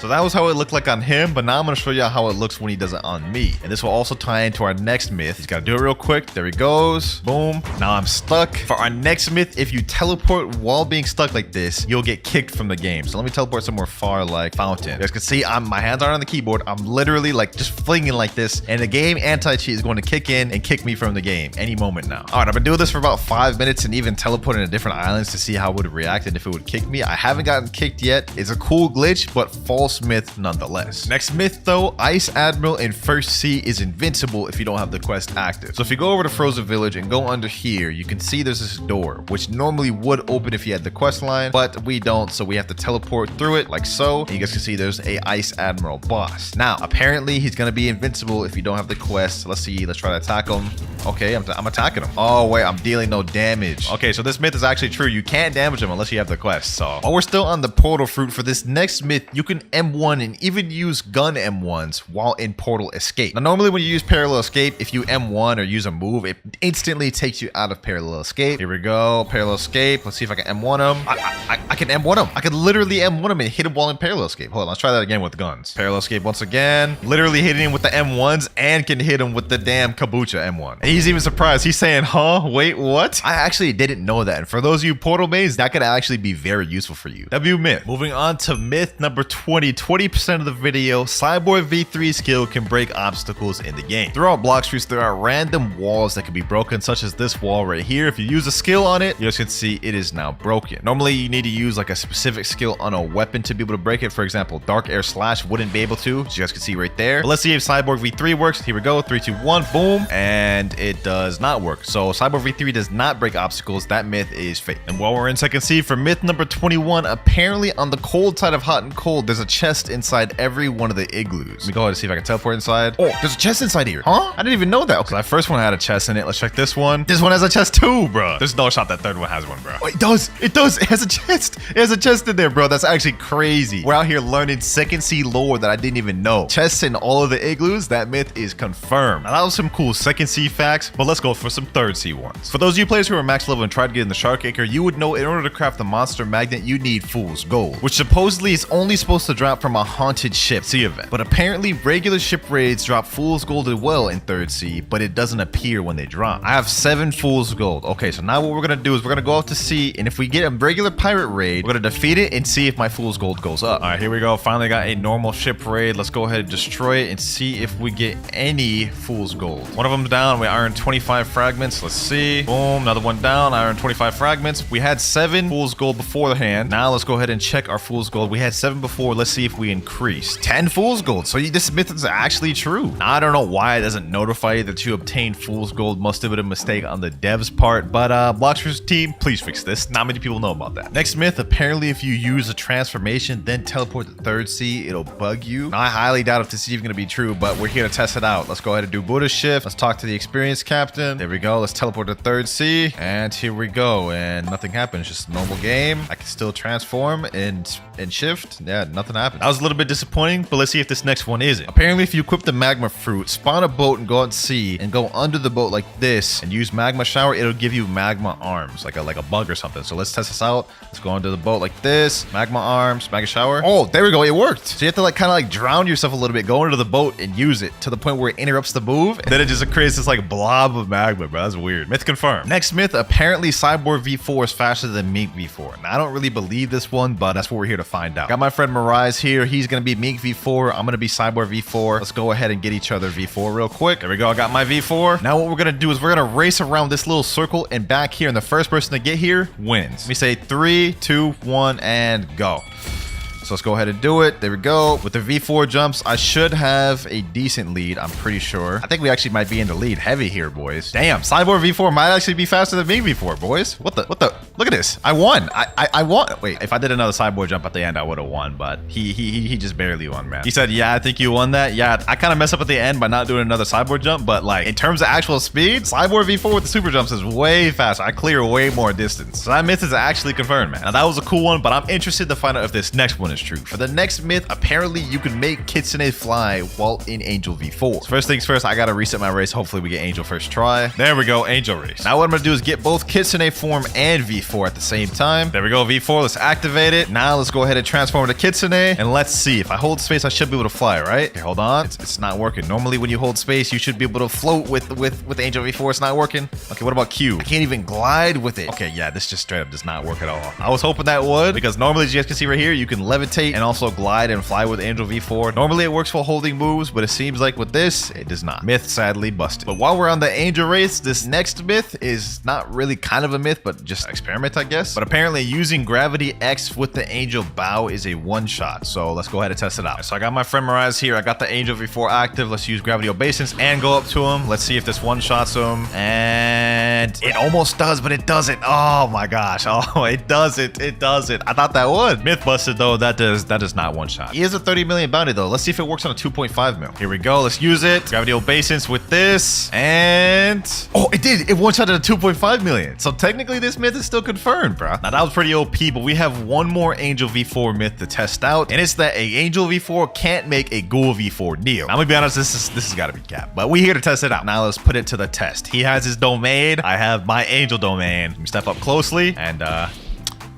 So that was how it looked like on him, but now I'm going to show you how it looks when he does it on me. And this will also tie into our next myth. He's got to do it real quick. There he goes. Boom. Now I'm stuck. For our next myth, if you teleport while being stuck like this, you'll get kicked from the game. So let me teleport somewhere far like Fountain. You guys can see my hands aren't on the keyboard. I'm literally like just flinging like this. And the game anti-cheat is going to kick in and kick me from the game any moment now. All right, I've been doing this for about 5 minutes and even teleporting to different islands to see how it would react and if it would kick me. I haven't gotten kicked yet. It's a cool glitch, but false myth nonetheless. Next myth though, Ice Admiral in First Sea is invincible if you don't have the quest active. So if you go over to Frozen Village and go under here, you can see there's this door, which normally would open if you had the quest line, but we don't, so we have to teleport through it like so. And you guys can see there's a Ice Admiral boss. Now, apparently he's gonna be invincible if you don't have the quest. Let's see, let's try to attack him. Okay, I'm attacking him. Oh wait, I'm dealing no damage. Okay, so this myth is actually true. You can't damage him unless you have the quest. So while we're still on the portal fruit, for this next myth, you can M1 and even use gun M1s while in portal escape. Now normally when you use parallel escape, if you M1 or use a move, it instantly takes you out of parallel escape. Here we go, parallel escape. Let's see if I can M1 him. I can M1 him. I can literally M1 him and hit him while in parallel escape. Hold on, let's try that again with guns. Parallel escape once again. Literally hitting him with the M1s and can hit him with the damn Kabucha M1. And he's even surprised. He's saying, huh? Wait, what? I actually didn't know that. And for those of you portal mains, that could actually be very useful for you. W myth. Moving on to myth number 20. 20% of the video, Cyborg V3 skill can break obstacles in the game. Throughout block streets, there are random walls that can be broken, such as this wall right here. If you use a skill on it, you guys can see it is now broken. Normally, you need to use like a specific skill on a weapon to be able to break it. For example, Dark Air Slash wouldn't be able to, as you guys can see right there. But let's see if Cyborg V3 works. Here we go, 3, 2, 1, boom. And it does not work. So Cyborg V3 does not break obstacles. That myth is fake. And while we're in second C, for myth number 21, apparently on the cold side of hot and cold, there's a a chest inside every one of the igloos. Let me go ahead and see if I can teleport inside. Oh, there's a chest inside here. Huh? I didn't even know that. Okay, that first one had a chest in it. Let's check this one. This one has a chest too, bro. There's no shot that third one has one, bro. Oh, it does. It does. It has a chest. It has a chest in there, bro. That's actually crazy. We're out here learning second sea lore that I didn't even know. Chests in all of the igloos. That myth is confirmed. Now, that was some cool second sea facts, but let's go for some third sea ones. For those of you players who are max level and tried to get in the shark acre, you would know in order to craft the monster magnet, you need fool's gold, which supposedly is only supposed to drop from a haunted ship sea event. But apparently regular ship raids drop fool's gold as well in third sea, but it doesn't appear when they drop. I have 7 fool's gold. Okay, so now what we're gonna do is we're gonna go out to sea, and if we get a regular pirate raid, we're gonna defeat it and see if my fool's gold goes up. All right, here we go. Finally got a normal ship raid. Let's go ahead and destroy it and see if we get any fool's gold. One of them's down. We iron 25 fragments. Let's see. Boom, another one down. Iron 25 fragments. We had 7 fool's gold beforehand. Now let's go ahead and check our fool's gold. We had 7 before. Let's see if we increase 10 fool's gold. So this myth is actually true. Now, I don't know why it doesn't notify you that you obtained fool's gold. Must have been a mistake on the dev's part, but Blox's team, please fix this. Not many people know about that. Next myth, apparently if you use a transformation then teleport to third sea, it'll bug you. Now, I highly doubt if this is even gonna be true, but we're here to test it out. Let's go ahead and do Buddha shift. Let's talk to the experienced captain. There we go. Let's teleport to third sea, and here we go. And nothing happens. Just a normal game. I can still transform and shift. Yeah, nothing happened. That was a little bit disappointing, but let's see if this next one isn't. Apparently, if you equip the magma fruit, spawn a boat and go out to sea and go under the boat like this and use magma shower, it'll give you magma arms, like a bug or something. So let's test this out. Let's go under the boat like this. Magma arms, magma shower. Oh, there we go. It worked. So you have to kind of drown yourself a little bit, go into the boat and use it to the point where it interrupts the move, and then it just creates this blob of magma, bro. That's weird. Myth confirmed. Next myth, apparently Cyborg V4 is faster than Mink V4. Now, I don't really believe this one, but that's what we're here to find out. Got my friend Mirai here. He's gonna be Mink V4. I'm gonna be Cyborg V4. Let's go ahead and get each other V4 real quick. There we go. I got my V4. Now what we're gonna do is we're gonna race around this little circle and back here, and the first person to get here wins. Let me say 3, 2, 1, and go. So let's go ahead and do it. There we go. With the V4 jumps, I should have a decent lead, I'm pretty sure. I think we actually might be in the lead heavy here, boys. Damn, Cyborg V4 might actually be faster than me V4, boys. What the? Look at this. I won. I won. Wait, if I did another Cyborg jump at the end, I would have won, but he just barely won, man. He said, yeah, I think you won that. Yeah, I kind of messed up at the end by not doing another Cyborg jump, but in terms of actual speed, Cyborg V4 with the super jumps is way faster. I clear way more distance. So that myth is actually confirmed, man. Now, that was a cool one, but I'm interested to find out if this next one is true. For the next myth, apparently you can make Kitsune fly while in Angel V4. So first things first, I gotta reset my race. Hopefully we get Angel first try. There we go, Angel race. Now what I'm gonna do is get both Kitsune form and V4 at the same time. There we go, V4, let's activate it. Now let's go ahead and transform to Kitsune, and let's see. If I hold space, I should be able to fly, right? Okay, hold on. It's not working. Normally when you hold space, you should be able to float with Angel V4. It's not working. Okay, what about Q? I can't even glide with it. Okay, yeah, this just straight up does not work at all. I was hoping that would, because normally, as you guys can see right here, you can levitate and also glide and fly with Angel V4. Normally it works while holding moves, but it seems like with this, it does not. Myth sadly busted. But while we're on the Angel race, this next myth is not really kind of a myth, but just experiment, I guess. But apparently using Gravity X with the Angel Bow is a one-shot. So let's go ahead and test it out. So I got my friend Mirai here. I got the Angel V4 active. Let's use Gravity Obeisance and go up to him. Let's see if this one-shots him. And it almost does, but it doesn't. Oh my gosh. Oh, it doesn't. It doesn't. I thought that would. Myth busted though. That does not one shot. He is a 30 million bounty though. Let's see if it works on a 2.5 mil. Here we go. Let's use it. Gravity Obeisance with this. And oh, it did. It one shot at a 2.5 million. So technically this myth is still confirmed, bro. Now that was pretty OP, but we have one more Angel V4 myth to test out. And it's that a Angel V4 can't make a Ghoul V4 Neo. Now, I'm gonna be honest, this has got to be cap, but we here to test it out. Now let's put it to the test. He has his domain. I have my Angel domain. Let me step up closely and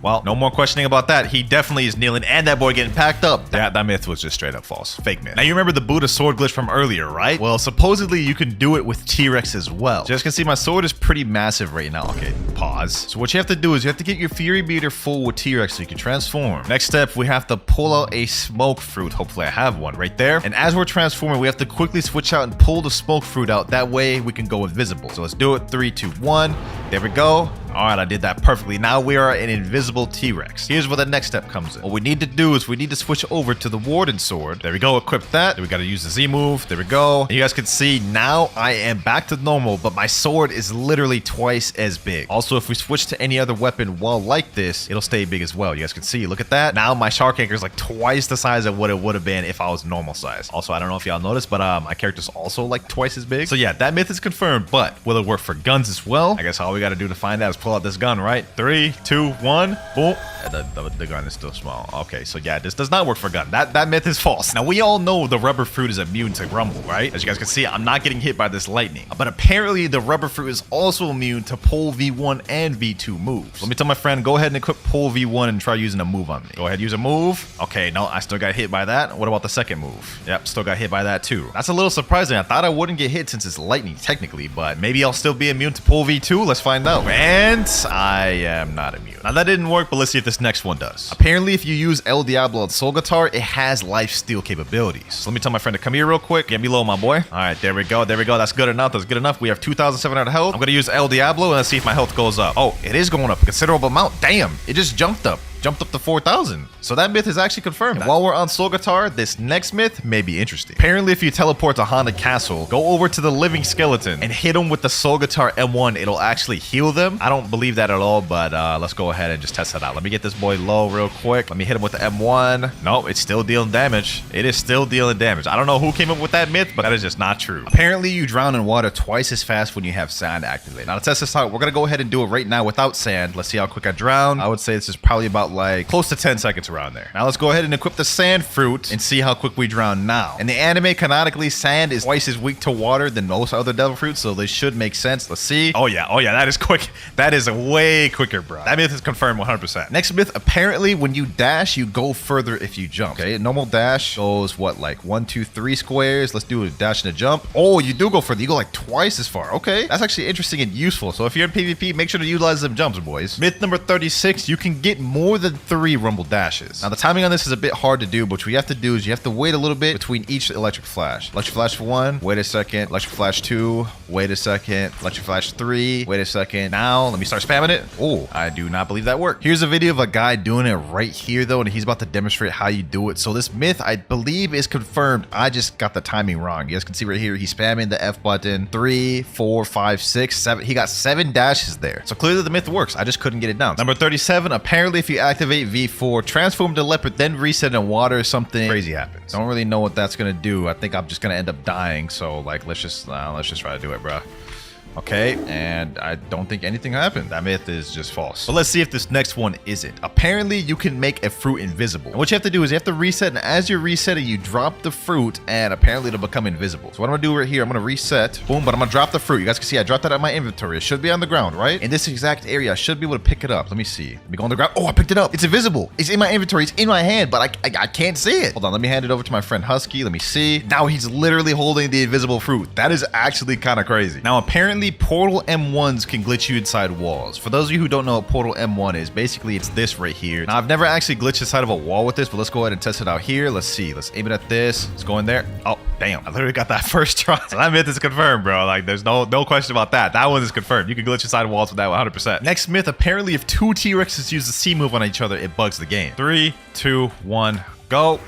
well, no more questioning about that. He definitely is kneeling, and that boy getting packed up. That myth was just straight up false. Fake myth. Now, you remember the Buddha sword glitch from earlier, right? Well, supposedly you can do it with T-Rex as well. So as you can see, my sword is pretty massive right now. Okay, pause. So what you have to do is you have to get your Fury meter full with T-Rex so you can transform. Next step, we have to pull out a smoke fruit. Hopefully I have one right there. And as we're transforming, we have to quickly switch out and pull the smoke fruit out. That way we can go invisible. So let's do it. 3, 2, 1. There we go. All right, I did that perfectly. Now we are an invisible T-Rex. Here's where the next step comes in. What we need to do is we need to switch over to the Warden Sword. There we go, equip that. Then we gotta use the Z move. There we go. And you guys can see now I am back to normal, but my sword is literally twice as big. Also, Also, if we switch to any other weapon while like this, it'll stay big as well. You guys can see, look at that. Now my shark anchor is like twice the size of what it would have been if I was normal size. Also, I don't know if y'all noticed, but my character's also like twice as big. So yeah, that myth is confirmed, but will it work for guns as well? I guess all we got to do to find out is pull out this gun, right? 3, 2, 1, boom. The gun is still small. Okay, so yeah, this does not work for gun. That myth is false. Now, we all know the rubber fruit is immune to rumble, right? As you guys can see, I'm not getting hit by this lightning. But apparently, the rubber fruit is also immune to pole V1 and V2 moves. Let me tell my friend, go ahead and equip pole V1 and try using a move on me. Go ahead, use a move. Okay, no, I still got hit by that. What about the second move? Yep, still got hit by that too. That's a little surprising. I thought I wouldn't get hit since it's lightning, technically, but maybe I'll still be immune to pole V2. Let's find out. And I am not immune. Now, that didn't work, but let's see if this next one does. Apparently, if you use El Diablo on Soul Guitar, it has life steal capabilities. So let me tell my friend to come here real quick. Get me low, my boy. All right, there we go. There we go. That's good enough. That's good enough. We have 2,700 health. I'm going to use El Diablo and let's see if my health goes up. Oh, it is going up a considerable amount. Damn, it just jumped up to 4,000. So that myth is actually confirmed. And while we're on Soul Guitar, this next myth may be interesting. Apparently, if you teleport to Haunted Castle, go over to the living skeleton and hit them with the Soul Guitar M1, it'll actually heal them. I don't believe that at all, but let's go ahead and just test it out. Let me get this boy low real quick. Let me hit him with the M1. Nope, it's still dealing damage. It is still dealing damage. I don't know who came up with that myth, but that is just not true. Apparently, you drown in water twice as fast when you have sand activated. Now, to test this out, we're going to go ahead and do it right now without sand. Let's see how quick I drown. I would say this is probably about like close to 10 seconds around there. Now let's go ahead and equip the sand fruit and see how quick we drown now. In the anime, canonically, sand is twice as weak to water than most other devil fruits, so they should make sense. Let's see. Oh yeah, that is quick. That is way quicker, bro. That myth is confirmed 100%. Next myth, apparently when you dash, you go further if you jump. Okay, normal dash goes what, like 1, 2, 3 squares. Let's do a dash and a jump. Oh, you do go further. You go like twice as far. Okay, that's actually interesting and useful. So if you're in PvP, make sure to utilize them jumps, boys. Myth number 36, you can get more than 3 rumble dashes. Now the timing on this is a bit hard to do, but what you have to do is you have to wait a little bit between each electric flash. Electric flash 1, wait a second. Electric flash 2, wait a second. Electric flash 3, wait a second. Now let me start spamming it. Oh, I do not believe that worked. Here's a video of a guy doing it right here though, and he's about to demonstrate how you do it. So this myth, I believe, is confirmed. I just got the timing wrong. You guys can see right here, he's spamming the F button. 3, 4, 5, 6, 7. He got 7 dashes there. So clearly the myth works. I just couldn't get it down. Number 37, apparently if you activate V4, transform to leopard, then reset in water, something crazy happens. Don't really know what that's gonna do. I think I'm just gonna end up dying. So like, let's just try to do it, bro. Okay, and I don't think anything happened. That myth is just false. But let's see if this next one isn't. Apparently, you can make a fruit invisible. And what you have to do is you have to reset, and as you're resetting, you drop the fruit, and apparently it'll become invisible. So what I'm gonna do right here, I'm gonna reset, boom, but I'm gonna drop the fruit. You guys can see I dropped that out of my inventory. It should be on the ground, right? In this exact area, I should be able to pick it up. Let me see. Let me go on the ground. Oh, I picked it up. It's invisible. It's in my inventory. It's in my hand, but I can't see it. Hold on, let me hand it over to my friend Husky. Let me see. Now he's literally holding the invisible fruit. That is actually kind of crazy. Now, apparently, Portal M1s can glitch you inside walls. For those of you who don't know what Portal M1 is, basically it's this right here. Now, I've never actually glitched inside of a wall with this, but let's go ahead and test it out here. Let's see. Let's aim it at this. Let's go in there. Oh, damn. I literally got that first try. So that myth is confirmed, bro. Like, there's no question about that. That one is confirmed. You can glitch inside walls with that 100%. Next myth, apparently if 2 T-Rexes use the C move on each other, it bugs the game. 3, 2, 1, go.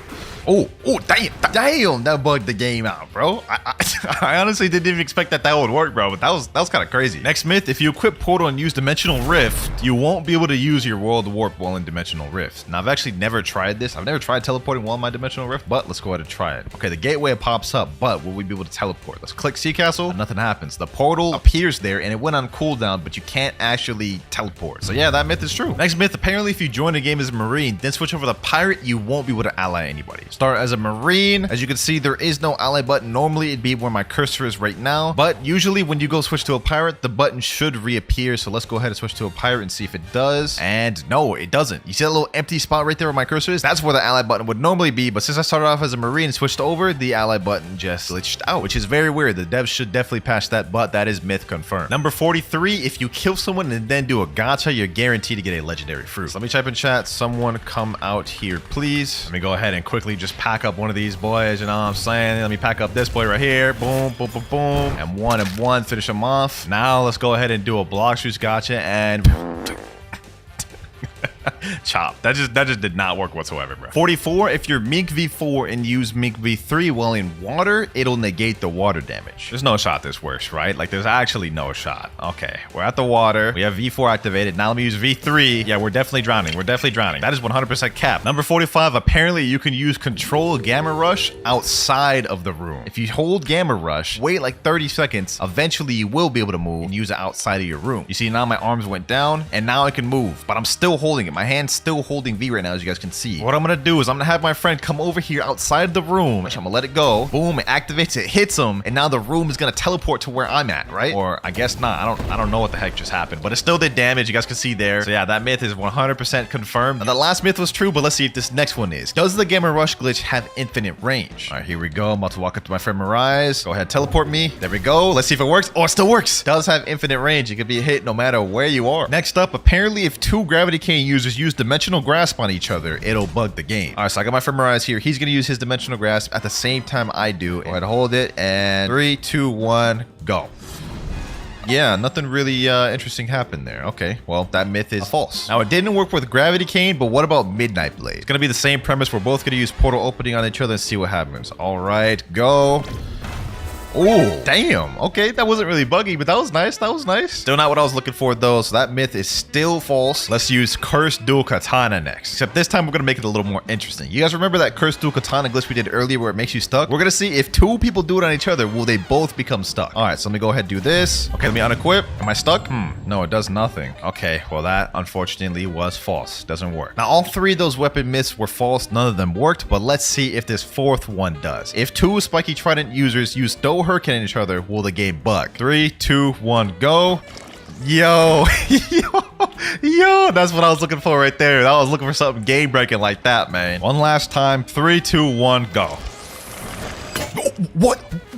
Oh, damn, that bugged the game out, bro. I honestly didn't even expect that would work, bro, but that was kind of crazy. Next myth, if you equip Portal and use Dimensional Rift, you won't be able to use your World Warp while in Dimensional Rift. Now, I've actually never tried this. I've never tried teleporting while in my Dimensional Rift, but let's go ahead and try it. Okay, the gateway pops up, but will we be able to teleport? Let's click Sea Castle, and nothing happens. The portal appears there, and it went on cooldown, but you can't actually teleport. So yeah, that myth is true. Next myth, apparently if you join a game as a Marine, then switch over to Pirate, you won't be able to ally anybody. Start as a Marine. As you can see, there is no ally button. Normally, it'd be where my cursor is right now, but usually when you go switch to a pirate, the button should reappear. So let's go ahead and switch to a pirate and see if it does. And no, it doesn't. You see that little empty spot right there where my cursor is? That's where the ally button would normally be, but since I started off as a Marine and switched over, the ally button just glitched out, which is very weird. The devs should definitely patch that, but that is myth confirmed. Number 43, if you kill someone and then do a gacha, you're guaranteed to get a legendary fruit. So let me type in chat, someone come out here, please. Let me go ahead and quickly just pack up one of these boys, you know what I'm saying? Let me pack up this boy right here. Boom, boom, boom, boom. And one, finish him off. Now let's go ahead and do a Blox juice gacha and chop. That just did not work whatsoever, bro. 44, if you're Mink V4 and use Mink V3 while in water, it'll negate the water damage. There's no shot this works, right? Like, there's actually no shot. Okay, we're at the water. We have V4 activated. Now let me use V3. Yeah, we're definitely drowning. We're definitely drowning. That is 100% cap. Number 45, apparently you can use control Gamma Rush outside of the room. If you hold Gamma Rush, wait like 30 seconds, eventually you will be able to move and use it outside of your room. You see, now my arms went down and now I can move, but I'm still holding it. My hand's still holding V right now, as you guys can see. What I'm gonna do is I'm gonna have my friend come over here outside the room. I'm gonna let it go. Boom, it activates, it hits him, and now the room is gonna teleport to where I'm at, right? Or I guess not. I don't know what the heck just happened, but it still did damage. You guys can see there. So yeah, that myth is 100% confirmed. Now, the last myth was true, but let's see if this next one is. Does the Gamma Rush glitch have infinite range? All right, here we go. I'm about to walk up to my friend Mirage. Go ahead, teleport me. There we go. Let's see if it works. Oh, it still works. Does have infinite range. It can be hit no matter where you are. Next up, apparently if two Gravity Cane users use Dimensional Grasp on each other, it'll bug the game. All right, so I got my friend Mirage here. He's gonna use his Dimensional Grasp at the same time I do. Go ahead, hold it, and 3, 2, 1, go. Yeah, nothing really interesting happened there. Okay, well, that myth is false. Now, it didn't work with Gravity Cane, but what about Midnight Blade? It's gonna be the same premise. We're both gonna use portal opening on each other and see what happens. All right, go. Oh, damn. Okay, that wasn't really buggy, but that was nice. That was nice. Still not what I was looking for, though, so that myth is still false. Let's use Cursed Dual Katana next. Except this time, we're going to make it a little more interesting. You guys remember that Cursed Dual Katana glitch we did earlier where it makes you stuck? We're going to see if two people do it on each other, will they both become stuck? All right, so let me go ahead and do this. Okay, let me unequip. Am I stuck? No, it does nothing. Okay, well, that unfortunately was false. Doesn't work. Now, all three of those weapon myths were false. None of them worked, but let's see if this fourth one does. If two Spiky Trident users use Stow Hurricane in each other, will the game bug? 3, 2, 1, go. Yo, yo, that's what I was looking for right there. I was looking for something game breaking like that, man. One last time. 3, 2, 1, go.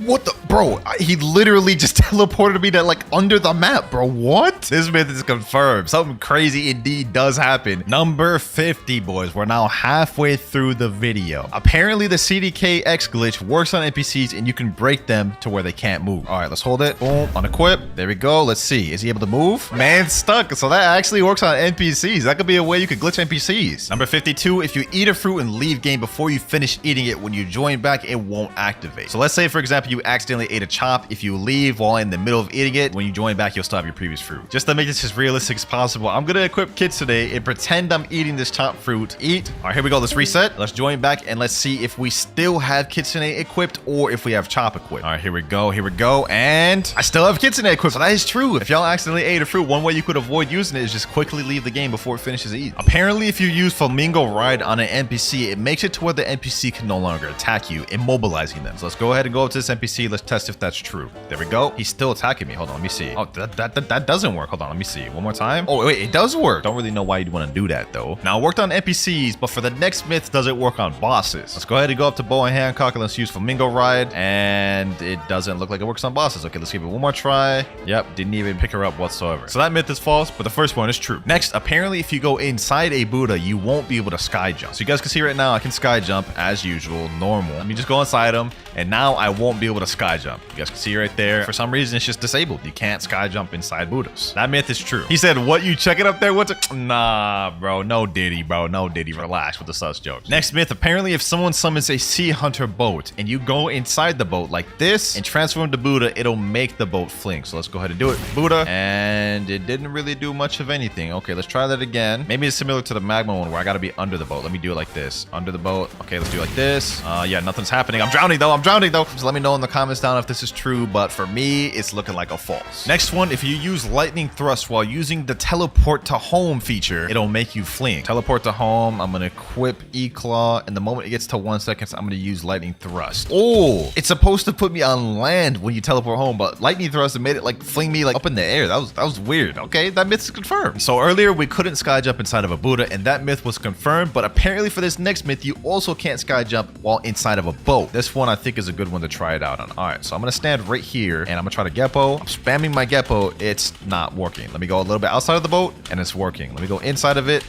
What the, bro? He literally just teleported me to like under the map, bro. What? This myth is confirmed. Something crazy indeed does happen. Number 50, boys. We're now halfway through the video. Apparently, the CDKX glitch works on NPCs and you can break them to where they can't move. All right, let's hold it. Boom, unequip. There we go. Let's see. Is he able to move? Man, stuck. So that actually works on NPCs. That could be a way you could glitch NPCs. Number 52, if you eat a fruit and leave game before you finish eating it, when you join back, it won't activate. So let's say, for example, you accidentally ate a chop. If you leave while in the middle of eating it, when you join back, you'll still have your previous fruit. Just to make this as realistic as possible, I'm gonna equip kids today and pretend I'm eating this chop fruit. Eat. All right, here we go. Let's reset. Let's join back and let's see if we still have Kitsune equipped or if we have chop equipped. All right, here we go. Here we go. And I still have Kitsune equipped. So that is true. If y'all accidentally ate a fruit, one way you could avoid using it is just quickly leave the game before it finishes eating. Apparently, if you use Flamingo Ride on an NPC, it makes it to where the NPC can no longer attack you, immobilizing them. So let's go ahead and go up to this NPC. Let's test if that's true. There we go. He's still attacking me. Hold on, let me see. Oh, that doesn't work. Hold on, let me see. One more time. Oh, wait, it does work. Don't really know why you'd want to do that, though. Now, it worked on NPCs, but for the next myth, does it work on bosses? Let's go ahead and go up to Bow and Hancock and let's use Flamingo Ride. And it doesn't look like it works on bosses. Okay, let's give it one more try. Yep, didn't even pick her up whatsoever. So that myth is false, but the first one is true. Next, apparently, if you go inside a Buddha, you won't be able to sky jump. So you guys can see right now, I can sky jump as usual, normal. Let me just go inside them, and now I won't be able to sky jump. You guys can see right there. For some reason, it's just disabled. You can't sky jump inside Buddhas. That myth is true. He said, what, you check it up there? What's it? Nah, bro. No Diddy, bro. No Diddy. Relax with the sus jokes. Next myth, apparently if someone summons a sea hunter boat and you go inside the boat like this and transform to Buddha, it'll make the boat fling. So let's go ahead and do it. Buddha. And it didn't really do much of anything. Okay, let's try that again. Maybe it's similar to the magma one where I gotta be under the boat. Let me do it like this. Under the boat. Okay, let's do it like this. Yeah, nothing's happening. I'm drowning though. So let me know in the comments down if this is true, but for me, it's looking like a false. Next one, if you use lightning thrust while using the teleport to home feature, it'll make you fling. Teleport to home, I'm gonna equip E-Claw, and the moment it gets to 1 second, I'm gonna use lightning thrust. Oh, it's supposed to put me on land when you teleport home, but lightning thrust, it made it like fling me like up in the air. That was weird. Okay, that myth is confirmed. So earlier we couldn't sky jump inside of a Buddha, and that myth was confirmed, but apparently for this next myth, you also can't sky jump while inside of a boat. This one I think is a good one to try it out on. All right, so I'm gonna stand right here and I'm gonna try to Geppo. I'm spamming my Geppo. It's not working. Let me go a little bit outside of the boat and it's working. Let me go inside of it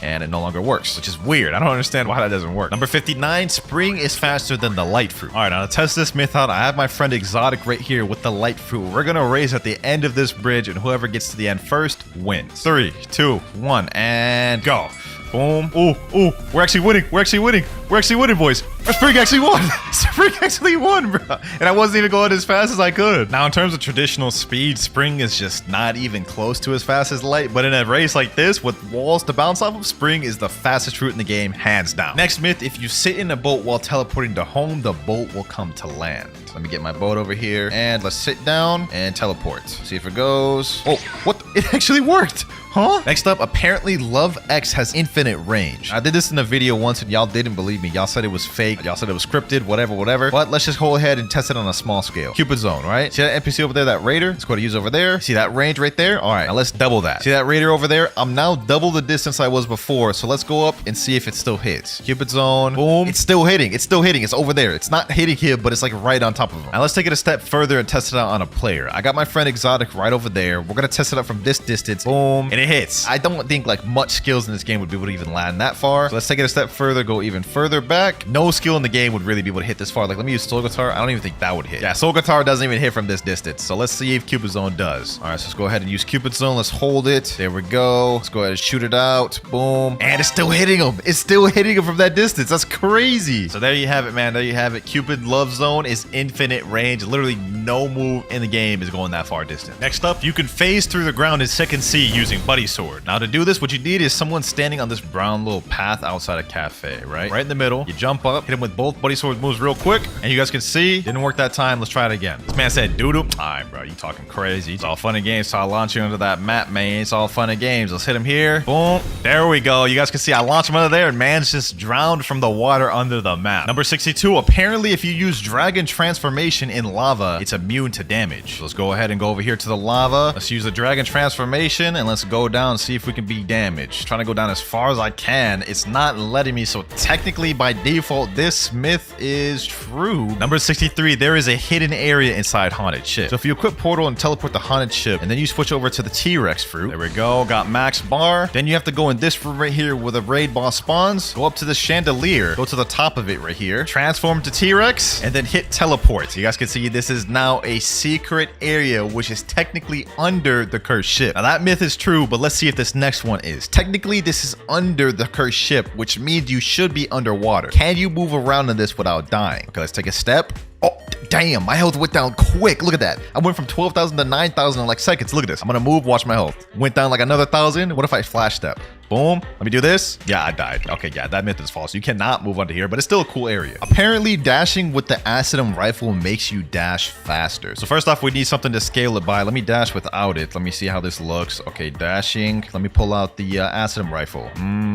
and it no longer works, which is weird. I don't understand why that doesn't work. Number 59, spring is faster than the light fruit. All right, now to test this myth out, I have my friend Exotic right here with the light fruit. We're gonna race at the end of this bridge and whoever gets to the end first wins. 3, 2, 1, and go. Boom. Ooh, we're actually winning. We're actually winning, boys. Spring actually won. Spring actually won, bro. And I wasn't even going as fast as I could. Now, in terms of traditional speed, Spring is just not even close to as fast as Light. But in a race like this, with walls to bounce off of, Spring is the fastest route in the game, hands down. Next myth, if you sit in a boat while teleporting to home, the boat will come to land. Let me get my boat over here, and let's sit down and teleport. See if it goes. Oh, what? It actually worked. Huh? Next up, apparently Love X has infinite range. I did this in a video once and y'all didn't believe me. Y'all said it was fake. Y'all said it was scripted, whatever. But let's just go ahead and test it on a small scale. Cupid Zone, right? See that NPC over there, that raider? Let's go to use over there. See that range right there? All right, now let's double that. See that raider over there? I'm now double the distance I was before. So let's go up and see if it still hits. Cupid Zone, boom. It's still hitting. It's over there. It's not hitting him, but it's like right on top of him. Now let's take it a step further and test it out on a player. I got my friend Exotic right over there. We're gonna test it out from this distance. Boom, and it hits. I don't think like much skills in this game would be able to even land that far. So let's take it a step further, go even further back. No skill in the game would really be able to hit this far. Like, let me use Soul Guitar. I don't even think that would hit. Yeah, Soul Guitar doesn't even hit from this distance. So let's see if Cupid Zone does. All right, so let's go ahead and use Cupid Zone. Let's hold it. There we go. Let's go ahead and shoot it out. Boom. And it's still hitting him. It's still hitting him from that distance. That's crazy. So there you have it, man. There you have it. Cupid Love Zone is infinite range. Literally no move in the game is going that far distance. Next up, you can phase through the ground in second C using Buddy Sword. Now to do this, what you need is someone standing on this brown little path outside a cafe, right in the middle. You jump up, hit him with both Buddy Sword moves real quick, and you guys can see didn't work that time. Let's try it again. This man said doodle. All right, bro, you talking crazy. It's all fun and games, so I launch you into that map, man. It's all fun and games. Let's hit him here. Boom, there we go. You guys can see I launched him under there, and man's just drowned from the water under the map. Number 62, apparently if you use Dragon Transformation in lava, it's immune to damage. So let's go ahead and go over here to the lava. Let's use the Dragon Transformation, and let's go down and see if we can be damaged. Trying to go down as far as I can. It's not letting me, so technically by default this myth is true. Number 63, there is a hidden area inside Haunted Ship. So if you equip Portal and teleport the Haunted Ship, and then you switch over to the T-Rex fruit, there we go, got max bar. Then you have to go in this room right here where the raid boss spawns, go up to the chandelier, go to the top of it right here, transform to T-Rex, and then hit teleport. You guys can see this is now a secret area which is technically under the cursed ship. Now that myth is true, but let's see if this next one is. Technically, this is under the cursed ship, which means you should be underwater. Can you move around in this without dying? Okay, let's take a step. Oh, damn, my health went down quick. Look at that. I went from 12,000 to 9,000 in like seconds. Look at this. I'm gonna move, watch my health. Went down like another 1,000. What if I flash step? Boom. Let me do this. Yeah, I died. Okay, yeah, that myth is false. You cannot move under here, but it's still a cool area. Apparently, dashing with the Acidum rifle makes you dash faster. So first off, we need something to scale it by. Let me dash without it. Let me see how this looks. Okay, dashing. Let me pull out the Acidum rifle.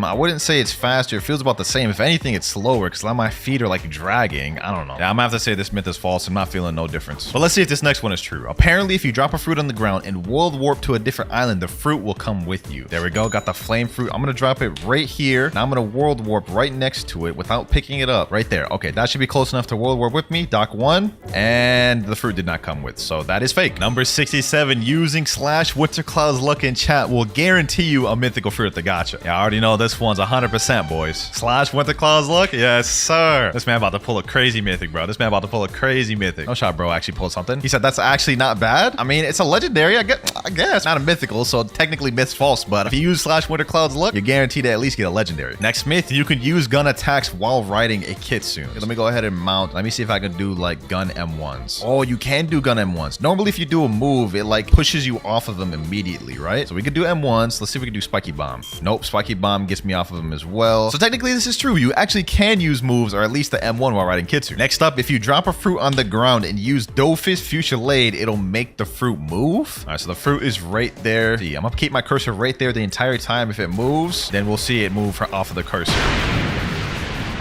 I wouldn't say it's faster. It feels about the same. If anything, it's slower because my feet are like dragging. I don't know. Yeah, I'm gonna have to say this myth is false. I'm not feeling no difference. But let's see if this next one is true. Apparently, if you drop a fruit on the ground and world warp to a different island, the fruit will come with you. There we go. Got the flame fruit. I'm gonna drop it right here. Now I'm gonna world warp right next to it without picking it up. Right there. Okay, that should be close enough to world warp with me. Dock 1. And the fruit did not come with, so that is fake. Number 67, using /WinterKloudz luck in chat will guarantee you a mythical fruit at the gacha. Yeah, I already know this one's 100%, boys. /WinterKloudz luck? Yes, sir. This man about to pull a crazy mythic, bro. This man about to pull a crazy mythic. No shot, bro. Actually pulled something. He said that's actually not bad. I mean, it's a legendary. I guess. Not a mythical, so technically myth's false, but if you use /WinterKloudz luck, you're guaranteed to at least get a legendary. Next myth, you can use gun attacks while riding a kitsune. Okay, let me go ahead and mount. Let me see if I can do like gun M1s. Oh, you can do gun M1s. Normally, if you do a move, it like pushes you off of them immediately, right? So we could do M1s. Let's see if we can do Spiky Bomb. Nope, Spiky Bomb gets me off of them as well. So technically, this is true. You actually can use moves, or at least the M1 while riding kitsune. Next up, if you drop a fruit on the ground and use Dofus Fuchsialade, it'll make the fruit move. All right, so the fruit is right there. See, I'm gonna keep my cursor right there the entire time. If it moves, then we'll see it move off of the cursor.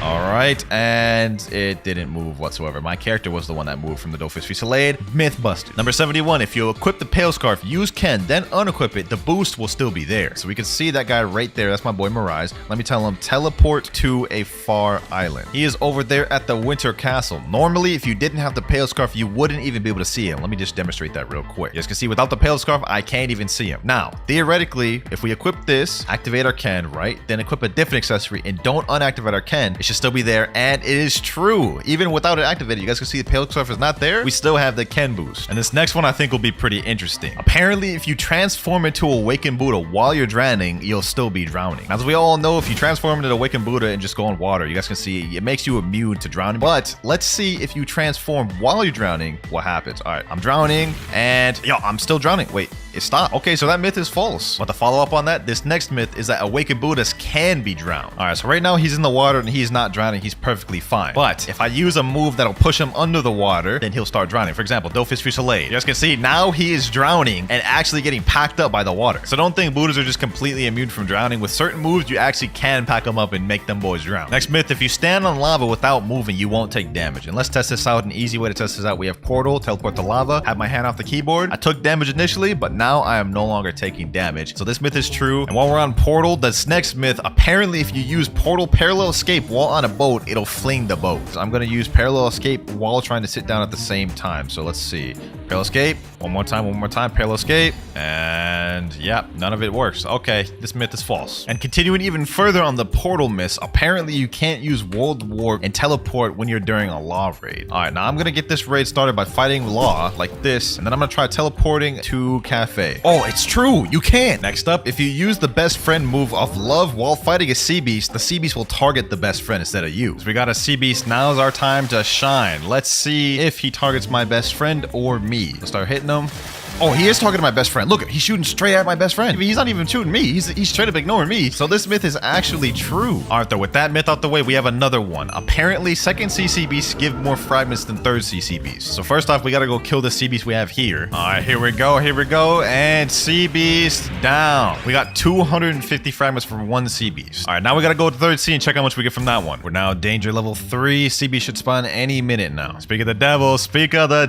All right, and it didn't move whatsoever. My character was the one that moved from the Dofus Fuchsialade. Myth busted. Number 71, if you equip the Pale Scarf, use Ken, then unequip it, the boost will still be there. So we can see that guy right there. That's my boy Mirage. Let me tell him, teleport to a far island. He is over there at the Winter Castle. Normally, if you didn't have the Pale Scarf, you wouldn't even be able to see him. Let me just demonstrate that real quick. You guys can see without the Pale Scarf, I can't even see him. Now, theoretically, if we equip this, activate our Ken, right? Then equip a different accessory and don't unactivate our Ken, it should still be there, and it is true. Even without it activated, you guys can see the pale surf is not there. We still have the Ken boost. And this next one I think will be pretty interesting. Apparently, if you transform into Awakened Buddha while you're drowning, you'll still be drowning. As we all know, if you transform into Awakened Buddha and just go in water, you guys can see it makes you immune to drowning. But let's see if you transform while you're drowning, what happens. All right, I'm drowning, and yo, I'm still drowning. Wait, it stopped. Okay, so that myth is false. But to follow up on that, this next myth is that Awakened Buddhas can be drowned. All right, so right now he's in the water and he's not drowning. He's perfectly fine. But if I use a move that'll push him under the water, then he'll start drowning. For example, Dofus Fusillade. You guys can see now he is drowning and actually getting packed up by the water. So don't think Buddhas are just completely immune from drowning. With certain moves, you actually can pack them up and make them boys drown. Next myth, if you stand on lava without moving, you won't take damage. And let's test this out. An easy way to test this out, we have Portal, Teleport to Lava, have my hand off the keyboard. I took damage initially, but now I am no longer taking damage. So this myth is true. And while we're on Portal, this next myth, apparently if you use Portal Parallel Escape while on a boat, it'll fling the boat. So I'm going to use Parallel Escape while trying to sit down at the same time. So let's see. Parallel Escape. One more time. Parallel Escape. And yeah, none of it works. Okay, this myth is false. And continuing even further on the Portal myths, apparently you can't use World Warp and teleport when you're during a Law raid. All right, now I'm going to get this raid started by fighting Law like this. And then I'm going to try teleporting to Cafe. Oh, it's true. You can. Next up, if you use the best friend move of Love while fighting a Sea Beast, the Sea Beast will target the best friend instead of you. So we got a Sea Beast. Now's our time to shine. Let's see if he targets my best friend or me. Let's start hitting him. Oh, he is talking to my best friend. Look, he's shooting straight at my best friend. He's not even shooting me. He's straight up ignoring me. So this myth is actually true. All right, though, with that myth out the way, we have another one. Apparently, second CC beasts give more fragments than third CC beasts. So first off, we got to go kill the Sea Beast we have here. All right, here we go. And Sea Beast down. We got 250 fragments from one Sea Beast. All right, now we got to go to third sea and check how much we get from that one. We're now danger level 3. Sea Beast should spawn any minute now. Speak of the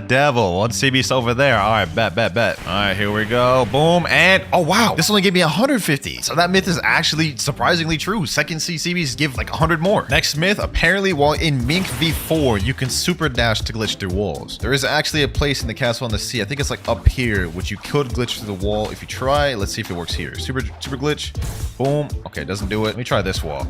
devil. One Sea Beast over there. All right, bet. All right, here we go. Boom. And oh, wow. This only gave me 150. So that myth is actually surprisingly true. Second CCBs give like 100 more. Next myth, apparently while in Mink V4, you can super dash to glitch through walls. There is actually a place in the castle on the sea. I think it's like up here, which you could glitch through the wall. If you try, let's see if it works here. Super glitch. Boom. Okay, doesn't do it. Let me try this wall.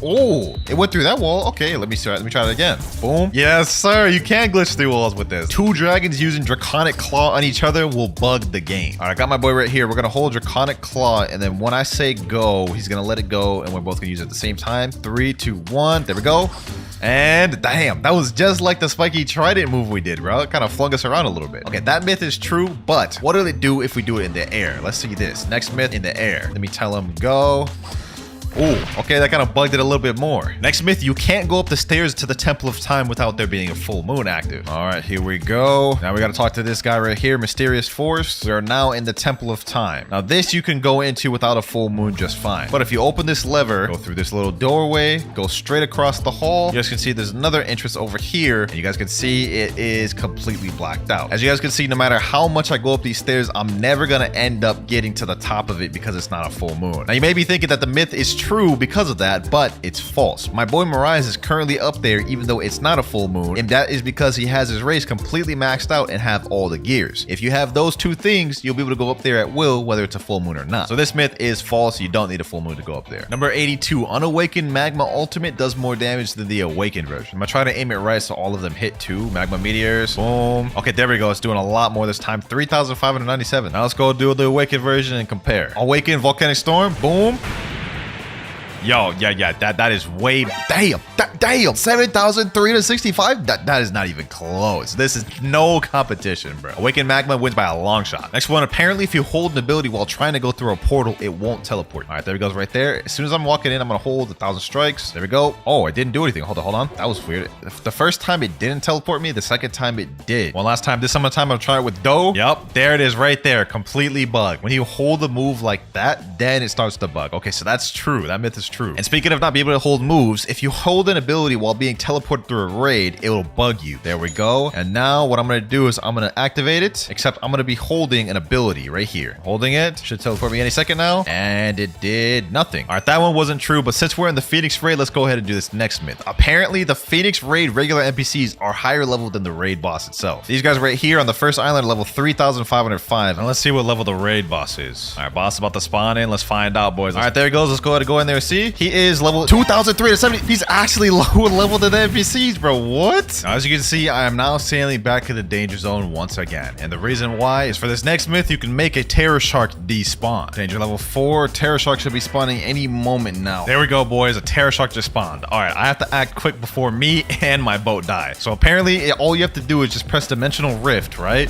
Oh, it went through that wall. Okay, let me try it again. Boom. Yes, sir. You can glitch through walls with this. 2 dragons using Draconic Claw on each other will bug the game. All right, I got my boy right here. We're going to hold Draconic Claw, and then when I say go, he's going to let it go, and we're both going to use it at the same time. 3, 2, 1. There we go. And damn, that was just like the spiky trident move we did, bro. It kind of flung us around a little bit. Okay, that myth is true, but what do they do if we do it in the air? Let's see this. Next myth in the air. Let me tell him go. Oh, okay, that kind of bugged it a little bit more. Next myth, you can't go up the stairs to the Temple of Time without there being a full moon active. All right, here we go. Now we got to talk to this guy right here, Mysterious Force. We are now in the Temple of Time. Now this you can go into without a full moon just fine. But if you open this lever, go through this little doorway, go straight across the hall, you guys can see there's another entrance over here, and you guys can see it is completely blacked out. As you guys can see, no matter how much I go up these stairs, I'm never going to end up getting to the top of it because it's not a full moon. Now you may be thinking that the myth is true because of that, but it's false. My boy Mirage is currently up there even though it's not a full moon, and that is because he has his race completely maxed out and have all the gears. If you have those 2 things, you'll be able to go up there at will, whether it's a full moon or not. So this myth is false. You don't need a full moon to go up there. Number 82, Unawakened Magma Ultimate does more damage than the Awakened version. I'm gonna try to aim it right so all of them hit too. Magma Meteors, boom. Okay, there we go. It's doing a lot more this time. 3,597. Now let's go do the Awakened version and compare. Awakened Volcanic Storm, boom. Yo, yeah, that is way, damn, 7,365. That is not even close. This is no competition, bro. Awakened Magma wins by a long shot. Next one, apparently if you hold an ability while trying to go through a portal, it won't teleport. All right, there it goes right there. As soon as I'm walking in, I'm gonna hold 1,000 strikes. There we go. Oh, it didn't do anything. Hold on. That was weird. The first time it didn't teleport me, the second time it did. One last time. This time I'm gonna try it with Doe. Yup, there it is right there. Completely bugged. When you hold the move like that, then it starts to bug. Okay, so that's true. That myth is true. And speaking of not being able to hold moves, if you hold an ability while being teleported through a raid, it will bug you. There we go. And now what I'm going to do is I'm going to activate it, except I'm going to be holding an ability right here. Holding it. Should teleport me any second now. And it did nothing. All right, that one wasn't true, but since we're in the Phoenix raid, let's go ahead and do this next myth. Apparently, the Phoenix raid regular NPCs are higher level than the raid boss itself. These guys right here on the first island are level 3,505. And let's see what level the raid boss is. All right, boss about to spawn in. Let's find out, boys. All right, there it goes. Let's go ahead and go in there and see. see, he is level 2,370. He's actually lower level than the NPCs, bro. What? Now, as you can see, I am now sailing back to the danger zone once again. And the reason why is for this next myth, you can make a terror shark despawn. Danger level 4. Terror shark should be spawning any moment now. There we go, boys. A terror shark just spawned. All right, I have to act quick before me and my boat die. So apparently, all you have to do is just press dimensional rift, right?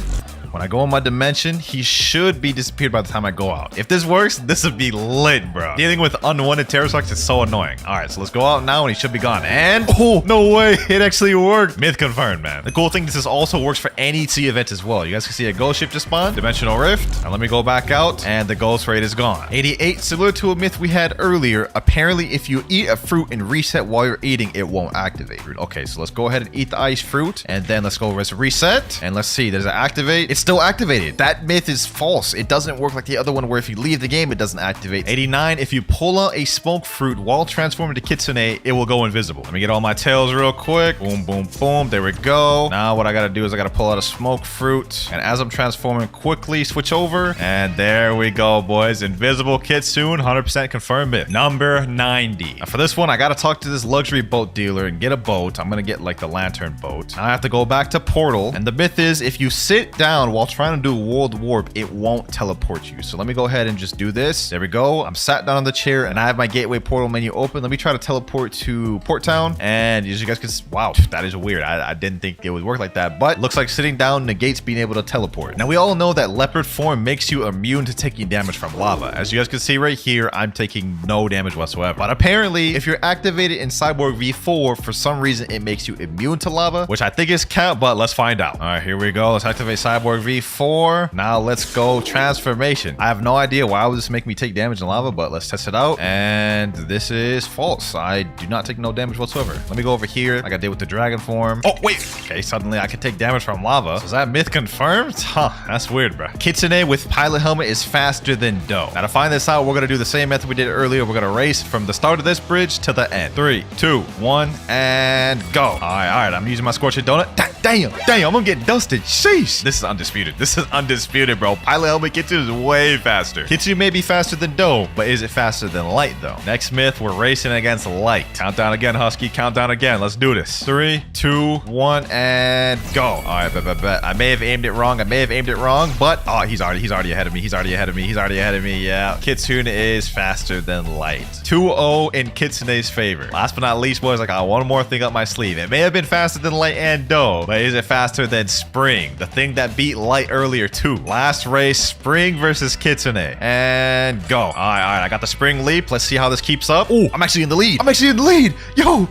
When I go in my dimension, he should be disappeared by the time I go out. If this works, this would be lit, bro. Dealing with unwanted terror sharks is so annoying. All right, so let's go out now and he should be gone. And, oh, no way. It actually worked. Myth confirmed, man. The cool thing, this also works for any sea event as well. You guys can see a ghost ship just spawned, dimensional rift. Now let me go back out and the ghost rate is gone. 88, similar to a myth we had earlier. Apparently, if you eat a fruit and reset while you're eating, it won't activate. Okay, so let's go ahead and eat the ice fruit and then let's go reset. And let's see, does it activate? It's still activated. That myth is false. It doesn't work like the other one where if you leave the game, it doesn't activate. 89, if you pull out a smoke fruit while transforming to Kitsune, it will go invisible. Let me get all my tails real quick. Boom, boom, boom. There we go. Now what I gotta do is I gotta pull out a smoke fruit. And as I'm transforming, quickly switch over. And there we go, boys. Invisible Kitsune, 100% confirmed myth. Number 90. Now for this one, I gotta talk to this luxury boat dealer and get a boat. I'm gonna get like the lantern boat. Now I have to go back to Portal. And the myth is if you sit down while trying to do world warp, it won't teleport you. So let me go ahead and just do this. There we go. I'm sat down on the chair and I have my gateway portal menu open. Let me try to teleport to Port Town. And as you guys can see, wow, that is weird. I didn't think it would work like that, but looks like sitting down negates being able to teleport. Now we all know that leopard form makes you immune to taking damage from lava. As you guys can see right here, I'm taking no damage whatsoever. But apparently, if you're activated in Cyborg V4, for some reason, it makes you immune to lava, which I think is cap, but let's find out. All right, here we go. Let's activate Cyborg V4. Now let's go transformation. I have no idea why would this make me take damage in lava, but let's test it out. And this is false. I do not take no damage whatsoever. Let me go over here like I did with the dragon form. Oh, wait. Okay, suddenly I can take damage from lava. So is that myth confirmed? Huh, that's weird, bro. Kitsune with pilot helmet is faster than Do. Now to find this out, we're gonna do the same method we did earlier. We're gonna race from the start of this bridge to the end. 3, 2, 1, and go. All right. I'm using my scorching donut. Damn, I'm gonna get dusted. Sheesh. This is undisputed. This is undisputed, bro. Pilot helmet Kitsune is way faster. Kitsune may be faster than Do, but is it faster than light, though? Next myth, we're racing against light. Countdown again, Husky. Countdown again. Let's do this. 3, 2, 1, and go. All right, bet. I may have aimed it wrong. But oh, he's already ahead of me. He's already ahead of me. Yeah. Kitsune is faster than light. 2-0 in Kitsune's favor. Last but not least, boys, I got one more thing up my sleeve. It may have been faster than light and Do, but is it faster than Spring? The thing that beat light earlier too. Last race, Spring versus Kitsune. And go. All right. I got the Spring leap. Let's see how this keeps up. Oh, I'm actually in the lead. Yo,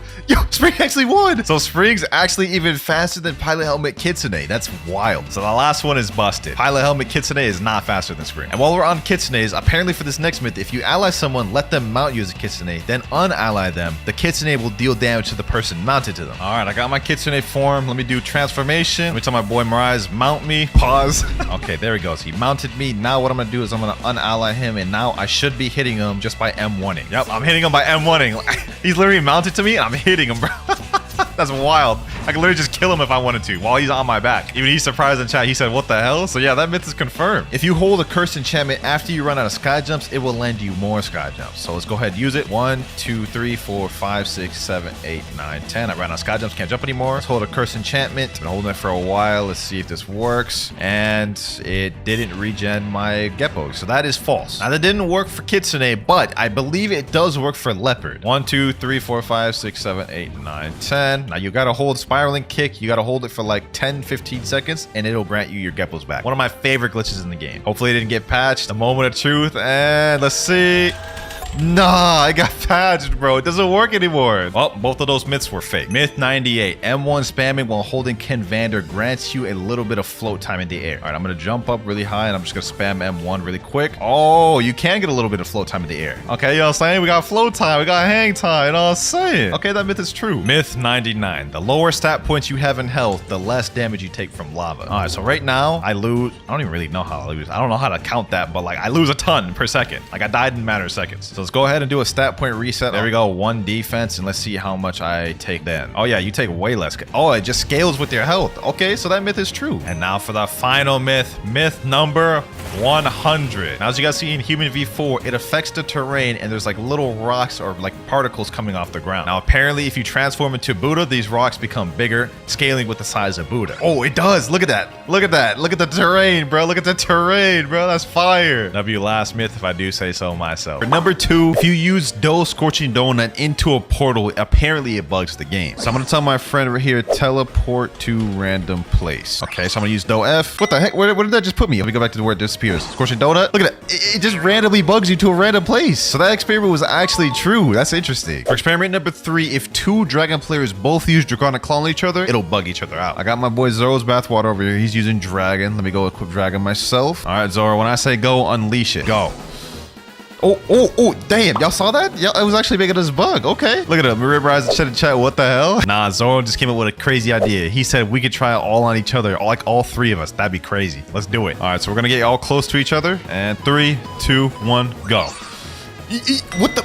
Spring actually won. So Spring's actually even faster than Pilot Helmet Kitsune. That's wild. So the last one is busted. Pilot Helmet Kitsune is not faster than Spring. And while we're on Kitsunes, apparently for this next myth, if you ally someone, let them mount you as a Kitsune, then unally them, the Kitsune will deal damage to the person mounted to them. All right, I got my Kitsune form. Let me do transformation. Let me tell my boy Mirage, mount me. Pause. Okay, there he goes. He mounted me. Now what I'm gonna do is I'm gonna unally him, and now I should be hitting him just by M1ing. Yep, I'm hitting him by M1ing. He's literally mounted to me, and I'm hitting him, bro. That's wild. I can literally just kill him if I wanted to while he's on my back. Even he's surprised in chat. He said, what the hell? So yeah, that myth is confirmed. If you hold a cursed enchantment after you run out of sky jumps, it will lend you more sky jumps. So let's go ahead and use it. 1, 2, 3, 4, 5, 6, 7, 8, 9, 10. I ran out of sky jumps. Can't jump anymore. Let's hold a cursed enchantment. Been holding it for a while. Let's see if this works. And it didn't regen my Geppo. So that is false. Now that didn't work for Kitsune, but I believe it does work for Leopard. 1, 2, 3, 4, 5, 6, 7, 8, 9, 10. Now you gotta hold spiraling kick. You gotta hold it for like 10-15 seconds and it'll grant you your Geppos back. One of my favorite glitches in the game. Hopefully it didn't get patched. The moment of truth, and let's see. Nah, I got patched, bro. It doesn't work anymore. Oh, both of those myths were fake. Myth 98. M1 spamming while holding Ken Vander grants you a little bit of float time in the air. All right, I'm going to jump up really high, and I'm just going to spam M1 really quick. Oh, you can get a little bit of float time in the air. Okay, you know what I'm saying? We got float time. We got hang time. You know what I'm saying? Okay, that myth is true. Myth 99. The lower stat points you have in health, the less damage you take from lava. All right, so right now, I lose. I don't even really know how I lose. I don't know how to count that, but like I lose a ton per second. Like I died in a matter of seconds. So So let's go ahead and do a stat point reset. There we go. 1 defense, and let's see how much I take then. Oh yeah, you take way less. Oh, it just scales with your health. Okay, so that myth is true. And now for the final myth. Myth number 100. Now, as you guys see in Human V4, it affects the terrain, and there's like little rocks or like particles coming off the ground. Now, apparently, if you transform into Buddha, these rocks become bigger, scaling with the size of Buddha. Oh, it does. Look at that. Look at that. Look at the terrain, bro. Look at the terrain, bro. That's fire. W last myth, if I do say so myself. For number 2, if you use dough scorching donut into a portal, apparently it bugs the game. So I'm gonna tell my friend right here, teleport to random place. Okay, so I'm gonna use dough F. What the heck? Where did that just put me? Let me go back to where it disappears. Scorching donut. Look at that. It just randomly bugs you to a random place. So that experiment was actually true. That's interesting. For experiment number 3, if 2 dragon players both use draconic claw on each other, it'll bug each other out. I got my boy Zoro's bathwater over here. He's using dragon. Let me go equip dragon myself. All right, Zoro, when I say go, unleash it. Go. Oh, damn. Y'all saw that? Yeah, it was actually making us bug. Okay. Look at him. Ribrise and chat. What the hell? Nah, Zoro just came up with a crazy idea. He said we could try it all on each other, like all 3 of us. That'd be crazy. Let's do it. All right, so we're going to get all close to each other. And 3, 2, 1, go. What the?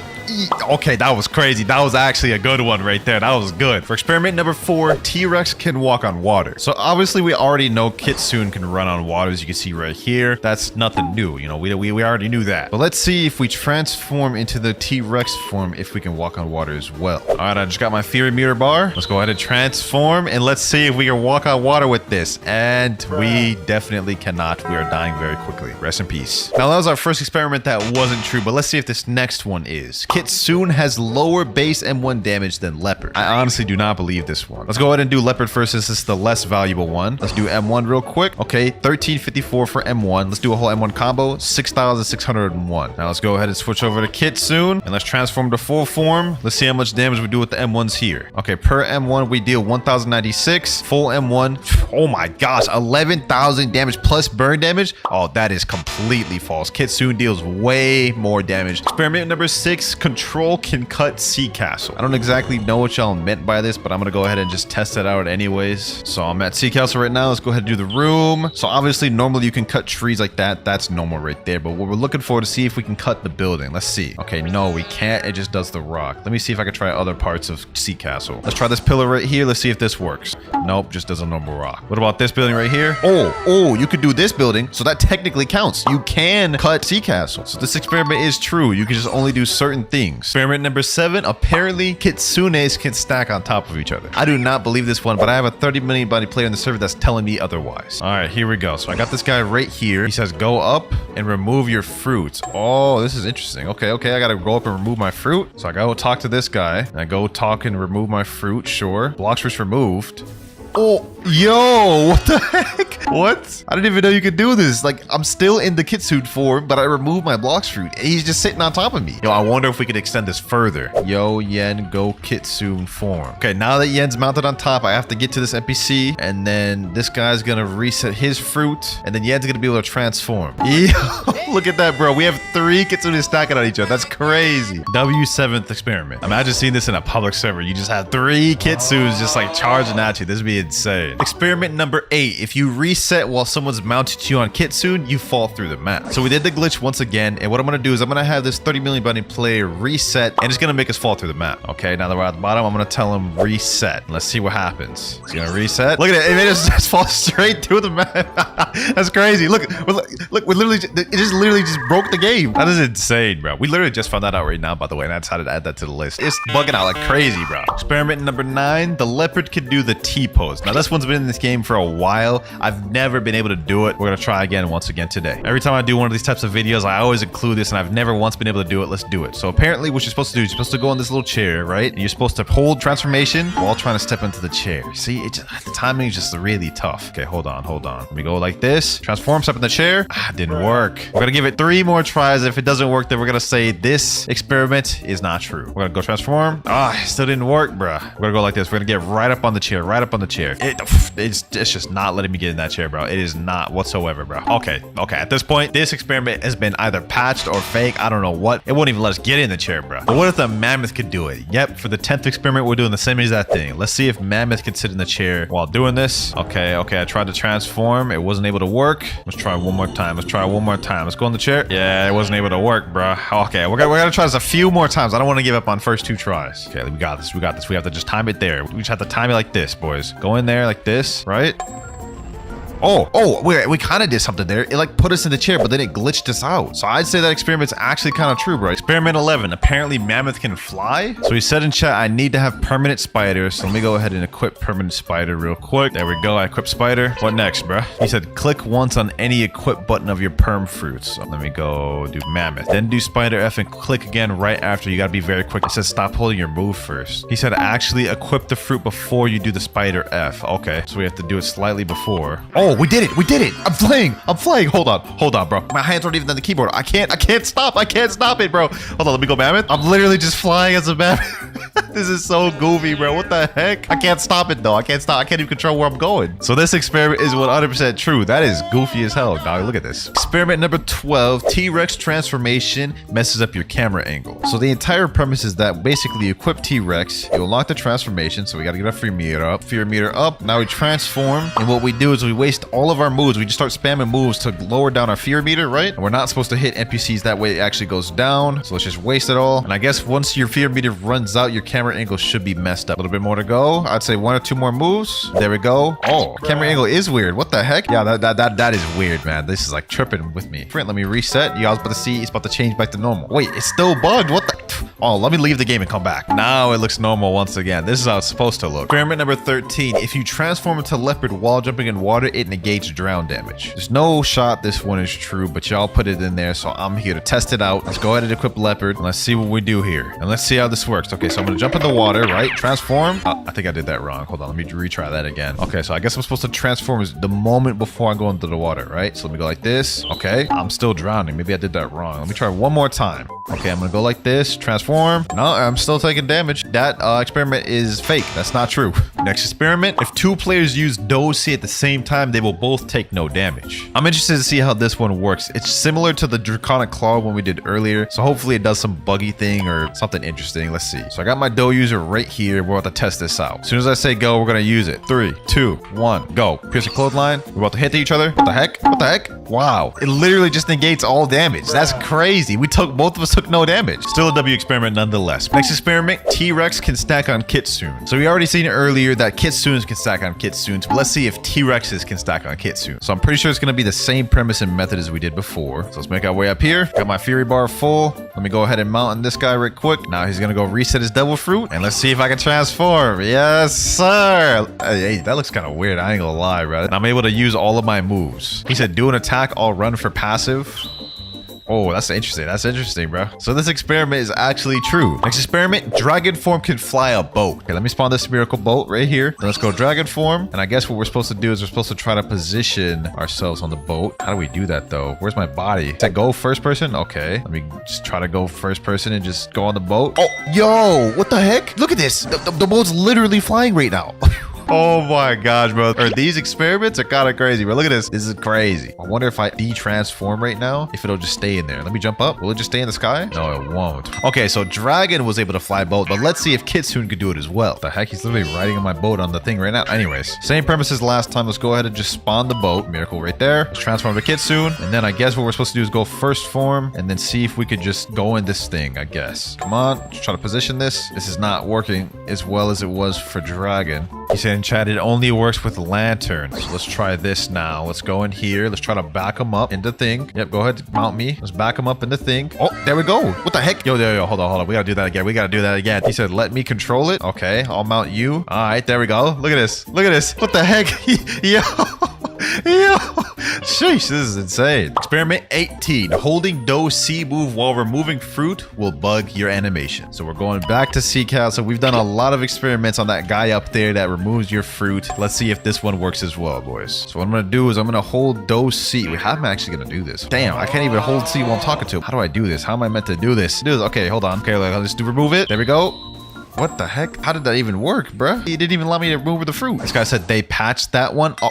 Okay, that was crazy. That was actually a good one right there. That was good. For experiment number 4, T-Rex can walk on water. So obviously we already know Kitsune can run on water, as you can see right here. That's nothing new. You know, we already knew that. But let's see if we transform into the T-Rex form, if we can walk on water as well. All right, I just got my theory meter bar. Let's go ahead and transform, and let's see if we can walk on water with this. And we definitely cannot. We are dying very quickly. Rest in peace. Now, that was our first experiment that wasn't true, but let's see if this next one is. Kitsune has lower base M1 damage than Leopard. I honestly do not believe this one. Let's go ahead and do Leopard first, since this is the less valuable one. Let's do M1 real quick. Okay, 1354 for M1. Let's do a whole M1 combo, 6,601. Now let's go ahead and switch over to Kitsune, and let's transform to full form. Let's see how much damage we do with the M1s here. Okay, per M1 we deal 1,096. Full M1, oh my gosh, 11,000 damage plus burn damage. Oh, that is completely false. Kitsune deals way more damage. Experiment number 6, Control can cut Sea Castle. I don't exactly know what y'all meant by this, but I'm gonna go ahead and just test it out anyways. So I'm at Sea Castle right now. Let's go ahead and do the room. So obviously normally you can cut trees like that. That's normal right there. But what we're looking for to see if we can cut the building. Let's see. Okay, no, we can't. It just does the rock. Let me see if I can try other parts of Sea Castle. Let's try this pillar right here. Let's see if this works. Nope, just does a normal rock. What about this building right here? Oh, you could do this building. So that technically counts. You can cut Sea Castle. So this experiment is true. You can just only do certain things. Experiment number 7, apparently Kitsunes can stack on top of each other. I do not believe this one, but I have a 30 million body player in the server that's telling me otherwise. All right, here we go. So I got this guy right here. He says go up and remove your fruits. Oh, this is interesting. Okay, I gotta go up and remove my fruit. So I go talk to this guy, and I go talk and remove my fruit. Sure. Blox fruit's removed. Oh, yo, what the heck? What? I didn't even know you could do this. Like, I'm still in the Kitsune form, but I removed my Blox fruit. And he's just sitting on top of me. Yo, I wonder if we could extend this further. Yo, Yen, go Kitsune form. Okay, now that Yen's mounted on top, I have to get to this NPC, and then this guy's gonna reset his fruit, and then Yen's gonna be able to transform. Yo, look at that, bro. We have 3 Kitsunes stacking on each other. That's crazy. W7th experiment. Imagine seeing this in a public server. You just have 3 Kitsunes just like charging at you. This would be insane. Experiment number 8. If you reset while someone's mounted to you on Kitsune, you fall through the map. So we did the glitch once again, and what I'm gonna do is I'm gonna have this 30 million body player reset, and it's gonna make us fall through the map. Okay, now that we're at the bottom, I'm gonna tell him reset. Let's see what happens. It's gonna reset. Look at it. It made us just fall straight through the map. That's crazy. Look, we literally, it just literally just broke the game. That is insane, bro. We literally just found that out right now, by the way, and I decided to add that to the list. It's bugging out like crazy, bro. Experiment number 9. The leopard can do the T-pose. Now, this one's been in this game for a while. I've never been able to do it. We're gonna try again once again today. Every time I do one of these types of videos, I always include this, and I've never once been able to do it. Let's do it. So apparently what you're supposed to do is you're supposed to go on this little chair, right? And you're supposed to hold transformation while trying to step into the chair. See, the timing is just really tough. Okay, hold on. Let me go like this. Transform, step in the chair. Didn't work. We're gonna give it 3 more tries. If it doesn't work, then we're gonna say this experiment is not true. We're gonna go transform. Still didn't work, bruh. We're gonna go like this. We're gonna get right up on the chair, It's just not letting me get in that chair, bro. It is not whatsoever, bro. Okay. At this point, this experiment has been either patched or fake. I don't know what. It won't even let us get in the chair, bro. But what if the mammoth could do it? Yep, for the 10th experiment, we're doing the same exact thing. Let's see if mammoth can sit in the chair while doing this. Okay, I tried to transform. It wasn't able to work. Let's try one more time. Let's go in the chair. Yeah, it wasn't able to work, bro. Okay, we're gonna try this a few more times. I don't want to give up on first 2 tries. Okay, we got this. We have to just time it there. We just have to time it like this, boys. Go in there like this, right? Oh, we kind of did something there. It like put us in the chair, but then it glitched us out. So I'd say that experiment's actually kind of true, bro. Experiment 11. Apparently mammoth can fly. So he said in chat, I need to have permanent spider. So let me go ahead and equip permanent spider real quick. There we go. I equipped spider. What next, bro? He said click once on any equip button of your perm fruits. So let me go do mammoth. Then do spider F and click again right after. You got to be very quick. It says stop holding your move first. He said actually equip the fruit before you do the spider F. Okay. So we have to do it slightly before. Oh, we did it. I'm flying. Hold on, bro. My hands aren't even on the keyboard. I can't stop it, bro. Hold on, let me go mammoth. I'm literally just flying as a mammoth. This is so goofy, bro. What the heck? I can't stop it though. I can't even control where I'm going. So this experiment is 100% true. That is goofy as hell, dog. Look at this. Experiment number 12, T-Rex transformation messes up your camera angle. So the entire premise is that basically you equip T-Rex, you unlock the transformation. So we got to get our fear meter up. Now we transform. And what we do is we waste all of our moves. We just start spamming moves to lower down our fear meter, right? And we're not supposed to hit NPCs. That way it actually goes down. So let's just waste it all. And I guess once your fear meter runs out, your camera angle should be messed up. A little bit more to go. I'd say 1 or 2 more moves. There we go. Oh, camera angle is weird. What the heck? Yeah, that is weird, man. This is like tripping with me. Let me reset. You guys about to see it's about to change back to normal. Wait, it's still bugged. What the? Oh, let me leave the game and come back. Now it looks normal once again. This is how it's supposed to look. Experiment number 13. If you transform into leopard while jumping in water, it negates drown damage. There's no shot this one is true, but y'all put it in there, so I'm here to test it out. Let's go ahead and equip leopard, and let's see what we do here. And let's see how this works. Okay, so I'm gonna jump in the water, right? Transform. I think I did that wrong. Hold on, let me retry that again. Okay, so I guess I'm supposed to transform the moment before I go into the water, right? So let me go like this. Okay, I'm still drowning. Maybe I did that wrong. Let me try one more time. Okay, I'm gonna go like this, transform. No, I'm still taking damage. That experiment is fake. That's not true. Next experiment. If 2 players use Dozy at the same time, they will both take no damage. I'm interested to see how this one works. It's similar to the Draconic Claw one we did earlier, so hopefully it does some buggy thing or something interesting. Let's see. So I got my Do user right here. We're about to test this out. As soon as I say go, we're gonna use it. 3, 2, 1, go. Piercing clothesline. We're about to hit each other. What the heck? What the heck? Wow. It literally just negates all damage. That's crazy. Both of us took no damage. Still a W experiment nonetheless. Next experiment, T-Rex can stack on Kitsune. So we already seen earlier that Kitsunes can stack on Kitsunes, but let's see if T-Rexes can stack on Kitsune. So I'm pretty sure it's gonna be the same premise and method as we did before. So let's make our way up here. Got my Fury Bar full. Let me go ahead and mount on this guy right quick. Now he's gonna go reset his Devil Fruit, and let's see if I can transform. Yes, sir. Hey, that looks kind of weird. I ain't gonna lie, bro. And I'm able to use all of my moves. He said, do an attack, I'll run for passive. Oh, that's interesting. That's interesting, bro. So this experiment is actually true. Next experiment, dragon form can fly a boat. Okay, let me spawn this miracle boat right here. Then let's go dragon form. And I guess what we're supposed to do is we're supposed to try to position ourselves on the boat. How do we do that though? Where's my body? Is that go first person? Okay. Let me just try to go first person and just go on the boat. Oh, yo, what the heck? Look at this. The boat's literally flying right now. Oh my gosh, bro. These experiments are kind of crazy, bro. Look at this. This is crazy. I wonder if I de-transform right now, if it'll just stay in there. Let me jump up. Will it just stay in the sky? No, it won't. Okay, so Dragon was able to fly boat, but let's see if Kitsune could do it as well. What the heck? He's literally riding on my boat on the thing right now. Anyways, same premise as last time. Let's go ahead and just spawn the boat. Miracle right there. Let's transform to Kitsune. And then I guess what we're supposed to do is go first form and then see if we could just go in this thing, I guess. Come on. Just try to position this. This is not working as well as it was for Dragon. He said in chat, it only works with lanterns. So let's try this now. Let's go in here. Let's try to back him up in the thing. Yep, go ahead, mount me. Let's back him up in the thing. Oh, there we go. What the heck? Yo, hold on. We gotta do that again. We gotta do that again. He said, let me control it. Okay, I'll mount you. All right, there we go. Look at this. Look at this. What the heck? Yo. Yo, sheesh, this is insane. Experiment 18. Holding Do C move while removing fruit will bug your animation. So we're going back to C-Cal. So we've done a lot of experiments on that guy up there that removes your fruit. Let's see if this one works as well, boys. So what I'm gonna do is I'm gonna hold Do C. Wait, how am I actually gonna do this? Damn, I can't even hold C while I'm talking to him. How do I do this? How am I meant to do this? Okay, hold on. Okay, let's just remove it. There we go. What the heck? How did that even work, bruh? He didn't even allow me to move the fruit. This guy said they patched that one. Oh,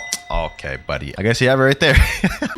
okay, buddy. I guess you have it right there.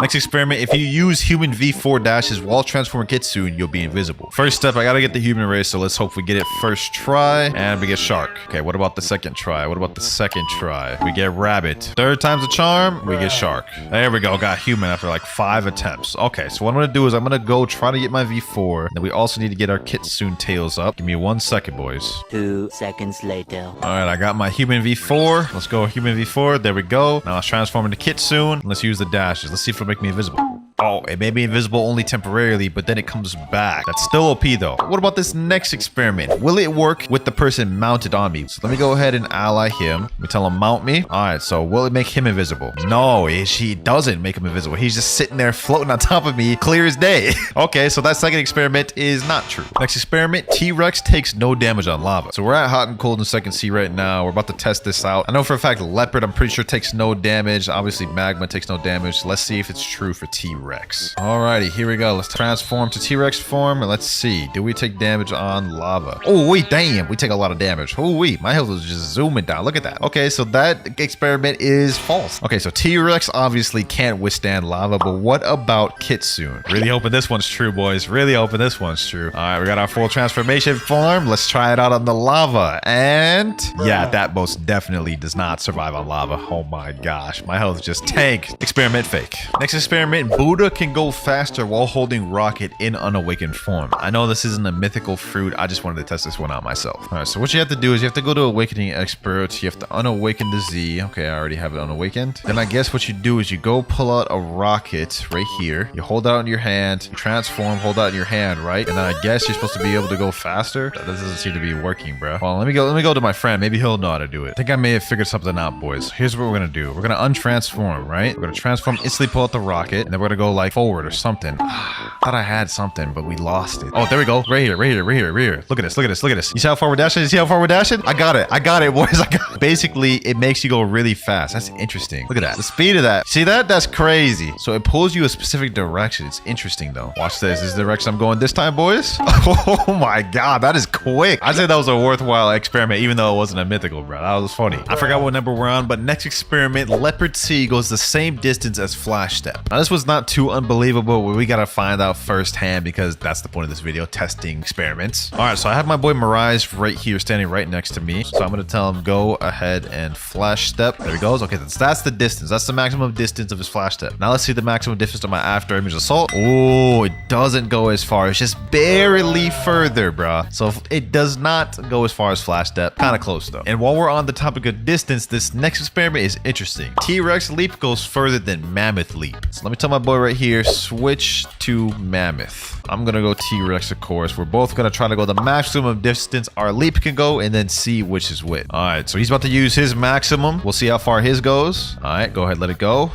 Next experiment. If you use human V4 dashes while transforming Kitsune, you'll be invisible. First step, I gotta get the human race, so let's hope we get it first try. And we get shark. Okay, what about the second try? What about the second try? We get rabbit. Third time's a charm, we get shark. There we go. Got human after like 5 attempts. Okay, so what I'm gonna do is I'm gonna go try to get my V4. Then we also need to get our Kitsune tails up. Give me 1 second, boys. 2 seconds later. All right, I got my human V4. Let's go human V4. There we go. Now let's transform into Kitsune. Let's use the dashes. Let's see if it'll make me invisible. Oh, it may be invisible only temporarily, but then it comes back. That's still OP though. What about this next experiment? Will it work with the person mounted on me? So let me go ahead and ally him. Let me tell him mount me. All right, so will it make him invisible? No, she doesn't make him invisible. He's just sitting there floating on top of me, clear as day. Okay, so that second experiment is not true. Next experiment, T-Rex takes no damage on lava. So we're at hot and cold in second C right now. We're about to test this out. I know for a fact leopard, I'm pretty sure takes no damage. Obviously magma takes no damage. Let's see if it's true for T-Rex. Alrighty, here we go. Let's transform to T-Rex form and let's see. Do we take damage on lava? Oh wait, damn, we take a lot of damage. Oh wait, my health is just zooming down. Look at that. Okay, so that experiment is false. Okay, so T-Rex obviously can't withstand lava, but what about Kitsune? Really hoping this one's true, boys. Really hoping this one's true. All right, we got our full transformation form. Let's try it out on the lava. And yeah, that most definitely does not survive on lava. Oh my gosh, my health just tanked. Experiment fake. Next experiment, Buddha can go faster while holding rocket in unawakened form. I know this isn't a mythical fruit. I just wanted to test this one out myself. All right, so what you have to do is you have to go to awakening expert. You have to unawaken the Z. Okay, I already have it unawakened. Then I guess what you do is you go pull out a rocket right here. You hold it out in your hand, transform, hold out in your hand, right? And then I guess you're supposed to be able to go faster. That doesn't seem to be working, bro. Well, let me go to my friend. Maybe he'll know how to do it. I think I may have figured something out, boys. Here's what we're gonna do. We're gonna untransform, right? We're gonna transform, instantly pull out the rocket, and then we're gonna go like forward or something. Thought I had something, but we lost it. Oh, there we go. Right here, right here, right here, right here. Look at this, look at this, look at this. You see how far we're dashing? You see how far we're dashing? I got it, boys. I got it. Basically, it makes you go really fast. That's interesting. Look at that. The speed of that. See that? That's crazy. So it pulls you a specific direction. It's interesting though. Watch this. This is the direction I'm going this time, boys. Oh my god, that is quick. I'd say that was a worthwhile experiment, even though it wasn't a mythical, bro. That was funny. I forgot what number we're on, but next experiment, Leopard C goes the same distance as Flash Step. Now this was not too unbelievable, but we gotta find out firsthand because that's the point of this video, testing experiments. All right, so I have my boy Mirais right here, standing right next to me. So I'm gonna tell him go ahead and Flash Step. There he goes. Okay, that's the distance. That's the maximum distance of his Flash Step. Now let's see the maximum distance of my after image assault. Oh, it doesn't go as far. It's just barely further, bruh. So it does not go as far as Flash Step. Kind of close though. And while we're on the topic of distance, this next experiment is interesting. T-Rex leap goes further than Mammoth leap. So let me tell my boy right here, switch to Mammoth. I'm gonna go T-Rex, of course. We're both gonna try to go the maximum distance our leap can go and then see which is which. All right, so he's about to use his maximum. We'll see how far his goes. All right, go ahead, let it go.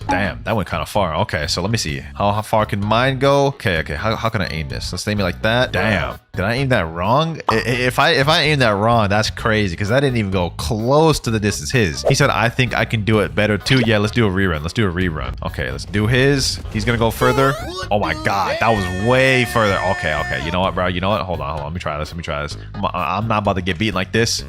Damn, that went kind of far. Okay, so let me see. How far can mine go? Okay, how can I aim this? Let's aim it like that. Damn, did I aim that wrong? If I aim that wrong, that's crazy because that didn't even go close to the distance his. He said, I think I can do it better too. Yeah, let's do a rerun. Let's do a rerun. Okay, let's do his. He's gonna go further. Oh my God, that was way further. Okay. You know what, bro? You know what? Hold on. Let me try this. I'm not about to get beaten like this.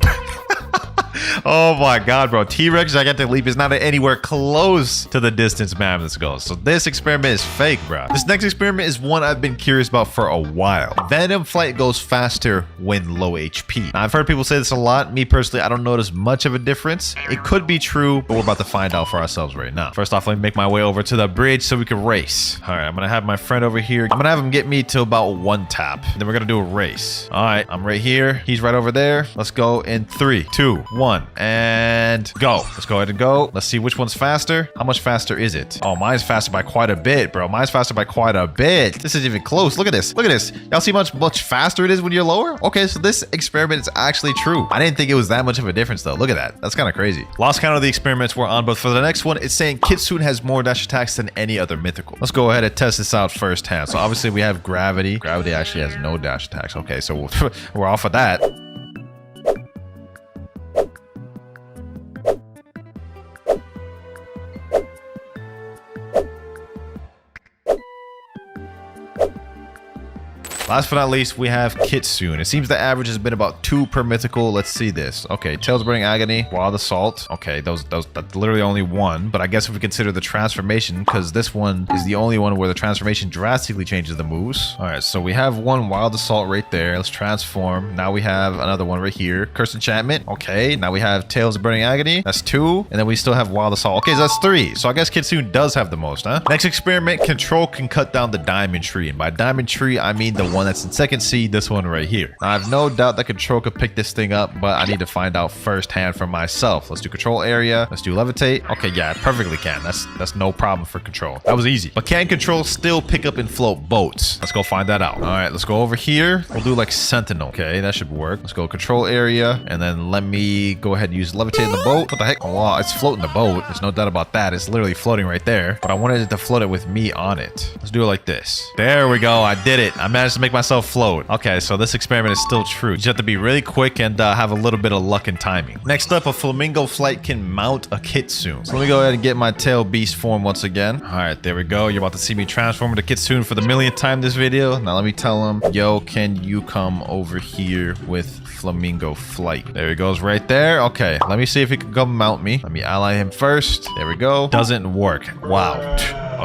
Oh my God, bro. T-Rex gigantic leap is not anywhere close to the distance Mammoth goes. So this experiment is fake, bro. This next experiment is one I've been curious about for a while. Venom flight goes faster when low HP. Now, I've heard people say this a lot. Me personally, I don't notice much of a difference. It could be true, but we're about to find out for ourselves right now. First off, let me make my way over to the bridge so we can race. All right, I'm gonna have my friend over here. I'm gonna have him get me to about 1 tap. Then we're gonna do a race. All right, I'm right here. He's right over there. Let's go in 3, 2, 1, and go. Let's go ahead and go. Let's see which one's faster. How much faster is it? Oh, mine's faster by quite a bit, bro. Mine's faster by quite a bit. This isn't even close. Look at this. Look at this. Y'all see much faster it is when you're lower? Okay, so this experiment is actually true. I didn't think it was that much of a difference though. Look at that. That's kind of crazy. Lost count of the experiments we're on, but for the next one, it's saying Kitsune has more dash attacks than any other mythical. Let's go ahead and test this out firsthand. So obviously we have gravity. Gravity actually has no dash attacks. Okay, so we're off of that. Last but not least, we have Kitsune. It seems the average has been about 2 per mythical. Let's see this. Okay, Tails Burning Agony, Wild Assault. Okay, that's literally only 1. But I guess if we consider the transformation, because this one is the only one where the transformation drastically changes the moves. All right, so we have 1 Wild Assault right there. Let's transform. Now we have another one right here. Curse Enchantment. Okay, now we have Tails Burning Agony. That's 2. And then we still have Wild Assault. Okay, so that's 3. So I guess Kitsune does have the most, huh? Next experiment, Control can cut down the Diamond Tree. And by Diamond Tree, I mean the one that's in 2nd seed, this one right here. Now, I have no doubt that Control could pick this thing up, but I need to find out firsthand for myself. Let's do Control Area. Let's do Levitate. Okay, yeah, it perfectly can. That's no problem for Control. That was easy. But can Control still pick up and float boats? Let's go find that out. All right, let's go over here. We'll do like Sentinel. Okay, that should work. Let's go Control Area, and then let me go ahead and use Levitate in the boat. What the heck? Oh, wow, it's floating the boat. There's no doubt about that. It's literally floating right there, but I wanted it to float it with me on it. Let's do it like this. There we go. I did it. I managed to make myself float. Okay, so this experiment is still true. You just have to be really quick and have a little bit of luck and timing. Next up, a flamingo flight can mount a Kitsune. So let me go ahead and get my tail beast form once again. All right, there we go. You're about to see me transform into Kitsune for the millionth time this video. Now let me tell him, yo, can you come over here with flamingo flight? There he goes right there. Okay, let me see if he can come mount me. Let me ally him first. There we go. Doesn't work. Wow.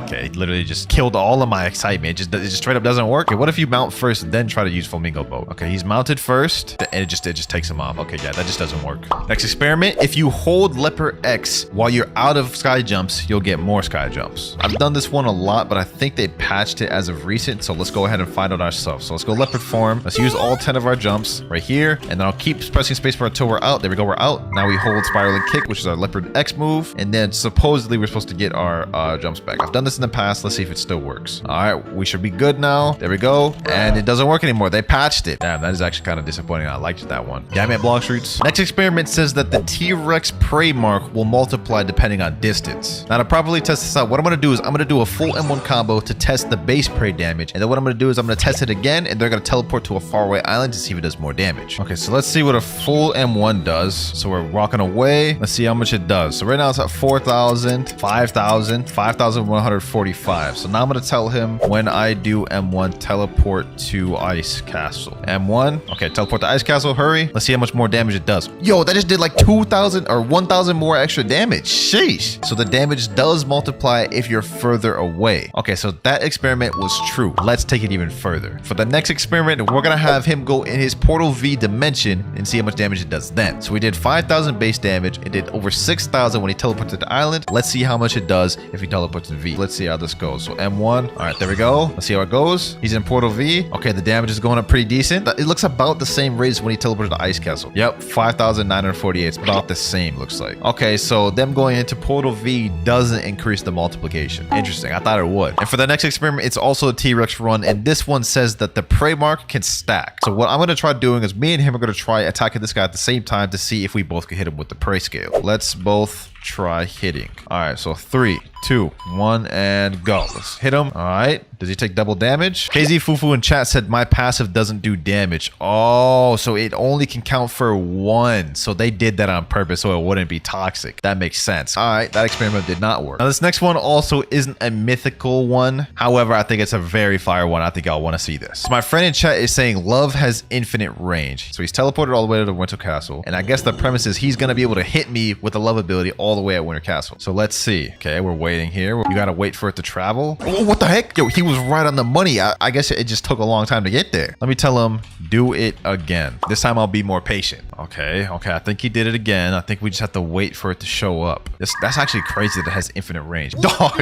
Okay, it literally just killed all of my excitement. It just straight up doesn't work. Okay, what if you mount first and then try to use flamingo boat? Okay, he's mounted first and it just takes him off. Okay, yeah, that just doesn't work. Next experiment, if you hold leopard X while you're out of sky jumps, you'll get more sky jumps. I've done this one a lot, but I think they patched it as of recent, so let's go ahead and find out ourselves. So let's go leopard form. Let's use all 10 of our jumps right here, and then I'll keep pressing spacebar until we're out. There we go, we're out. Now we hold spiraling kick, which is our leopard X move, and then supposedly we're supposed to get our jumps back. I've done this in the past. Let's see if it still works. All right, we should be good now. There we go, and it doesn't work anymore. They patched it. Damn, that is actually kind of disappointing. I liked that one. Damn it, Blox Roots. Next experiment says that the T-Rex prey mark will multiply depending on distance. Now to properly test this out, what I'm going to do is I'm going to do a full M1 combo to test the base prey damage, and then what I'm going to do is I'm going to test it again, and they're going to teleport to a faraway island to see if it does more damage. Okay, so let's see what a full M1 does. So we're walking away. Let's see how much it does. So right now it's at 4,000, 5,000, 5,145. So now I'm going to tell him when I do M1, teleport to Ice Castle. M1. Okay, teleport to Ice Castle. Hurry. Let's see how much more damage it does. Yo, that just did like 2,000 or 1,000 more extra damage. Sheesh. So the damage does multiply if you're further away. Okay, so that experiment was true. Let's take it even further. For the next experiment, we're going to have him go in his Portal V dimension and see how much damage it does then. So we did 5,000 base damage. It did over 6,000 when he teleported to the island. Let's see how much it does if he teleports to V. Let's see how this goes. So M1. All right, there we go. Let's see how it goes. He's in Portal V. Okay, the damage is going up pretty decent. It looks about the same rate as when he teleported to Ice Castle. Yep, 5,948. It's about the same, looks like. Okay, so them going into Portal V doesn't increase the multiplication. Interesting. I thought it would. And for the next experiment, it's also a T-Rex run, and this one says that the prey mark can stack. So what I'm going to try doing is me and him are going to try attacking this guy at the same time to see if we both can hit him with the prey scale. Let's both try hitting. All right, so 3, 2, 1, and go. Let's hit him. All right. Does he take double damage? KZ Fufu in chat said my passive doesn't do damage. Oh, so it only can count for 1. So they did that on purpose so it wouldn't be toxic. That makes sense. All right, that experiment did not work. Now this next one also isn't a mythical one. However, I think it's a very fire one. I think y'all want to see this. So my friend in chat is saying love has infinite range. So he's teleported all the way to the Winter Castle. And I guess the premise is he's going to be able to hit me with the love ability all the way at Winter Castle. So let's see. Okay, we're waiting here. You got to wait for it to travel. Oh, what the heck? Yo, he was right on the money. I guess it just took a long time to get there. Let me tell him, do it again. This time I'll be more patient. Okay. I think he did it again. I think we just have to wait for it to show up. That's actually crazy that it has infinite range. Dog,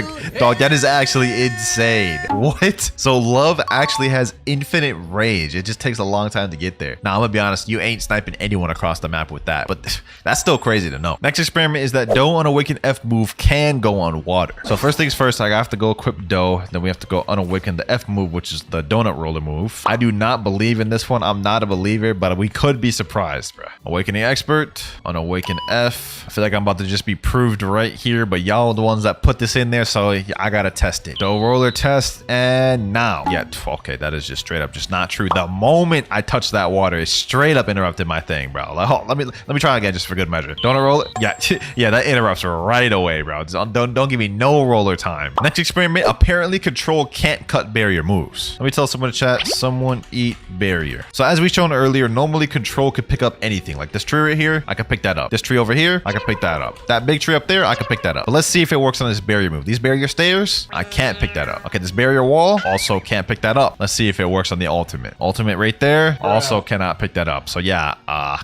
that is actually insane. What? So love actually has infinite range. It just takes a long time to get there. Now, I'm gonna be honest, you ain't sniping anyone across the map with that, but that's still crazy to know. Next experiment is that Doe on Awaken F move can go on water. So first things first, I have to go equip Doe. Then we have to go unawaken the F move, which is the donut roller move. I do not believe in this one. I'm not a believer, but we could be surprised, bro. Awakening Expert, unawaken F. I feel like I'm about to just be proved right here, but y'all are the ones that put this in there, so I gotta test it. Doe roller test, and now. Yeah, okay, that is just straight up just not true. The moment I touch that water, it straight up interrupted my thing, bro. Like, let me try again just for good measure. Donut roller. Yeah, yeah, that interrupts right away, bro. Don't give me me no roller time. Next experiment, apparently control can't cut barrier moves. Let me tell someone in chat, someone eat barrier. So as we shown earlier, normally control could pick up anything. Like this tree right here, I can pick that up. This tree over here, I can pick that up. That big tree up there, I can pick that up. But let's see if it works on this barrier move. These barrier stairs, I can't pick that up. Okay, this barrier wall, also can't pick that up. Let's see if it works on the ultimate. Ultimate right there, also cannot pick that up. So yeah,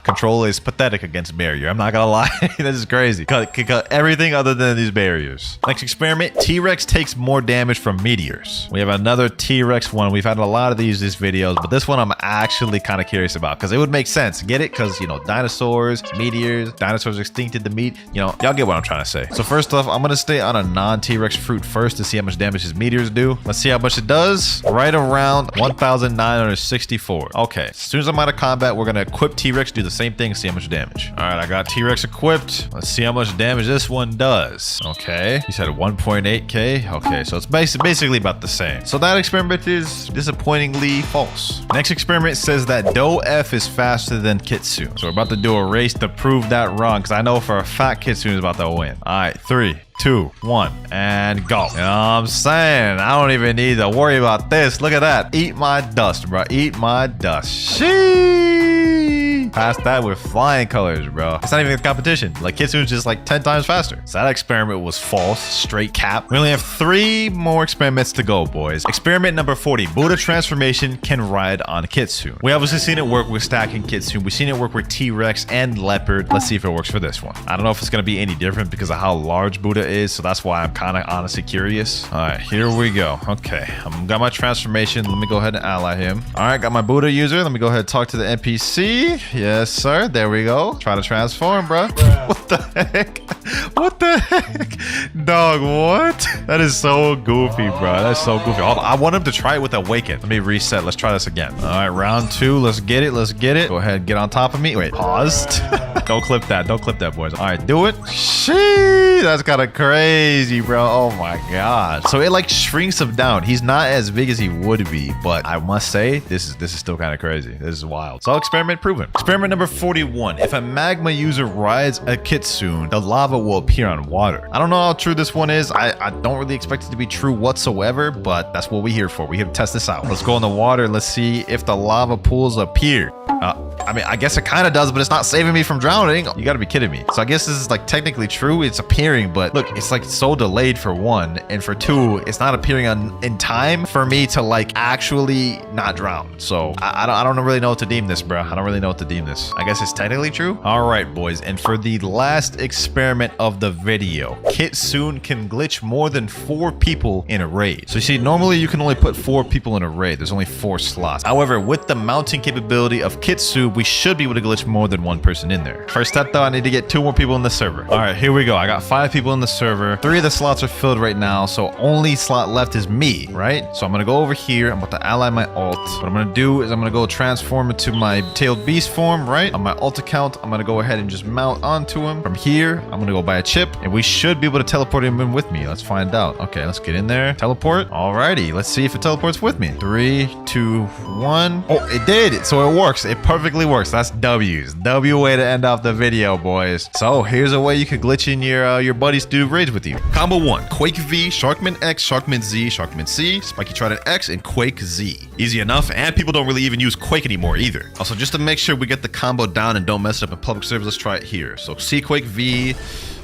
control is pathetic against barrier. I'm not gonna lie. This is crazy. Cut everything other than these barriers. Next experiment, T-Rex takes more damage from meteors. We have another T-Rex one. We've had a lot of these videos, but this one I'm actually kind of curious about because it would make sense. Get it? Because, you know, dinosaurs, meteors, dinosaurs extincted the meat. You know, y'all get what I'm trying to say. So first off, I'm going to stay on a non-T-Rex fruit first to see how much damage his meteors do. Let's see how much it does. Right around 1,964. Okay, as soon as I'm out of combat, we're going to equip T-Rex, do the same thing, see how much damage. All right, I got T-Rex equipped. Let's see how much damage this one does. Okay, you said 1.8k. Okay, so it's basically about the same. So that experiment is disappointingly false. Next experiment says that Doe F is faster than Kitsune. So we're about to do a race to prove that wrong because I know for a fact Kitsune is about to win. All right, 3, 2, 1, and go. You know what I'm saying? I don't even need to worry about this. Look at that. Eat my dust, bro. Eat my dust. Sheesh. Past that with flying colors, bro. It's not even a competition. Like, Kitsune's just like 10 times faster. So that experiment was false. Straight cap. We only have 3 more experiments to go, boys. Experiment number 40. Buddha transformation can ride on Kitsune. We obviously seen it work with stacking Kitsune. We've seen it work with T-Rex and Leopard. Let's see if it works for this one. I don't know if it's going to be any different because of how large Buddha is. So that's why I'm kind of honestly curious. All right, here we go. Okay, I've got my transformation. Let me go ahead and ally him. All right, got my Buddha user. Let me go ahead and talk to the NPC. Yes, sir. There we go. Try to transform, bro. What the heck? What the heck? Dog, what? That is so goofy, bro. That's so goofy. I want him to try it with Awaken. Let me reset. Let's try this again. All right, round 2. Let's get it. Let's get it. Go ahead. Get on top of me. Wait, paused. Don't clip that. Don't clip that, boys. All right, do it. Sheesh. That's kind of crazy, bro. Oh, my God. So it, like, shrinks him down. He's not as big as he would be, but I must say, this is still kind of crazy. This is wild. So experiment proven. Experiment number 41. If a magma user rides a Kitsune, the lava will appear on water. I don't know how true this one is. I don't really expect it to be true whatsoever, but that's what we're here for. We're here to test this out. Let's go in the water. Let's see if the lava pools appear. I mean, I guess it kind of does, but it's not saving me from drowning. You got to be kidding me. So I guess this is like technically true. It's appearing, but look, it's like so delayed for 1. And for 2, it's not appearing in time for me to like actually not drown. So I don't really know what to deem this, bro. I don't really know what to deem this. I guess it's technically true. All right, boys. And for the last experiment of the video, Kitsune can glitch more than 4 people in a raid. So you see, normally you can only put 4 people in a raid. There's only 4 slots. However, with the mounting capability of Kitsune, we should be able to glitch more than 1 person in there. First step though, I need to get 2 more people in the server. All right, here we go. I got 5 people in the server. 3 of the slots are filled right now, so only slot left is me, right? So I'm gonna go over here. I'm about to ally my ult. What I'm gonna do is I'm gonna go transform into my tailed beast form, right? On my ult account, I'm gonna go ahead and just mount onto him. From here, I'm gonna go buy a chip, and we should be able to teleport him in with me. Let's find out. Okay, let's get in there. Teleport. Alrighty, let's see if it teleports with me. 3, 2, 1. Oh, it did. So it works. It perfectly works. That's W's. W way to end off the video, boys. So here's a way you could glitch in your buddies to do raids with you. Combo 1: Quake V, Sharkman X, Sharkman Z, Sharkman C, Spiky Trident X, and Quake Z. Easy enough, and people don't really even use Quake anymore either. Also, just to make sure we get the combo down and don't mess it up in public servers, let's try it here. So C Quake V.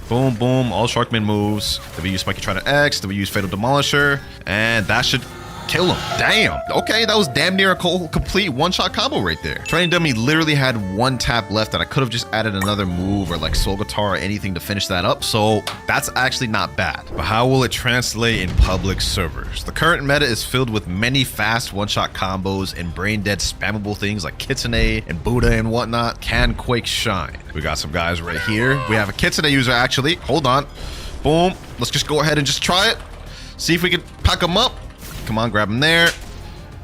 Boom, boom, all Sharkman moves. Then we use Spiky Trident X, then we use Fatal Demolisher, and that should kill him. Damn. Okay, that was damn near a complete one-shot combo right there. Training Dummy literally had 1 tap left that I could have just added another move or like Soul Guitar or anything to finish that up. So that's actually not bad. But how will it translate in public servers? The current meta is filled with many fast one-shot combos and brain-dead spammable things like Kitsune and Buddha and whatnot. Can Quake shine? We got some guys right here. We have a Kitsune user actually. Hold on. Boom. Let's just go ahead and just try it. See if we can pack them up. Come on, grab him there.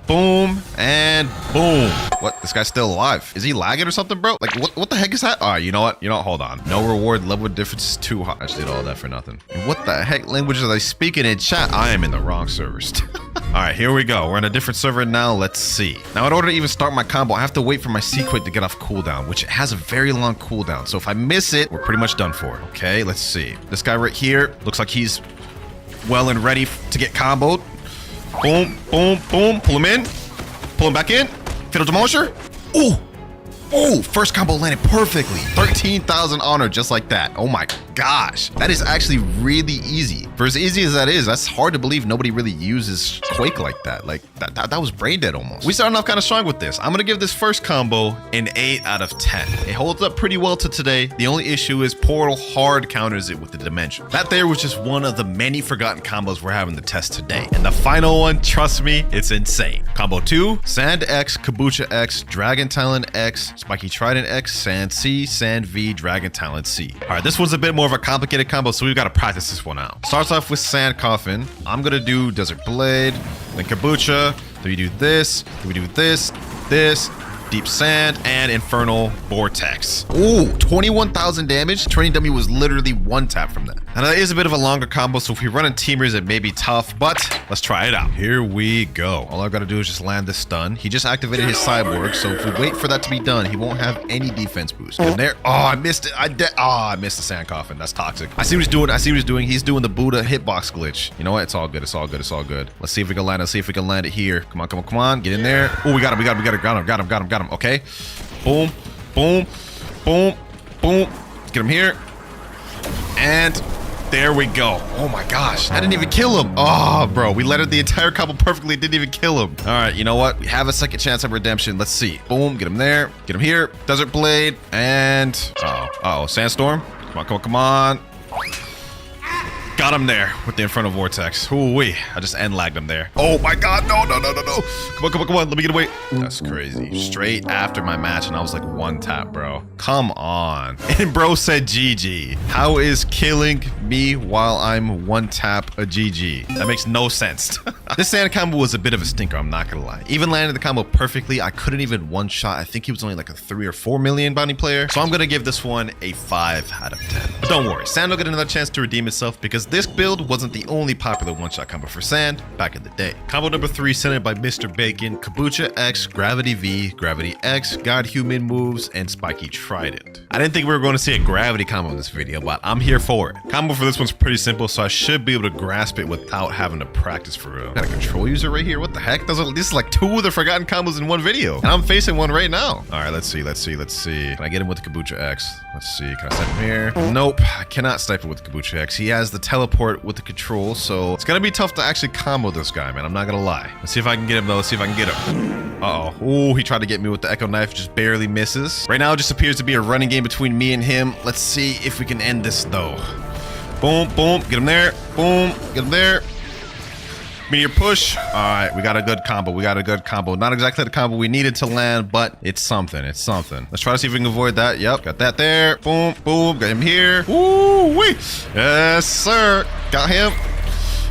Boom and boom. What? This guy's still alive. Is he lagging or something, bro? Like, what the heck is that? All right, you know what? Hold on. No reward, level difference is too high. I just did all that for nothing. And what the heck language are they speaking in chat? I am in the wrong servers. All right, here we go. We're in a different server now. Let's see. Now, in order to even start my combo, I have to wait for my C-Quake to get off cooldown, which has a very long cooldown. So if I miss it, we're pretty much done for. Okay, let's see. This guy right here looks like he's well and ready to get comboed. Boom, boom, boom. Pull him in. Pull him back in. Fatal Demolisher. Ooh. Oh, first combo landed perfectly. 13,000 honor just like that. Oh my gosh. That is actually really easy. For as easy as that is, that's hard to believe nobody really uses Quake like that. Like, that was brain dead almost. We started off kind of strong with this. I'm going to give this first combo an 8 out of 10. It holds up pretty well to today. The only issue is Portal hard counters it with the dimension. That there was just one of the many forgotten combos we're having to test today. And the final one, trust me, it's insane. Combo 2, Sand X, Kabucha X, Dragon Talon X, Spiky Trident X, Sand C, Sand V, Dragon Talon C. All right, this one's a bit more of a complicated combo, so we've got to practice this one out. Starts off with Sand Coffin. I'm gonna do Desert Blade, then Kabucha, then we do this, then we do this, Deep Sand, and Infernal Vortex. Ooh, 21,000 damage. Training Dummy was literally one tap from that. Now that is a bit of a longer combo, so if we run in teamers, it may be tough, but let's try it out. Here we go. All I've got to do is just land this stun. He just activated his Cyborg, so if we wait for that to be done, he won't have any defense boost. And there, oh, I missed it. I missed the Sand Coffin. That's toxic. I see what he's doing. I see what he's doing. He's doing the Buddha hitbox glitch. You know what? It's all good. It's all good. It's all good. Let's see if we can land it. Let's see if we can land it here. Come on, come on, come on. Get in there. Oh, we got him. Got him. Okay. Boom, boom, boom, boom. Let's get him here. And there we go. Oh my gosh. I didn't even kill him. Oh, bro. We lettered the entire combo perfectly. Didn't even kill him. All right. You know what? We have a second chance of redemption. Let's see. Boom. Get him there. Get him here. Desert Blade. And Sandstorm. Come on, come on, come on. Got him there with the Infernal Vortex. Ooh-wee. I just end lagged him there. Oh my god, no. Come on. Let me get away. That's crazy. Straight after my match, and I was like one tap, bro. Come on. And bro said GG. How is killing me while I'm one tap a GG? That makes no sense. This Sand combo was a bit of a stinker, I'm not gonna lie. Even landed the combo perfectly, I couldn't even one shot. I think he was only like a 3 or 4 million bounty player. So I'm gonna give this one a 5 out of 10. But don't worry, Sand will get another chance to redeem itself because this build wasn't the only popular one-shot combo for Sand back in the day. Combo number 3 centered by Mr. Bacon, Kabucha X, Gravity V, Gravity X, God Human moves, and Spiky Trident. I didn't think we were going to see a gravity combo in this video, but I'm here for it. Combo for this one's pretty simple, so I should be able to grasp it without having to practice for real. Got a control user right here. What the heck? This is like 2 of the forgotten combos in one video, and I'm facing one right now. All right, let's see. Can I get him with the Kabucha X? Let's see. Can I snipe him here? Nope. I cannot snipe him with the Kabucha X. He has the teleport with the control, so it's gonna be tough to actually combo this guy, man. I'm not gonna lie. Let's see if I can get him though. Let's see if I can get him. Uh-oh. Oh, he tried to get me with the Echo Knife, just barely misses. Right now, it just appears to be a running game between me and him. Let's see if we can end this though. Boom, boom. Get him there. Boom. Get him there. Meteor push. All right, we got a good combo. Not exactly the combo we needed to land, but it's something. Let's try to see if we can avoid that. Yep, got that there. Boom, boom. Got him here. Woo-wee. Yes, sir. Got him.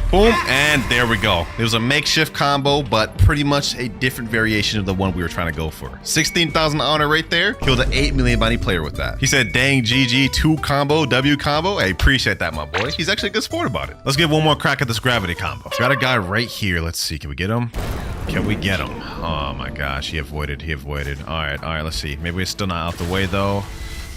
Boom, and there we go. It was a makeshift combo, but pretty much a different variation of the one we were trying to go for. 16,000 honor right there. Killed an 8 million bounty player with that. He said, dang, GG, 2 combo, W combo. I appreciate that, my boy. He's actually a good sport about it. Let's give one more crack at this gravity combo. Got a guy right here. Let's see. Can we get him? Can we get him? Oh my gosh, he avoided. All right, let's see. Maybe it's still not out the way though.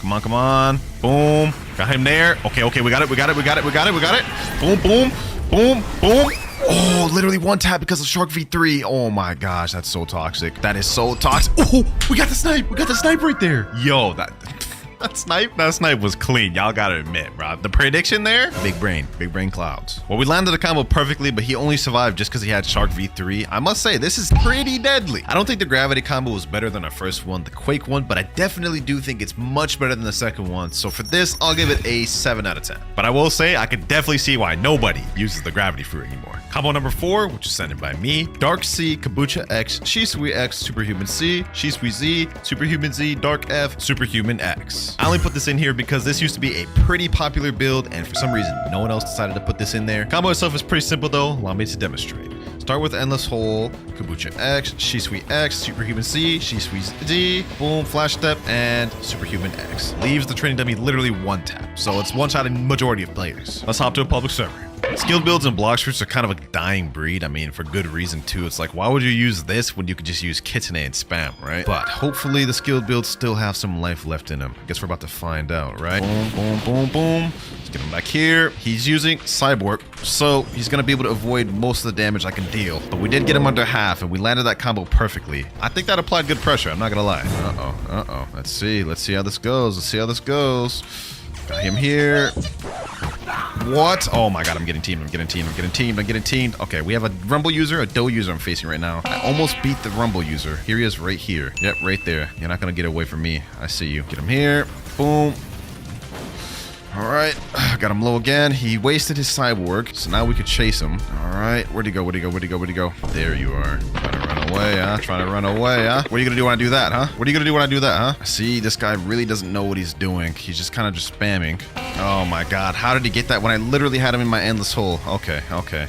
Come on. Boom. Got him there. Okay, we got it. Boom, boom. Boom, boom. Oh, literally one tap because of Shark V3. Oh my gosh, that's so toxic. That is so toxic. Oh, we got the snipe right there. Yo, that snipe was clean. Y'all gotta admit, bro. The prediction there, big brain clouds. Well, we landed the combo perfectly, but he only survived just because he had Shark V3. I must say, this is pretty deadly. I don't think the gravity combo was better than our first one, the Quake one, but I definitely do think it's much better than the second one. So for this, I'll give it a 7 out of 10. But I will say, I could definitely see why nobody uses the gravity fruit anymore. Combo number 4, which is sent by me, Dark C, Kabucha X, Shisui X, Superhuman C, Shisui Z, Superhuman Z, Dark F, Superhuman X. I only put this in here because this used to be a pretty popular build, and for some reason, no one else decided to put this in there. Combo itself is pretty simple though. Allow me to demonstrate. Start with Endless Hole, Kabucha X, Shisui X, Superhuman C, Shisui Z, boom, Flash Step, and Superhuman X. Leaves the training dummy literally one tap, so it's one-shotting majority of players. Let's hop to a public server. Skill builds and Blox fruits are kind of a dying breed. I mean, for good reason too. It's like, why would you use this when you could just use Kitsune and spam, right? But hopefully the skill builds still have some life left in them. I guess we're about to find out, right? Boom, boom, boom, boom. Let's get him back here. He's using Cyborg, so he's gonna be able to avoid most of the damage I can deal. But we did get him under half, and we landed that combo perfectly. I think that applied good pressure. I'm not gonna lie. Uh-oh. Let's see how this goes. Got him here. What? Oh my god, I'm getting teamed. Okay, we have a Rumble user, a Doe user I'm facing right now. I almost beat the Rumble user. Here he is right here. Yep, right there. You're not gonna get away from me. I see you. Get him here. Boom. All right, got him low again. He wasted his Cyborg, so now we could chase him. All right, where'd he go? There you are. Trying to run away, huh? What are you gonna do when I do that, huh? See, this guy really doesn't know what he's doing. He's just kind of just spamming. Oh my god, how did he get that when I literally had him in my endless hole? Okay.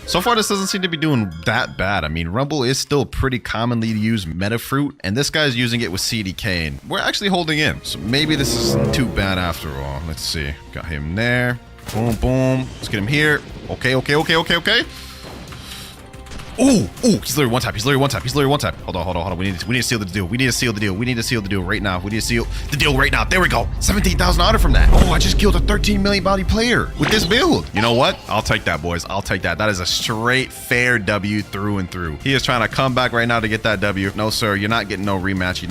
So far, this doesn't seem to be doing that bad. I mean, Rumble is still pretty commonly used meta fruit, and this guy's using it with CDK, and we're actually holding in. So maybe this isn't too bad after all. Let's see. Got him there. Boom, boom. Let's get him here. Okay. Ooh, he's literally one tap. Hold on. We need to seal the deal. We need to seal the deal right now. There we go. 17,000 honor from that. Oh, I just killed a 13 million body player with this build. You know what? I'll take that, boys. That is a straight fair W through and through. He is trying to come back right now to get that W. No, sir, you're not getting no rematch.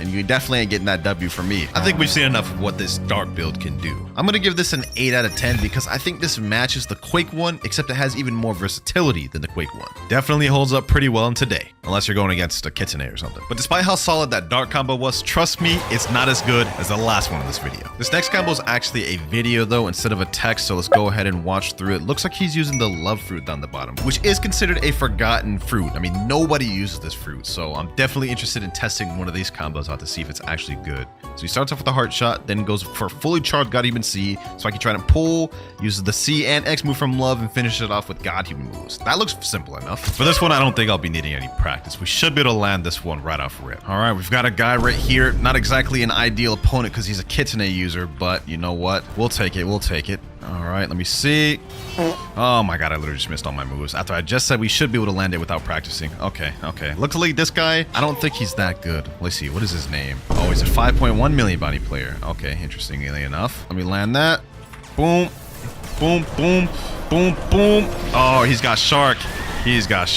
And you definitely ain't getting that W from me. I think we've seen enough of what this dark build can do. I'm gonna give this an 8 out of 10 because I think this matches the Quake one, except it has even more versatility than the Quake one. Definitely holds up pretty well in today, unless you're going against a Kitsune or something. But despite how solid that dark combo was, trust me, it's not as good as the last one in this video. This next combo is actually a video though, instead of a text, so let's go ahead and watch through it. Looks like he's using the love fruit down the bottom, which is considered a forgotten fruit. I mean, nobody uses this fruit, so I'm definitely interested in testing one of these combos out to see if it's actually good. So he starts off with a heart shot, then goes for fully charged God Human C, so I can try to pull, uses the C and X move from love, and finish it off with God Human moves. That looks simple enough. For this one, I don't think I'll be needing any practice. We should be able to land this one right off rip. All right, we've got a guy right here. Not exactly an ideal opponent because he's a Kitsune user, but you know what? We'll take it. All right, let me see. Oh my god, I literally just missed all my moves. After I just said we should be able to land it without practicing. Okay. Looks like this guy, I don't think he's that good. Let's see, what is his name? Oh, he's a 5.1 million body player. Okay, interestingly enough. Let me land that. Boom. Oh, he's got Shark. He's a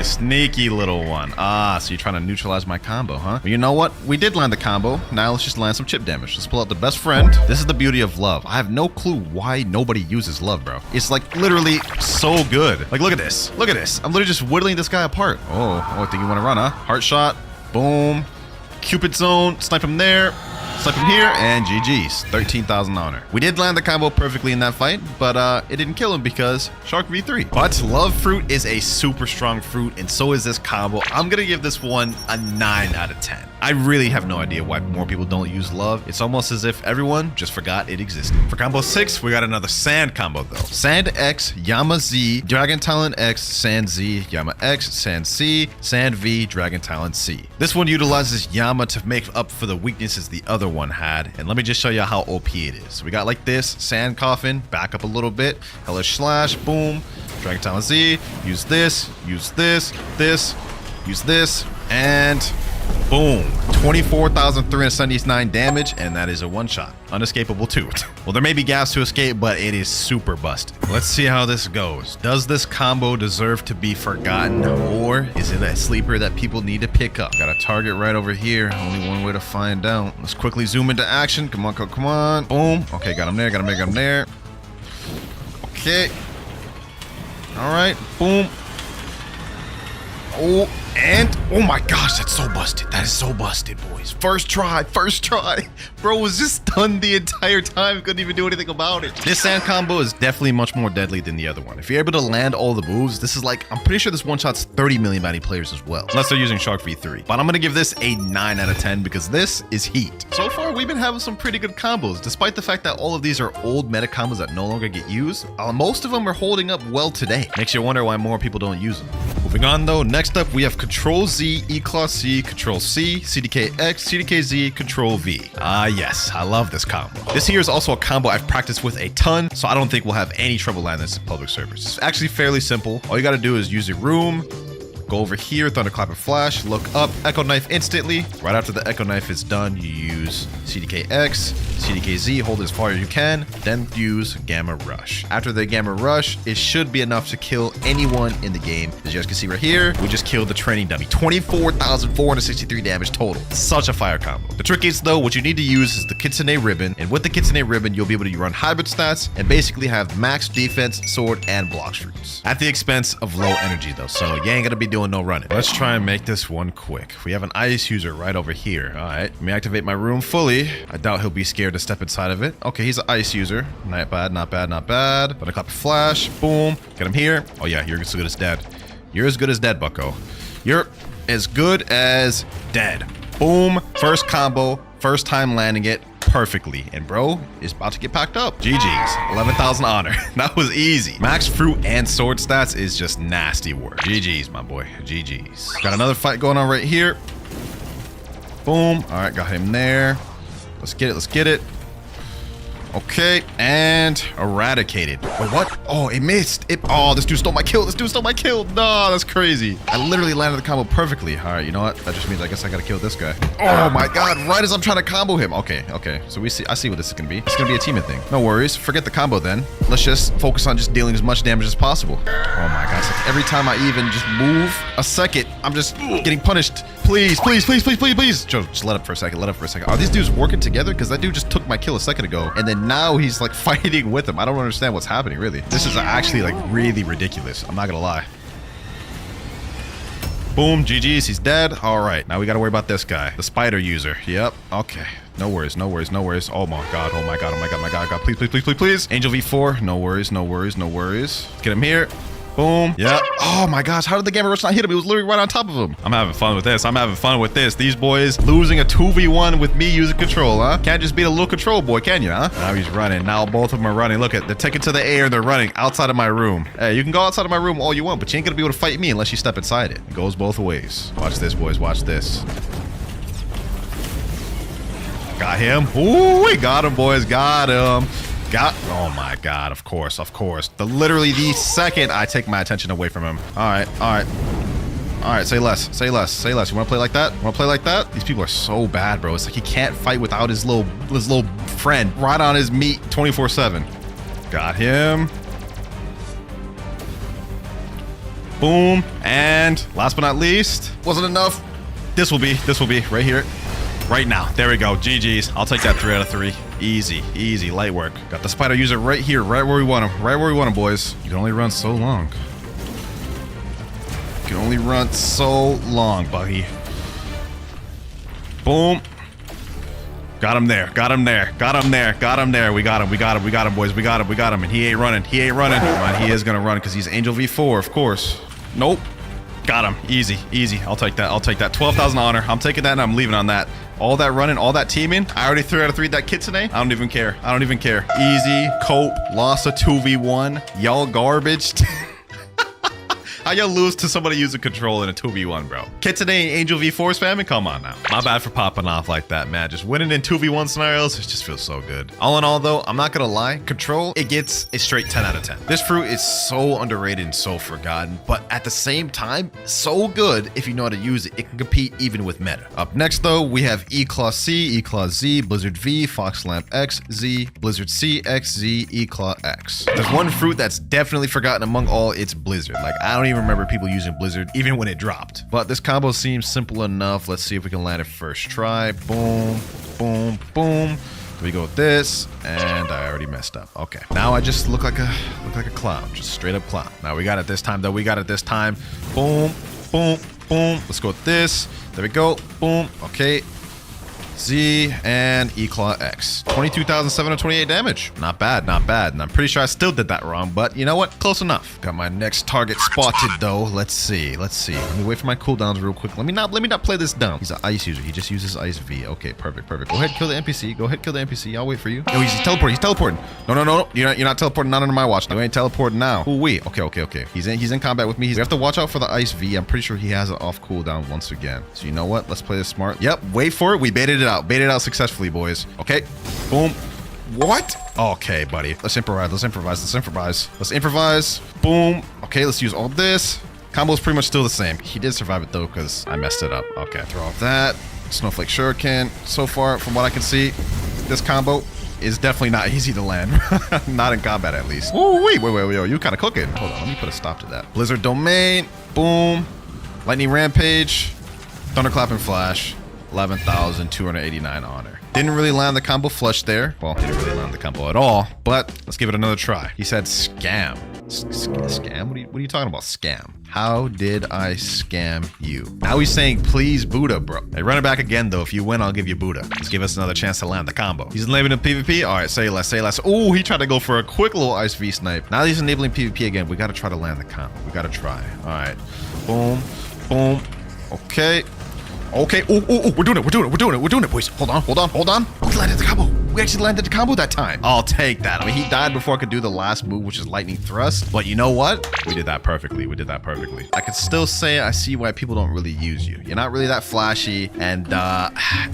sneaky little one. Ah, so you're trying to neutralize my combo, huh? Well, you know what? We did land the combo. Now let's just land some chip damage. Let's pull out the best friend. This is the beauty of love. I have no clue why nobody uses love, bro. It's like literally so good. Like, look at this. I'm literally just whittling this guy apart. Oh, I think you want to run, huh? Heart shot. Boom. Cupid zone. Snipe him there. Snipe him here, and GG's. 13,000 honor. We did land the combo perfectly in that fight, but it didn't kill him because Shark V3. But Love Fruit is a super strong fruit, and so is this combo. I'm gonna give this one a 9 out of 10. I really have no idea why more people don't use love. It's almost as if everyone just forgot it existed. For combo 6, we got another Sand combo though. Sand X, Yama Z, Dragon Talon X, Sand Z, Yama X, Sand C, Sand V, Dragon Talon C. This one utilizes Yama to make up for the weaknesses the other one had, and let me just show you how OP it is. So we got like this, Sand Coffin, back up a little bit, Hellish Slash, boom, Dragon Talon Z, use this, use this, use this, and boom, 24,379 damage, and that is a one-shot. Unescapable too. Well, there may be gaps to escape, but it is super busted. Let's see how this goes. Does this combo deserve to be forgotten, or is it a sleeper that people need to pick up? Got a target right over here. Only one way to find out. Let's quickly zoom into action. Come on. Boom. Okay, got him there. Okay. All right. Boom. Oh, and oh my gosh, that's so busted. That is so busted, boys. First try. Bro was just stunned the entire time. Couldn't even do anything about it. This Sand combo is definitely much more deadly than the other one. If you're able to land all the moves, this is like, I'm pretty sure this one shot's 30 million body players as well, unless they're using Shark V3. But I'm gonna give this a 9 out of 10 because this is heat. So far, we've been having some pretty good combos, despite the fact that all of these are old meta combos that no longer get used. Most of them are holding up well today. Makes you wonder why more people don't use them. Moving on though, next up we have Control Z, E-Claw C, Control C, CDK X, CDK Z, Control V. Ah yes, I love this combo. This here is also a combo I've practiced with a ton, so I don't think we'll have any trouble landing this in public servers. It's actually fairly simple. All you gotta do is use your room, go over here, Thunderclap and Flash, look up, Echo Knife instantly. Right after the Echo Knife is done, you use CDK X, CDK Z, hold it as far as you can, then use Gamma Rush. After the Gamma Rush, it should be enough to kill anyone in the game. As you guys can see right here, we just killed the training dummy. 24,463 damage total. Such a fire combo. The trick is though, what you need to use is the Kitsune Ribbon, and with the Kitsune Ribbon, you'll be able to run hybrid stats and basically have max defense, sword, and Blox fruits. At the expense of low energy though, so you ain't gonna be doing no running. Let's try and make this one quick. We have an ice user right over here. All right, let me activate my room fully. I doubt he'll be scared to step inside of it. Okay, he's an ice user. Not bad, not bad, not bad. Gonna clap a flash. Boom. Get him here. Oh yeah, you're as good as dead. You're as good as dead, bucko. You're as good as dead. Boom. First combo. First time landing it perfectly. And bro is about to get packed up. GG's. 11,000 honor. That was easy. Max fruit and sword stats is just nasty work. GG's, my boy. GG's. Got another fight going on right here. Boom. All right, got him there. Let's get it. Let's get it. Okay, and eradicated. Wait, what? Oh, it missed. Oh, this dude stole my kill. This dude stole my kill. No, that's crazy. I literally landed the combo perfectly. All right, you know what? That just means I guess I gotta kill this guy. Oh my God! Right as I'm trying to combo him. Okay, okay. So I see what this is gonna be. It's gonna be a teaming thing. No worries. Forget the combo then. Let's just focus on just dealing as much damage as possible. Oh my God! It's like every time I even just move a second, I'm just getting punished. Please, please, please, please, please, please. Just let up for a second. Let up for a second. Are these dudes working together? Because that dude just took my kill a second ago, and then now he's like fighting with him. I don't understand what's happening, really. This is actually like really ridiculous. I'm not gonna lie. Boom, GG's, he's dead. All right, now we gotta worry about this guy, the spider user. Yep, okay. No worries, no worries, no worries. Oh my God, oh my God, oh my God, my God, please, please, please, please, please. Angel V4, no worries, no worries, no worries. Let's get him here. Boom. Yep. Oh my gosh, how did the Gamma Rush not hit him? He was literally right on top of him. I'm having fun with this. I'm having fun with this. These boys losing a 2v1 with me using control, huh? Can't just beat a little control boy, can you, huh? Now he's running. Now both of them are running. Look at, they're taking to the air. They're running outside of my room. Hey, you can go outside of my room all you want, but you ain't gonna be able to fight me unless you step inside it. It goes both ways. Watch this, boys. Watch this. Got him. Ooh, we got him, boys. Got him. Oh my God, of course, of course. Literally the second I take my attention away from him. All right, all right. All right, say less, say less, say less. You wanna play like that? Wanna play like that? These people are so bad, bro. It's like he can't fight without his little friend right on his meat 24/7. Got him. Boom, and last but not least, wasn't enough. This will be right here. Right now. There we go. GG's. I'll take that 3 out of 3. Easy. Easy. Light work. Got the spider user right here. Right where we want him. Right where we want him, boys. You can only run so long. You can only run so long, buddy. Boom. Got him there. Got him there. Got him there. Got him there. We got him. We got him. We got him, boys. We got him. We got him. And he ain't running. He ain't running. Come on. He is going to run because he's Angel V4, of course. Nope. Got him. Easy. Easy. I'll take that. I'll take that. 12,000 honor. I'm taking that and I'm leaving on that. All that running, all that teaming. I already 3 out of 3 that Kitsune. I don't even care. I don't even care. Easy. Cope. Lost a 2v1. Y'all garbage. How y'all lose to somebody using control in a 2v1, bro? Kitsune and Angel V4 spamming? Come on now. My bad for popping off like that, man. Just winning in 2v1 scenarios, it just feels so good. All in all, though, I'm not gonna lie. Control, it gets a straight 10 out of 10. This fruit is so underrated and so forgotten, but at the same time, so good if you know how to use it. It can compete even with meta. Up next, though, we have E-Claw C, E-Claw Z, Blizzard V, Fox Lamp X, Z, Blizzard C, X, Z, E-Claw X. There's one fruit that's definitely forgotten among all, it's Blizzard. Like, I don't even remember people using Blizzard even when it dropped. But this combo seems simple enough. Let's see if we can land it first try. Boom, boom, boom. We go with this, and I already messed up. Okay, now I just look like a clown, just straight up clown. Now we got it this time, though. We got it this time. Boom, boom, boom. Let's go with this. There we go. Boom. Okay. Z and E-Claw X. 22,728 damage. Not bad, not bad. And I'm pretty sure I still did that wrong, but you know what? Close enough. Got my next target spotted though. Let's see. Let me wait for my cooldowns real quick. Let me not play this dumb. He's an ice user. He just uses ice V. Okay, perfect. Go ahead, kill the NPC. Go ahead, kill the NPC. I'll wait for you. No, he's teleporting. No. You're not teleporting. Not under my watch. You ain't teleporting now. Ooh, wait. Okay. He's in combat with me. We have to watch out for the ice V. I'm pretty sure he has it off cooldown once again. So you know what? Let's play this smart. Yep. Wait for it. We baited it out. Baited it out successfully, boys. Okay. Boom. What? Okay, buddy. Let's improvise. Boom. Okay, let's use all this. Combo is pretty much still the same. He did survive it though because I messed it up. Okay, throw off that. Snowflake Shuriken. So far, from what I can see, this combo is definitely not easy to land. Not in combat, at least. Oh, wait. You kind of cooking. Hold on, let me put a stop to that. Blizzard Domain. Boom. Lightning Rampage. Thunderclap and Flash. 11,289 honor. Didn't really land the combo flush there. Well, didn't really land the combo at all, but let's give it another try. He said scam. Scam? What are you talking about? Scam. How did I scam you? Now he's saying, please Buddha, bro. Hey, run it back again, though. If you win, I'll give you Buddha. Let's give us another chance to land the combo. He's enabling PvP. All right, say less. Oh, he tried to go for a quick little Ice V snipe. Now he's enabling PvP again. We got to try to land the combo. We got to try. All right. Boom. Okay. Oh, we're doing it, boys. Hold on. We landed the combo. We actually landed the combo that time. I'll take that. I mean, he died before I could do the last move, which is lightning thrust. But you know what? We did that perfectly. I can still say I see why people don't really use you. You're not really that flashy, and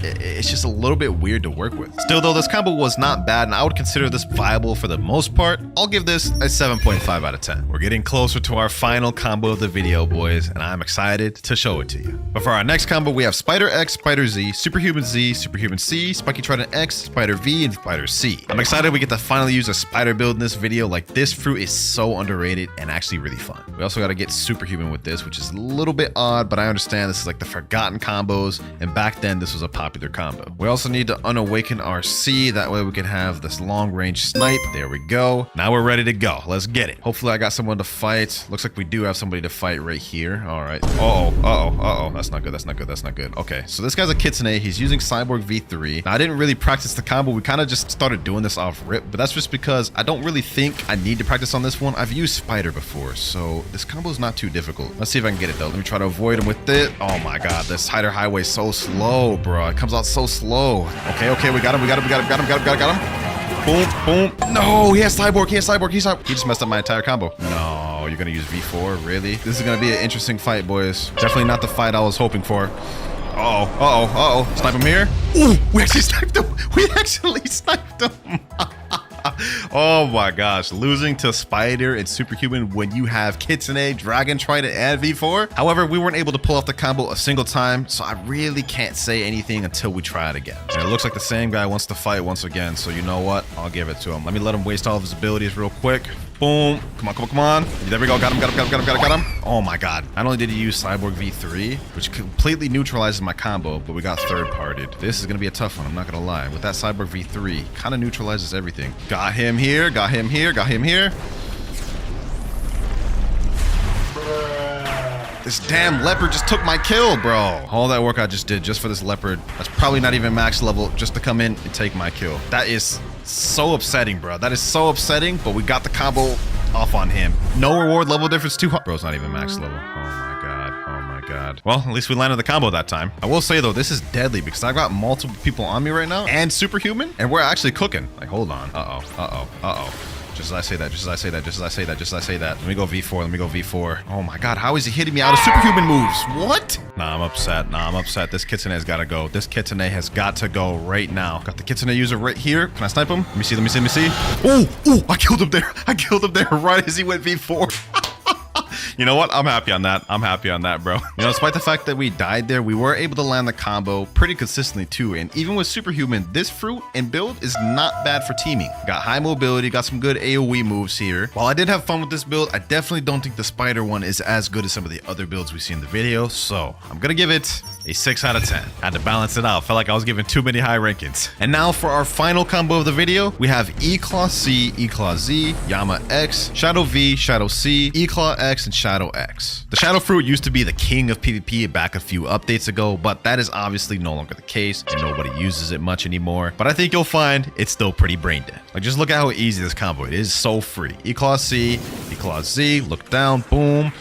it's just a little bit weird to work with. Still, though, this combo was not bad, and I would consider this viable for the most part. I'll give this a 7.5 out of 10. We're getting closer to our final combo of the video, boys, and I'm excited to show it to you. But for our next combo, we have Spider X, Spider Z, Superhuman C, Spiky Trident X, Spider V, and Spider C. I'm excited we get to finally use a spider build in this video. Like, this fruit is so underrated and actually really fun. We also got to get Superhuman with this, which is a little bit odd, but I understand this is like the forgotten combos, and back then this was a popular combo. We also need to unawaken our C, that way we can have this long range snipe. There we go. Now we're ready to go. Let's get it. Hopefully I got someone to fight. Looks like we do have somebody to fight right here. All right. Uh-oh. That's not good. Okay, so this guy's a Kitsune. He's using Cyborg V3. Now, I didn't really practice the combo. We kind of just started doing this off rip, but that's just because I don't really think I need to practice on this one. I've used Spider before, so this combo is not too difficult. Let's see if I can get it though. Let me try to avoid him with it. Oh my god, this Hider Highway is so slow, bro. It comes out so slow. Okay, we got him. Boom. No, he has Cyborg. He just messed up my entire combo. No, you're gonna use V4? Really? This is gonna be an interesting fight, boys. Definitely not the fight I was hoping for. Uh-oh. Snipe him here. Ooh, we actually sniped him. Oh my gosh, losing to Spider and Superhuman when you have Kitsune, Dragon Trident, and V4. However, we weren't able to pull off the combo a single time, so I really can't say anything until we try it again. And it looks like the same guy wants to fight once again, so you know what? I'll give it to him. Let me let him waste all of his abilities real quick. Boom. Come on. There we go. Got him. Oh my god. Not only did he use Cyborg V3, which completely neutralizes my combo, but we got third-partied. This is going to be a tough one, I'm not going to lie. With that Cyborg V3, kind of neutralizes everything. Got him here. This damn leopard just took my kill, bro. All that work I just did just for this leopard, that's probably not even max level, just to come in and take my kill. That is so upsetting, bro. That is so upsetting, but we got the combo off on him. No reward, level difference too hard. Bro's not even max level. Oh my god. Well, at least we landed the combo that time. I will say though, this is deadly because I got multiple people on me right now and Superhuman, and we're actually cooking. Like, hold on. Uh-oh. Just as I say that. Let me go V4. Oh my god, how is he hitting me out of Superhuman moves? What? Nah, I'm upset. This Kitsune has got to go. Right now. Got the Kitsune user right here. Can I snipe him? Let me see. Oh, I killed him there right as he went V4. You know what? I'm happy on that, bro. You know, despite the fact that we died there, we were able to land the combo pretty consistently too. And even with Superhuman, this fruit and build is not bad for teaming. Got high mobility, got some good AoE moves here. While I did have fun with this build, I definitely don't think the Spider one is as good as some of the other builds we see in the video. So I'm gonna give it A 6 out of 10. Had to balance it out. Felt like I was giving too many high rankings. And now for our final combo of the video, we have E-Claw C, E-Claw Z, Yama X, Shadow V, Shadow C, E-Claw X, and Shadow X. The Shadow Fruit used to be the king of PvP back a few updates ago, but that is obviously no longer the case, and nobody uses it much anymore. But I think you'll find it's still pretty brain dead. Like, just look at how easy this combo is. It is so free. E-Claw C, E-Claw Z, look down, boom,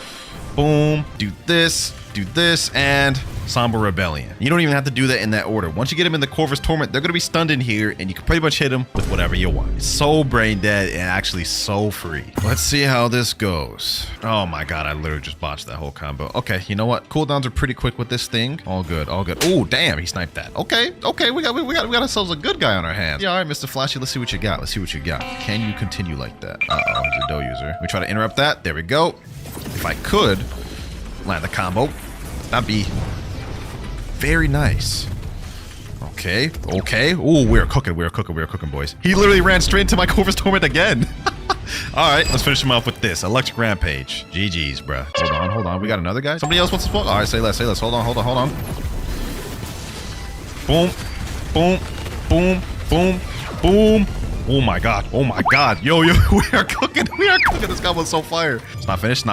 boom, do this, and Somber Rebellion. You don't even have to do that in that order. Once you get them in the Corvus Torment, they're going to be stunned in here, and you can pretty much hit them with whatever you want. It's so brain dead and actually so free. Let's see how this goes. Oh my god, I literally just botched that whole combo. Okay, you know what? Cooldowns are pretty quick with this thing. All good, all good. Oh, damn, he sniped that. Okay, we got ourselves a good guy on our hands. Yeah, all right, Mr. Flashy, let's see what you got. Let's see what you got. Can you continue like that? Uh-oh, he's a dough user. Let me try to interrupt that. There we go. If I could land the combo, that'd be very nice. Okay. Oh, we're cooking, boys. He literally ran straight into my Corvus Torment again. All right, let's finish him off with this. Electric Rampage. GG's, bruh. Hold on. We got another guy? Somebody else wants to spawn? All right, say less. Hold on. Boom. Oh my god. Yo, we are cooking. This combo's so fire. It's not finished.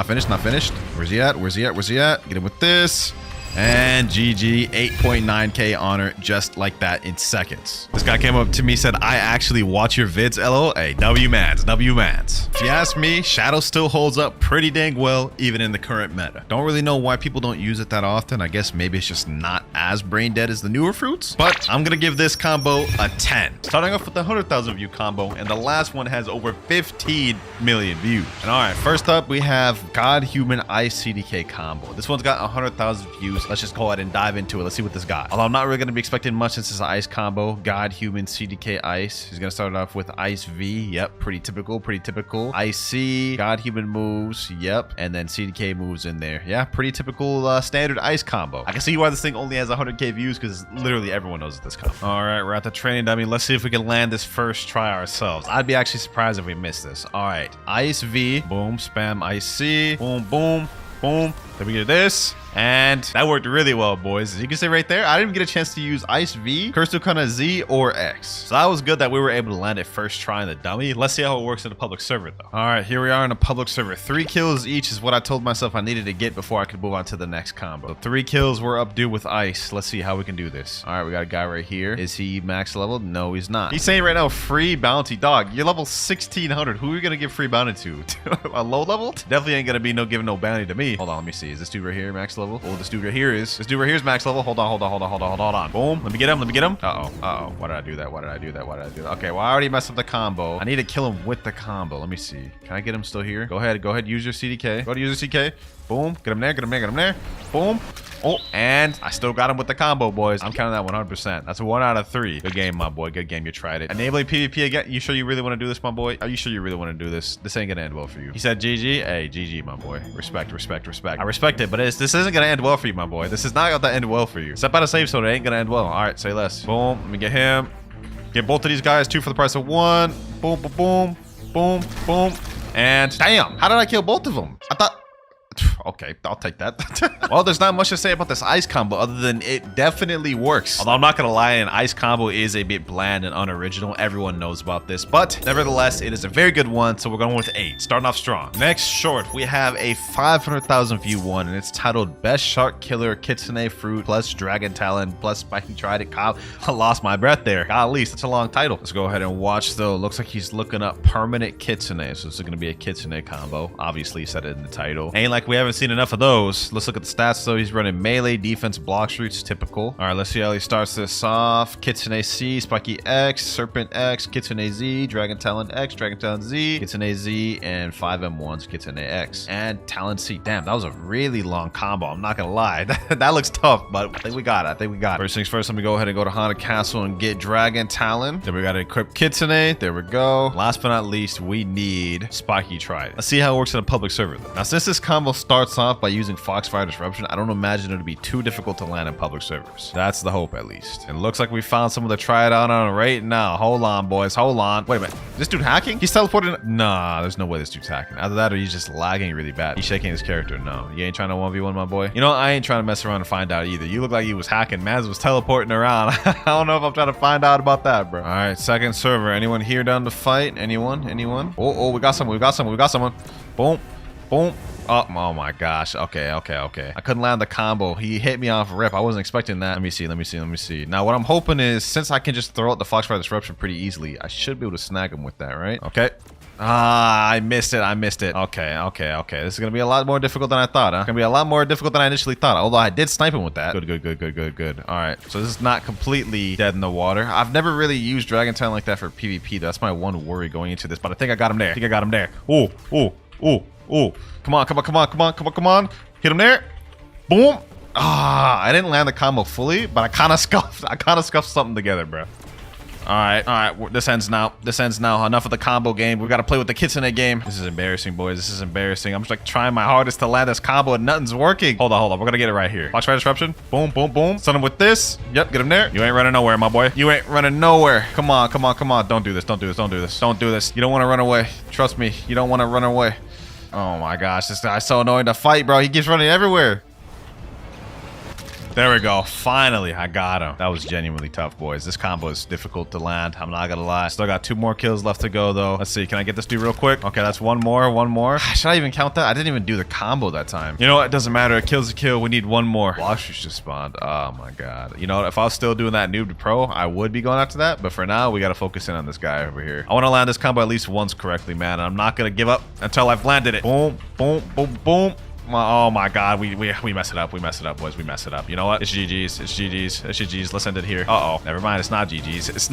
Where's he at? Get him with this. And GG, 8.9k honor just like that in seconds. This guy came up to me, said, I actually watch your vids, LO. Hey, W-mans. If you ask me, Shadow still holds up pretty dang well, even in the current meta. Don't really know why people don't use it that often. I guess maybe it's just not as brain dead as the newer fruits, but I'm gonna give this combo a 10. Starting off with the 100,000 view combo, and the last one has over 15 million views. And all right, first up, we have God Human Ice CDK combo. This one's got 100,000 views. Let's just go ahead and dive into it. Let's see what this got. Although I'm not really going to be expecting much since it's an ice combo. God, Human, CDK, Ice. He's going to start off with Ice V. Yep, pretty typical. Ice C, God, Human moves. Yep, and then CDK moves in there. Yeah, pretty typical standard ice combo. I can see why this thing only has 100k views because literally everyone knows this combo. All right, we're at the training dummy. Let's see if we can land this first try ourselves. I'd be actually surprised if we missed this. All right, Ice V. Boom, spam Ice C. Boom. Then we get this. And that worked really well, boys. As you can see right there, I didn't get a chance to use Ice V, Curse to Kana Z, or X. So that was good that we were able to land it first try in the dummy. Let's see how it works in the public server, though. All right, here we are in a public server. 3 kills each is what I told myself I needed to get before I could move on to the next combo. So 3 kills were up due with Ice. Let's see how we can do this. All right, we got a guy right here. Is he max level? No, he's not. He's saying right now, free bounty. Dog, you're level 1600. Who are you going to give free bounty to? A low level? Definitely ain't going to be no giving no bounty to me. Hold on, let me see. Is this dude right here max level? Oh, this dude right here is. This dude right here is max level. Hold on. Boom. Let me get him. Uh-oh. Why did I do that? Okay, well, I already messed up the combo. I need to kill him with the combo. Let me see. Can I get him still here? Go ahead. Use your CDK. Go to use your CDK. Boom. Get him there. Boom. Oh, and I still got him with the combo, boys. I'm counting that 100%. That's a 1 out of 3. Good game, my boy. Good game. You tried it. Enabling PvP again. You sure you really want to do this, my boy? Are you sure you really want to do this? This ain't gonna end well for you. He said GG. Hey, GG, my boy. Respect. I respect it, but this isn't gonna end well for you, my boy. This is not gonna end well for you. Step out of safe zone. It ain't gonna end well. All right, say less. Boom. Let me get him. Get both of these guys. 2 for the price of 1. Boom. And damn, how did I kill both of them? I thought... Okay, I'll take that. Well, there's not much to say about this ice combo other than it definitely works. Although I'm not gonna lie, an ice combo is a bit bland and unoriginal. Everyone knows about this, but nevertheless, it is a very good one. So we're going with 8, starting off strong. Next short, we have a 500,000 view one, and it's titled Best Shark Killer Kitsune Fruit plus Dragon Talon plus Spiky Trident Cob. I lost my breath there. Golly, such a long title. Let's go ahead and watch though. Looks like he's looking up permanent Kitsune, so this is gonna be a Kitsune combo. Obviously, said it in the title. Ain't like we haven't seen enough of those. Let's look at the stats though. He's running melee, defense, Blox routes, typical. All right, let's see how he starts this off. Kitsune C, Spiky X, Serpent X, Kitsune Z, Dragon Talon X, Dragon Talon Z, Kitsune Z, and 5 M1s, Kitsune X, and Talon C. Damn, that was a really long combo. I'm not gonna lie. That looks tough, but I think we got it. First things first, let me go ahead and go to Haunted Castle and get Dragon Talon. Then we gotta equip Kitsune. There we go. Last but not least, we need Spiky Trident. Let's see how it works in a public server though. Now, since this combo started starts off by using Foxfire Disruption, I don't imagine it'll be too difficult to land in public servers. That's the hope, at least. And it looks like we found someone to try it out on right now. Hold on, boys. Hold on. Wait a minute. This dude hacking? He's teleported. Nah, there's no way this dude's hacking. Either that or he's just lagging really bad. He's shaking his character. No, you ain't trying to 1v1, my boy. You know, I ain't trying to mess around and find out either. You look like you was hacking. Maz was teleporting around. I don't know if I'm trying to find out about that, bro. All right, second server. Anyone here down to fight? Anyone? Anyone? Oh, we got someone. We got someone. We got someone. Boom. Boom. Oh my gosh. Okay. I couldn't land the combo. He hit me off rip. I wasn't expecting that. Let me see. Now, what I'm hoping is, since I can just throw out the Foxfire Disruption pretty easily, I should be able to snag him with that, right? Okay. I missed it. Okay. This is gonna be a lot more difficult than I thought, huh? It's gonna be a lot more difficult than I initially thought, although I did snipe him with that. Good. All right, so this is not completely dead in the water. I've never really used Dragon Talon like that for PvP. That's my one worry going into this, but I think I got him there. Ooh. Come on. Hit him there. Boom. I didn't land the combo fully, but I kind of scuffed something together, bro. All right. This ends now. Enough of the combo game. We got to play with the kitsune game. This is embarrassing, boys. This is embarrassing. I'm just like trying my hardest to land this combo and nothing's working. Hold on. We're going to get it right here. Foxfire Disruption. Boom. Stun him with this. Yep, get him there. You ain't running nowhere, my boy. You ain't running nowhere. Come on. Don't do this. You don't want to run away. Trust me. You don't want to run away. Oh my gosh. This guy's so annoying to fight, bro. He keeps running everywhere. There we go. Finally, I got him. That was genuinely tough, boys. This combo is difficult to land. I'm not gonna lie. Still got 2 more kills left to go, though. Let's see. Can I get this dude real quick? Okay, that's one more. Should I even count that? I didn't even do the combo that time. You know what? It doesn't matter. A kill's a kill. We need one more. Blox just spawned. Oh my god. You know what? If I was still doing that noob to pro, I would be going after that. But for now, we gotta focus in on this guy over here. I want to land this combo at least once correctly, man. And I'm not gonna give up until I've landed it. Boom. Oh my god, we mess it up, boys. We mess it up. You know what? It's GG's. Let's end it here. Never mind. It's not GG's.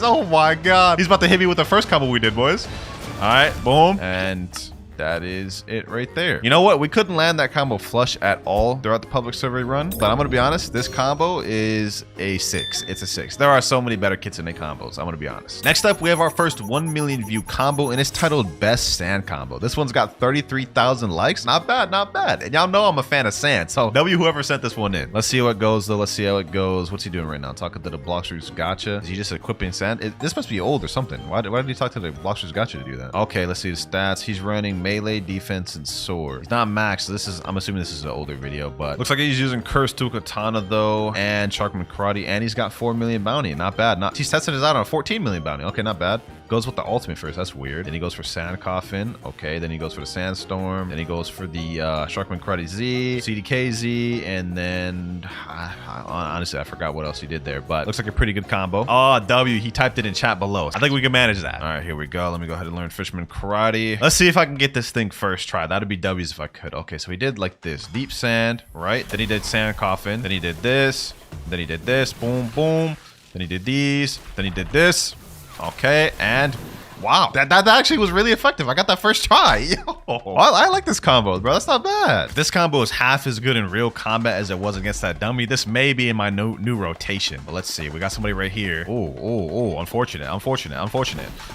Oh my god. He's about to hit me with the first combo we did, boys. All right, boom. And that is it right there. You know what? We couldn't land that combo flush at all throughout the public survey run, but I'm gonna be honest, this combo is a 6. It's a 6. There are so many better kitsune combos. I'm gonna be honest. Next up, we have our first 1 million view combo, and it's titled Best Sand Combo. This one's got 33,000 likes. Not bad. And y'all know I'm a fan of sand, so W whoever sent this one in. Let's see how it goes, though. What's he doing right now? Talking to the Blox Gotcha. Is he just equipping sand? This must be old or something. Why did he talk to the Blox Gotcha to do that? Okay, let's see the stats. He's running melee, defense, and sword. He's not max, so I'm assuming this is an older video, but looks like he's using Curse to Katana though, and Sharkman Karate, and he's got 4 million bounty. Not bad. He's tested his out on a 14 million bounty. Okay, not bad. Goes with the ultimate first. That's weird. Then he goes for Sand Coffin. Okay, then he goes for the Sandstorm. Then he goes for the Sharkman Karate Z, CDK Z, and then honestly, I forgot what else he did there, but looks like a pretty good combo. Oh, W, he typed it in chat below. I think we can manage that. All right, here we go. Let me go ahead and learn Fisherman Karate. Let's see if I can get this thing first try. That'd be W's if I could. Okay, so he did like this. Deep Sand, right? Then he did Sand Coffin. Then he did this. Then he did this. Boom. Then he did these. Then he did this. Okay, and wow, that actually was really effective. I got that first try. I like this combo, bro. That's not bad. This combo is half as good in real combat as it was against that dummy. This may be in my new rotation, but let's see. We got somebody right here. Oh, unfortunate.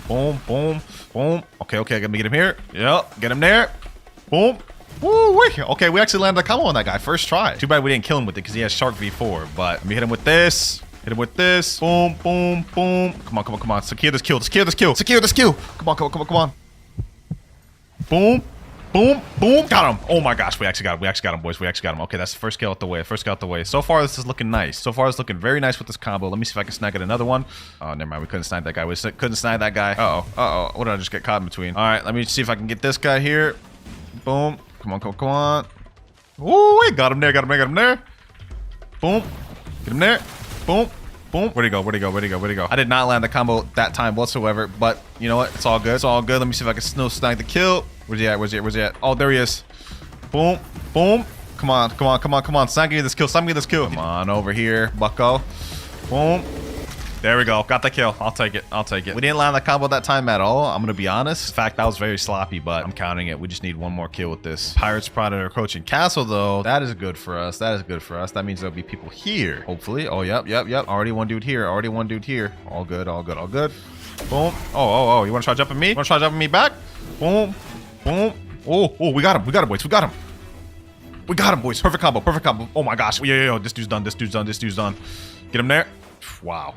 Boom. Okay, let me get him here. Yep, get him there. Boom. Woo, wait. Okay, we actually landed a combo on that guy first try. Too bad we didn't kill him with it because he has Shark V4, but let me hit him with this. Hit him with this. Boom. Come on. Secure this kill. Come on. Boom. Got him. Oh my gosh, we actually got him, boys. Okay, that's the first kill out the way. So far, this is looking nice. It's looking very nice with this combo. Let me see if I can snag it another one. Oh, never mind. We couldn't snag that guy. Uh-oh. What did I just get caught in between? All right, let me see if I can get this guy here. Boom. Come on. Ooh, we got him there. Boom. Get him there. Boom. Where'd he go? I did not land the combo that time whatsoever, but you know what? It's all good. Let me see if I can snag the kill. Where's he at? Oh, there he is. Boom. Come on. Snag me this kill. Come on over here, bucko. Boom. There we go. Got the kill. I'll take it. We didn't land the combo that time at all. I'm going to be honest. In fact, that was very sloppy, but I'm counting it. We just need one more kill with this. Pirates spotted our coaching castle, though. That is good for us. That means there'll be people here, hopefully. Oh, yep. Already one dude here. All good. Boom. Oh. You want to try jumping me? back? Boom. Oh, we got him. We got him, boys. We got him. We got him, boys. Perfect combo. Perfect combo. Oh my gosh. Yo. This dude's done. This dude's done. This dude's done. Get him there. Wow.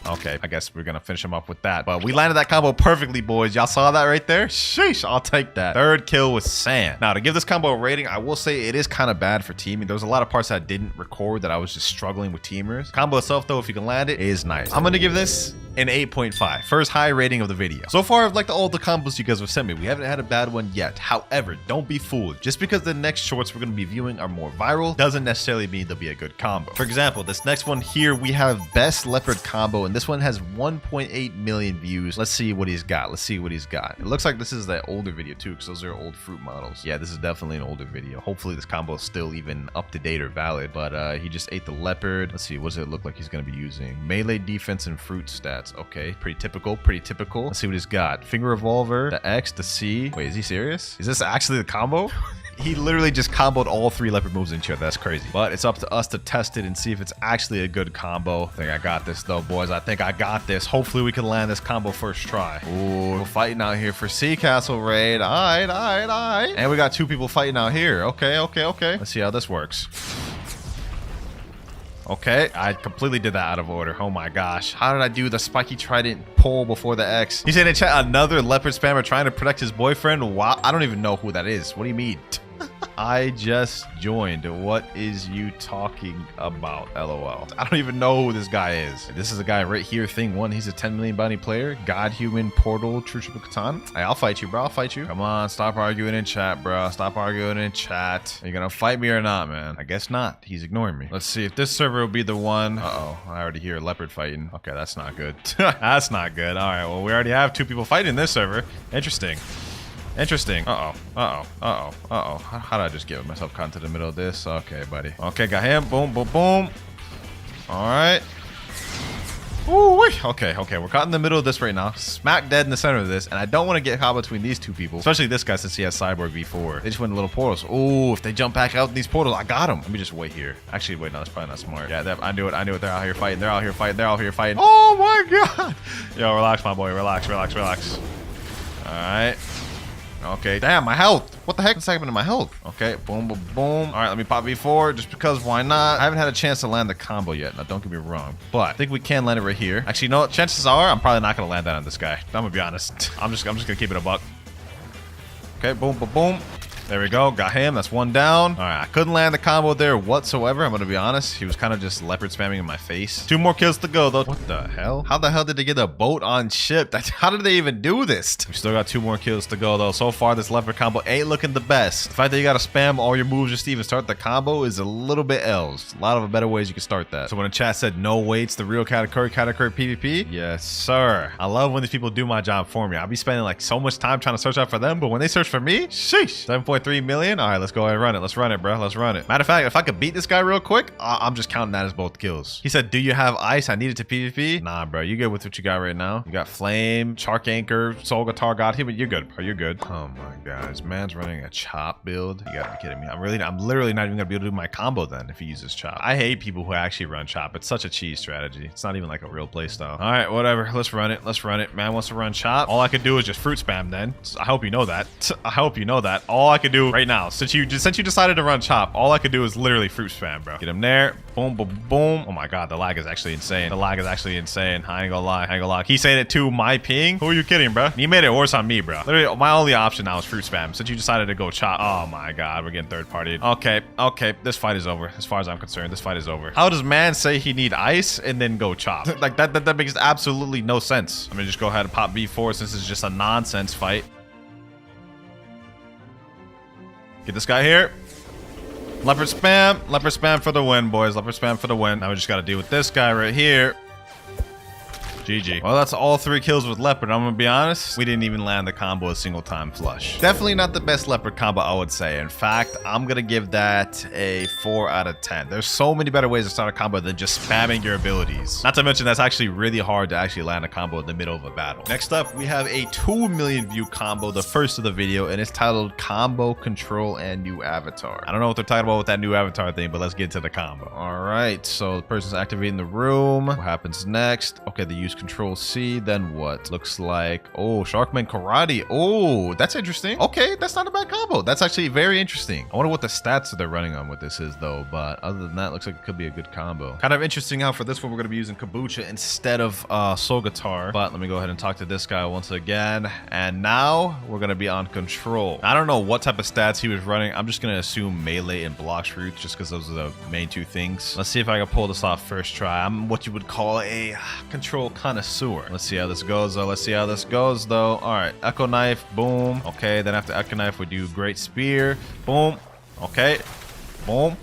Okay, I guess we're gonna finish him up with that. But we landed that combo perfectly, boys. Y'all saw that right there? Sheesh, I'll take that. Third kill with sand. Now, to give this combo a rating, I will say it is kind of bad for teaming. There was a lot of parts that I didn't record that I was just struggling with teamers. Combo itself, though, if you can land it, is nice. I'm gonna give this an 8.5. First high rating of the video. So far, I've liked all the combos you guys have sent me. We haven't had a bad one yet. However, don't be fooled. Just because the next shorts we're gonna be viewing are more viral doesn't necessarily mean they'll be a good combo. For example, this next one here, we have best leopard combo, and this one has 1.8 million views. Let's see what he's got. Let's see what he's got. It looks like this is the older video too, because those are old fruit models. Yeah, this is definitely an older video. Hopefully this combo is still even up to date or valid, but he just ate the leopard. Let's see, what does it look like he's gonna be using? Melee defense and fruit stats. Okay, pretty typical, pretty typical. Let's see what he's got. Finger revolver, the X, the C. Wait, is he serious? Is this actually the combo? He literally just comboed all 3 leopard moves in each other. That's crazy. But it's up to us to test it and see if it's actually a good combo. I think I got this though, boys. I think I got this. Hopefully we can land this combo first try. Ooh, we're fighting out here for Sea Castle raid. All right. And we got 2 people fighting out here. Okay. Let's see how this works. Okay, I completely did that out of order. Oh my gosh. How did I do the spiky trident pull before the X? He said in chat, another leopard spammer trying to protect his boyfriend. Wow, I don't even know who that is. What do you mean? I just joined. What is you talking about? LOL. I don't even know who this guy is. This is a guy right here, thing 1. He's a 10 million bounty player. God, human, portal, true triple katan. Hey, I'll fight you, bro. I'll fight you. Come on, stop arguing in chat, bro. Stop arguing in chat. Are you gonna fight me or not, man? I guess not. He's ignoring me. Let's see if this server will be the one. Uh-oh. I already hear a leopard fighting. Okay, that's not good. That's not good. All right, well, we already have 2 people fighting this server. Interesting. How did I just get myself caught into the middle of this? Okay, buddy. Okay, got him. Boom. All right. Ooh, okay. We're caught in the middle of this right now. Smack dead in the center of this. And I don't want to get caught between these 2 people. Especially this guy since he has Cyborg V4. They just went in little portals. Ooh, if they jump back out in these portals, I got him. Let me just wait here. Actually, wait, no, that's probably not smart. Yeah, I knew it. They're out here fighting. Oh my God. Yo, relax, my boy. Relax. All right. Okay, damn, my health. What the heck is happening to my health? Okay, boom. All right, let me pop V4 just because why not? I haven't had a chance to land the combo yet. Now, don't get me wrong, but I think we can land it right here. Actually, you know what? Chances are I'm probably not going to land that on this guy. I'm going to be honest. I'm just going to keep it a buck. Okay, boom. There we go. Got him. That's 1 down. All right. I couldn't land the combo there whatsoever. I'm going to be honest. He was kind of just leopard spamming in my face. 2 more kills to go, though. What the hell? How the hell did they get a boat on ship? How did they even do this? We still got 2 more kills to go, though. So far, this leopard combo ain't looking the best. The fact that you got to spam all your moves just to even start the combo is a little bit L's. A lot of better ways you can start that. So when the chat said no waits, the real category PvP. Yes, sir. I love when these people do my job for me. I'll be spending like so much time trying to search out for them, but when they search for me, sheesh. 7.3 million. All right, let's go ahead and run it. Let's run it, bro. Let's run it. Matter of fact, if I could beat this guy real quick, I'm just counting that as both kills. He said, do you have ice? I need it to PvP. Nah, bro. You good with what you got right now? You got flame, shark anchor, soul guitar god. You're good, bro. You're good. Oh my God. This man's running a chop build. You gotta be kidding me. I'm literally not even gonna be able to do my combo then if he uses chop. I hate people who actually run chop. It's such a cheese strategy. It's not even like a real play style. All right, whatever. Let's run it. Man wants to run chop. All I could do is just fruit spam then. I hope you know that. All I could do right now, since you decided to run chop, all I could do is literally fruit spam, bro. Get him there. Boom. Oh my God, the lag is actually insane. I ain't gonna lie. He's saying it to my ping. Who are you kidding, bro? You made it worse on me, bro. Literally, my only option now is fruit spam. Since you decided to go chop. Oh my God, we're getting third partied. Okay. This fight is over. As far as I'm concerned, this fight is over. How does man say he need ice and then go chop? Like that makes absolutely no sense. I'm gonna just go ahead and pop V4 since it's just a nonsense fight. Get this guy here. Leopard spam for the win, boys. Leopard spam for the win. Now we just got to deal with this guy right here. GG. Well, that's all 3 kills with leopard. I'm gonna be honest, we didn't even land the combo a single time flush. Definitely not the best leopard combo, I would say. In fact, I'm gonna give that a 4 out of 10. There's so many better ways to start a combo than just spamming your abilities. Not to mention that's actually really hard to actually land a combo in the middle of a battle. Next up, we have a 2 million view combo, the first of the video, and it's titled Combo Control and New Avatar. I don't know what they're talking about with that new avatar thing, but let's get to the combo. All right, so the person's activating the room. What happens next? Okay, they use use Control C, then what? Looks like, oh, Sharkman Karate. Oh, that's interesting. Okay, that's not a bad combo. That's actually very interesting. I wonder what the stats that they're running on with this is though, but other than that, looks like it could be a good combo. Kind of interesting how for this one, we're going to be using Kabucha instead of Soul Guitar. But let me go ahead and talk to this guy once again. And now we're going to be on Control. I don't know what type of stats he was running. I'm just going to assume melee and Blox roots just because those are the main two things. Let's see if I can pull this off first try. I'm what you would call a Control connoisseur. Let's see how this goes though. Let's see how this goes though. All right, Echo Knife, boom. Okay, then after Echo Knife, we do Great Spear, boom. Okay, boom.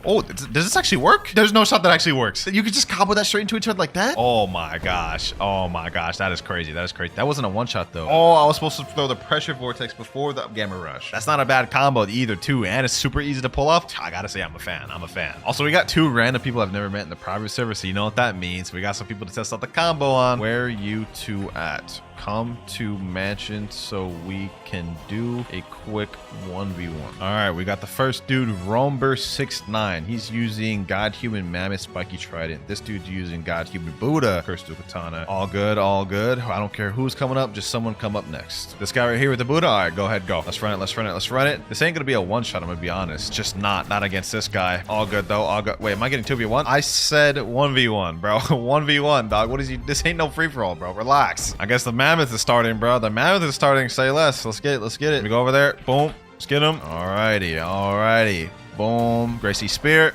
Oh, does this actually work? There's no shot that actually works. You could just combo that straight into each other like that? Oh my gosh. Oh my gosh. That is crazy. That is crazy. That wasn't a one shot though. Oh, I was supposed to throw the Pressure Vortex before the Gamma Rush. That's not a bad combo either too. And it's super easy to pull off. I gotta say, I'm a fan. I'm a fan. Also, we got two random people I've never met in the private server. So you know what that means. We got some people to test out the combo on. Where you two at? Come to mansion so we can do a quick 1v1. All right, we got the first dude, Romber69. He's using God Human Mammoth Spiky Trident. This dude's using God Human Buddha Crystal Katana. All good, all good. I don't care who's coming up, just someone come up next. This guy right here with the Buddha. All right, go ahead, go. Let's run it, let's run it, let's run it. This ain't gonna be a one shot, I'm gonna be honest. Just not against this guy. All good though, all good. Wait, am I getting 2v1? I said 1v1, bro. 1v1, dog. What is you? This ain't no free for all, bro. Relax. I guess the Mammoth is starting, bro. The Mammoth is starting. Say less. Let's get it. Let's get it. We go over there. Boom. Let's get him. Alrighty. Alrighty. Boom. Gracie Spear.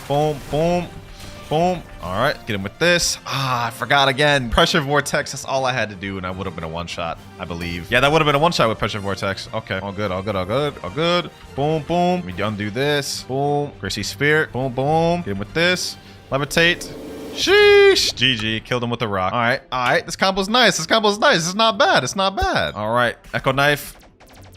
Boom. Boom. Boom. All right. Get him with this. Ah, I forgot again. Pressure Vortex. That's all I had to do, and I would have been a one shot, I believe. Yeah, that would have been a one shot with Pressure Vortex. Okay. All good. All good. All good. All good. Boom. Boom. Let me undo this. Boom. Gracie Spear. Boom. Boom. Get him with this. Levitate. Sheesh. GG. Killed him with the rock. All right. All right. This combo's nice. This combo's nice. It's not bad. It's not bad. All right. Echo Knife.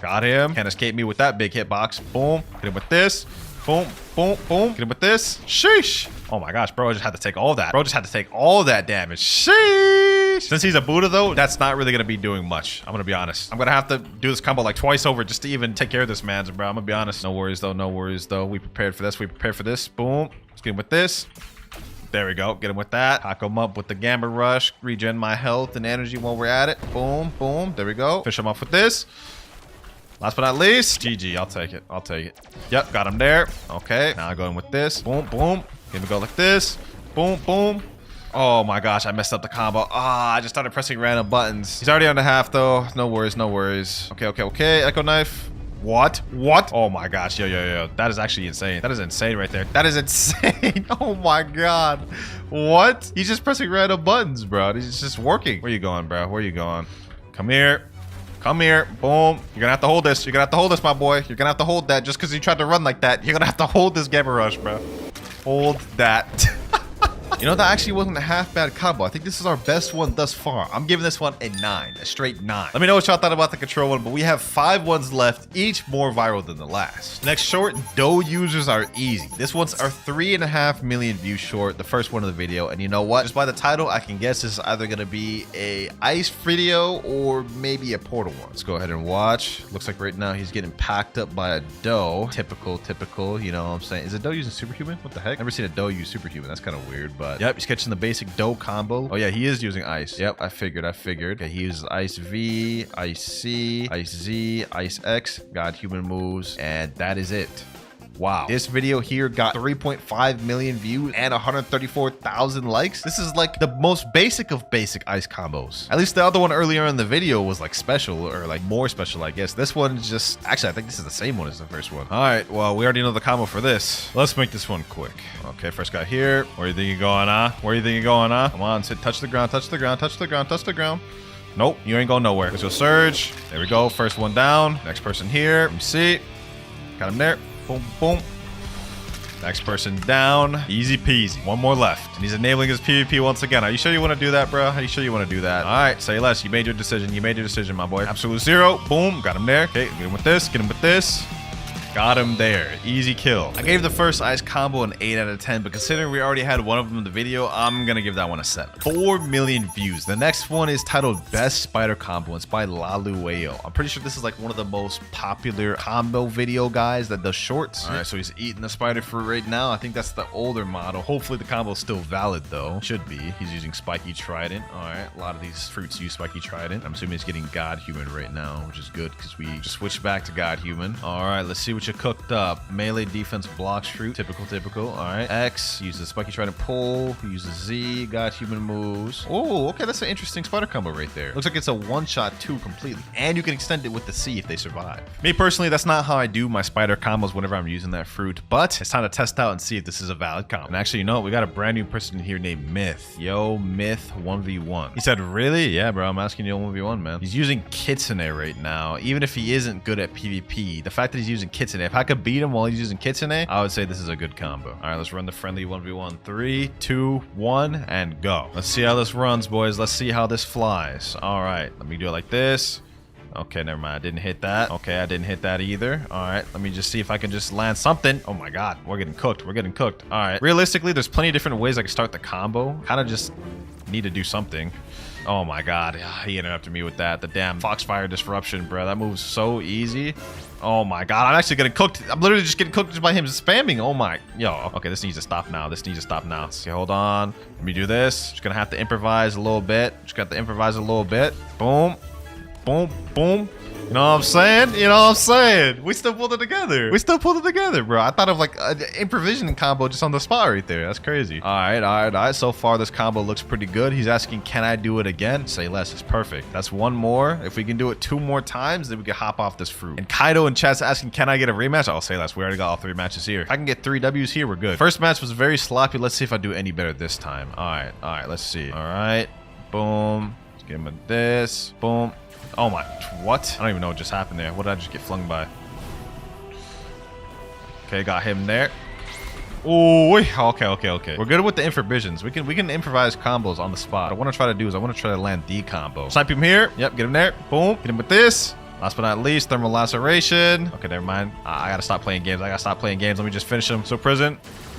Got him. Can't escape me with that big hitbox. Boom. Get him with this. Boom. Boom. Boom. Get him with this. Sheesh. Oh my gosh, bro. I just had to take all that. Bro just had to take all that damage. Sheesh. Since he's a Buddha, though, that's not really going to be doing much. I'm going to be honest. I'm going to have to do this combo like twice over just to even take care of this man's, bro. I'm going to be honest. No worries, though. No worries, though. We prepared for this. We prepared for this. Boom. Let's get him with this. There we go. Get him with that. Hack him up with the Gamma Rush. Regen my health and energy while we're at it. Boom, boom. There we go. Fish him off with this. Last but not least, GG. I'll take it. I'll take it. Yep, got him there. Okay, now I go in with this. Boom, boom. Give him a go like this. Boom, boom. Oh my gosh, I messed up the combo. Ah, I just started pressing random buttons. He's already on the half though. No worries, no worries. Okay, okay, okay. Echo Knife. What? What? Oh my gosh. Yo. That is actually insane. That is insane right there. That is insane. Oh my god. What? He's just pressing random buttons, bro. He's just working. Where you going, bro? Where you going? Come here. Come here. Boom. You're gonna have to hold this. You're gonna have to hold this, my boy. You're gonna have to hold that just because you tried to run like that. You're gonna have to hold this Gamma Rush, bro. Hold that. You know, that actually wasn't a half bad combo. I think this is our best one thus far. I'm giving this one a 9, a straight 9. Let me know what y'all thought about the control one, but we have 5 ones left, each more viral than the last. Next short, Doe users are easy. This one's our 3.5 million view short, the first one of the video. And you know what? Just by the title, I can guess this is either gonna be a ice video or maybe a portal one. Let's go ahead and watch. Looks like right now he's getting packed up by a Doe. Typical, you know what I'm saying? Is a Doe using superhuman? What the heck? Never seen a Doe use superhuman. That's kind of weird, but yep, he's catching the basic Doe combo. Oh yeah, he is using ice. Yep, I figured. Okay, he uses ice V, ice C, ice Z, ice X, got human moves, and that is it. Wow. This video here got 3.5 million views and 134,000 likes. This is like the most basic of basic ice combos. At least the other one earlier in the video was like special or like more special, I guess. This one is just, actually, I think this is the same one as the first one. All right, well, we already know the combo for this. Let's make this one quick. Okay, first guy here. Where you think you're going, huh? Where you think you're going, huh? Come on, sit, touch the ground, touch the ground, touch the ground, touch the ground. Nope, you ain't going nowhere. Let's go surge. There we go, first one down. Next person here, let me see. Got him there. Boom, boom. Next person down. Easy peasy. One more left. And he's enabling his PvP once again. Are you sure you want to do that, bro? Are you sure you want to do that? All right, say less. You made your decision. You made your decision, my boy. Absolute zero. Boom. Got him there. Okay, get him with this. Get him with this. Got him there. Easy kill. I gave the first ice combo an 8 out of 10, but considering we already had one of them in the video, I'm gonna give that one a 7. 4 million views. The next one is titled Best Spider Combo. It's by Lalueo. I'm pretty sure this is like one of the most popular combo video guys that does shorts. All right, so he's eating the spider fruit right now. I think that's the older model. Hopefully the combo is still valid though. Should be. He's using Spiky Trident. All right, a lot of these fruits use Spiky Trident. I'm assuming he's getting God Human right now, which is good because we just switched back to God Human. All right, let's see what you cooked up. Melee defense Blox fruit. Typical. All right, X uses Spiky Trident pull. He uses Z. God Human moves. Oh, okay, that's an interesting spider combo right there. Looks like it's a one-shot 2 completely, and you can extend it with the C if they survive. Me personally, that's not how I do my spider combos whenever I'm using that fruit, but it's time to test out and see if this is a valid combo. And actually, you know what? We got a brand new person in here named Myth. Yo, Myth 1v1. He said, really? Yeah, bro, I'm asking you 1v1, man. He's using Kitsune right now. Even if he isn't good at PvP, the fact that he's using Kitsune, if I could beat him while he's using Kitsune, I would say this is a good combo. All right, let's run the friendly 1v1. 3, 2, 1, and go. Let's see how this runs, boys. Let's see how this flies. All right, let me do it like this. Okay, never mind. I didn't hit that. Okay, I didn't hit that either. All right, let me just see if I can just land something. Oh my God, we're getting cooked. We're getting cooked. All right, realistically, there's plenty of different ways I can start the combo. Kind of just need to do something. Oh my God, he interrupted me with that. The damn Foxfire Disruption, bro. That moves so easy. Oh my God, I'm actually getting cooked. I'm literally just getting cooked just by him spamming. Oh my, yo. Okay, this needs to stop now. This needs to stop now. Okay, hold on. Let me do this. Just gonna have to improvise a little bit. Just got to improvise a little bit. Boom. Boom, boom. You know what I'm saying? You know what I'm saying? We still pulled it together. We still pulled it together, bro. I thought of like an improvisation combo just on the spot right there. That's crazy. All right. So far, this combo looks pretty good. He's asking, can I do it again? Say less. It's perfect. That's one more. If we can do it 2 more times, then we can hop off this fruit. And Kaido in chat's asking, can I get a rematch? I'll say less. We already got all 3 matches here. If I can get 3 W's here, we're good. First match was very sloppy. Let's see if I do any better this time. All right. Let's see. All right. Boom. Let's give him a this. Boom. Oh my, what? I don't even know what just happened there. What did I just get flung by? Okay, got him there. Oh, okay. We're good with the improvisions. We can improvise combos on the spot. What I want to try to do is I want to try to land D combo. Snipe him here. Yep, get him there. Boom. Hit him with this. Last but not least, thermal laceration. Okay, never mind. I gotta stop playing games. Let me just finish him. So prison.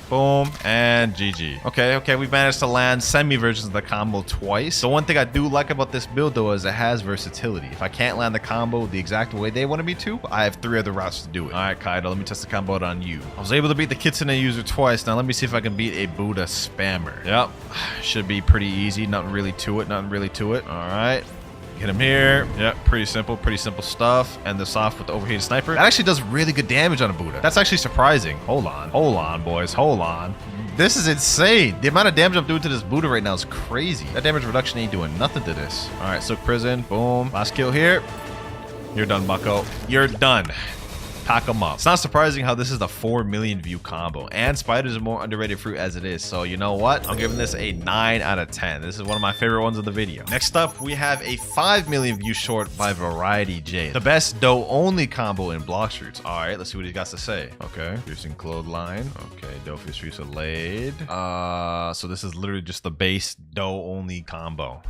Boom, and GG. Okay, we've managed to land semi-versions of the combo twice. The one thing I do like about this build, though, is it has versatility. If I can't land the combo the exact way they wanted me to, I have 3 other routes to do it. All right, Kaido, let me test the combo out on you. I was able to beat the Kitsune user twice. Now let me see if I can beat a Buddha spammer. Yep, should be pretty easy. Nothing really to it. All right. Hit him here. Yep, pretty simple stuff. And this off with the overheated sniper. That actually does really good damage on a Buddha. That's actually surprising. Hold on, boys. Hold on. This is insane. The amount of damage I'm doing to this Buddha right now is crazy. That damage reduction ain't doing nothing to this. All right, Silk Prison. Boom. Last kill here. You're done, bucko. You're done. Pack them up. It's not surprising how this is the 4 million view combo, and spiders are more underrated fruit as it is. So you know what? I'm giving this a 9 out of 10. This is one of my favorite ones of the video. Next up, we have a 5 million view short by Variety J, the best dough only combo in Blox fruits. All right, let's see what he got to say. Okay, using clothesline. Okay, dough fish fusillade. So this is literally just the base dough only combo,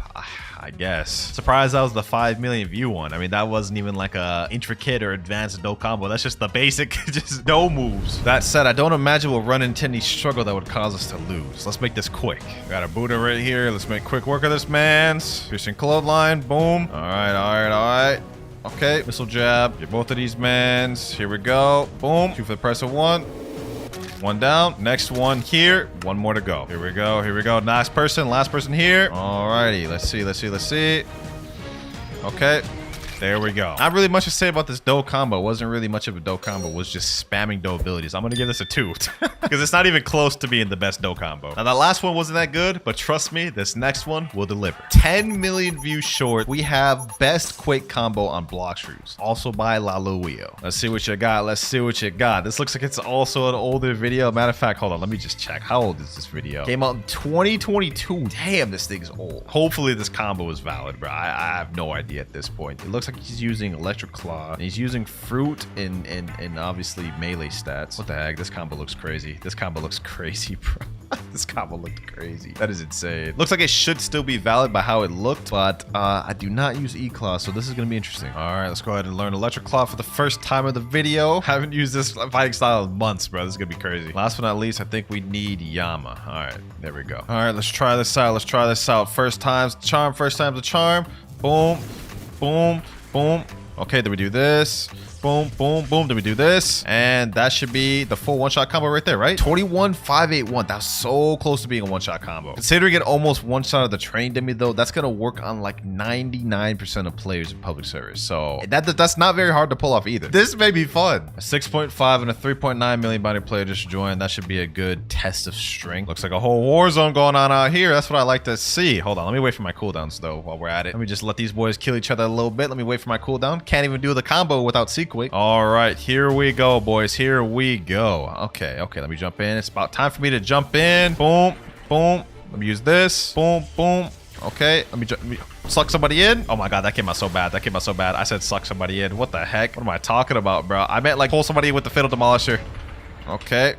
I guess. Surprised that was the 5 million view one. I mean, that wasn't even like a intricate or advanced dough combo. That's just the basic just dough moves. That said, I don't imagine we'll run into any struggle that would cause us to lose. Let's make this quick. Got a Buddha right here. Let's make quick work of this man's. Piercing clothesline. Boom. All right. Okay, missile jab. Get both of these mans. Here we go. Boom. 2 for the price of 1. 1 down. Next one here. 1 more to go. Here we go. Last person here. Alrighty. Let's see. Okay. There we go. Not really much to say about this dough combo. It wasn't really much of a dough combo. It was just spamming dough abilities. I'm going to give this a 2 because it's not even close to being the best dough combo. Now, that last one wasn't that good, but trust me, this next one will deliver. 10 million views short, we have best Quake combo on Blox fruits, also by Lalueo. Let's see what you got. This looks like it's also an older video. Matter of fact, hold on. Let me just check. How old is this video? Came out in 2022. Damn, this thing's old. Hopefully, this combo is valid, bro. I have no idea at this point. It looks like he's using Electric Claw. And he's using fruit and obviously melee stats. What the heck? This combo looks crazy. Bro. This combo looked crazy. That is insane. Looks like it should still be valid by how it looked, but I do not use E-Claw, so this is going to be interesting. All right, let's go ahead and learn Electric-Claw for the first time of the video. Haven't used this fighting style in months, bro. This is going to be crazy. Last but not least, I think we need Yama. All right, there we go. All right, let's try this out. Let's try this out. First time's the charm. First time's the charm. Boom, boom, boom. Okay, then we do this. Boom, boom, boom. Then we do this. And that should be the full one-shot combo right there, right? 21-581. That's so close to being a one-shot combo. Considering it almost one-shot of the train demi, though, that's going to work on like 99% of players in public service. So that's not very hard to pull off either. This may be fun. A 6.5 and a 3.9 million body player just joined. That should be a good test of strength. Looks like a whole war zone going on out here. That's what I like to see. Hold on. Let me wait for my cooldowns, though, while we're at it. Let me just let these boys kill each other a little bit. Let me wait for my cooldown. Can't even do the combo without sequence. All right, here we go, boys. Here we go. Okay, let me jump in. It's about time for me to jump in. Boom, boom. Let me use this. Boom, boom. Okay, let me suck somebody in. Oh my god, that came out so bad. That came out so bad. I said suck somebody in. What the heck? What am I talking about, bro? I meant like pull somebody in with the Fatal Demolisher. Okay.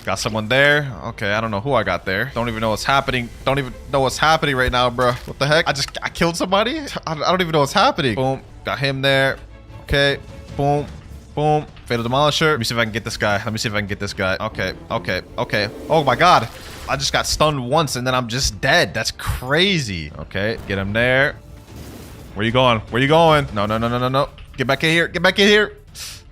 Got someone there. Okay, I don't know who I got there. Don't even know what's happening. Don't even know what's happening right now, bro. What the heck? I killed somebody? I don't even know what's happening. Boom. Got him there. Okay. Boom, boom. Fatal Demolisher. Let me see if I can get this guy. Let me see if I can get this guy. Okay. Oh my god. I just got stunned once and then I'm just dead. That's crazy. Okay, get him there. Where you going? Where you going? No. Get back in here. Get back in here.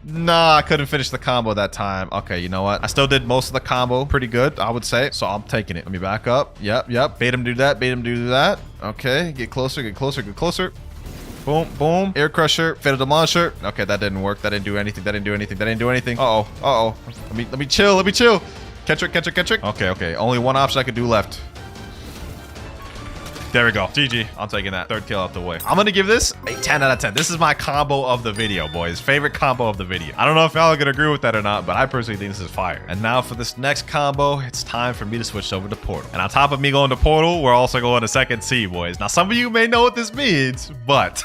Nah, I couldn't finish the combo that time. Okay, you know what? I still did most of the combo pretty good, I would say. So I'm taking it. Let me back up. Yep. Bait him do that. Bait him do that. Okay, get closer. Get closer. Boom, boom. Air Crusher. Fatal Demolisher. Okay, that didn't work. That didn't do anything. Uh-oh. Let me chill. Catch her. Okay. Only one option I could do left. There we go. GG. I'm taking that. Third kill out the way. I'm going to give this a 10 out of 10. This is my combo of the video, boys. Favorite combo of the video. I don't know if y'all are going to agree with that or not, but I personally think this is fire. And now for this next combo, it's time for me to switch over to Portal. And on top of me going to Portal, we're also going to Second C, boys. Now, some of you may know what this means, but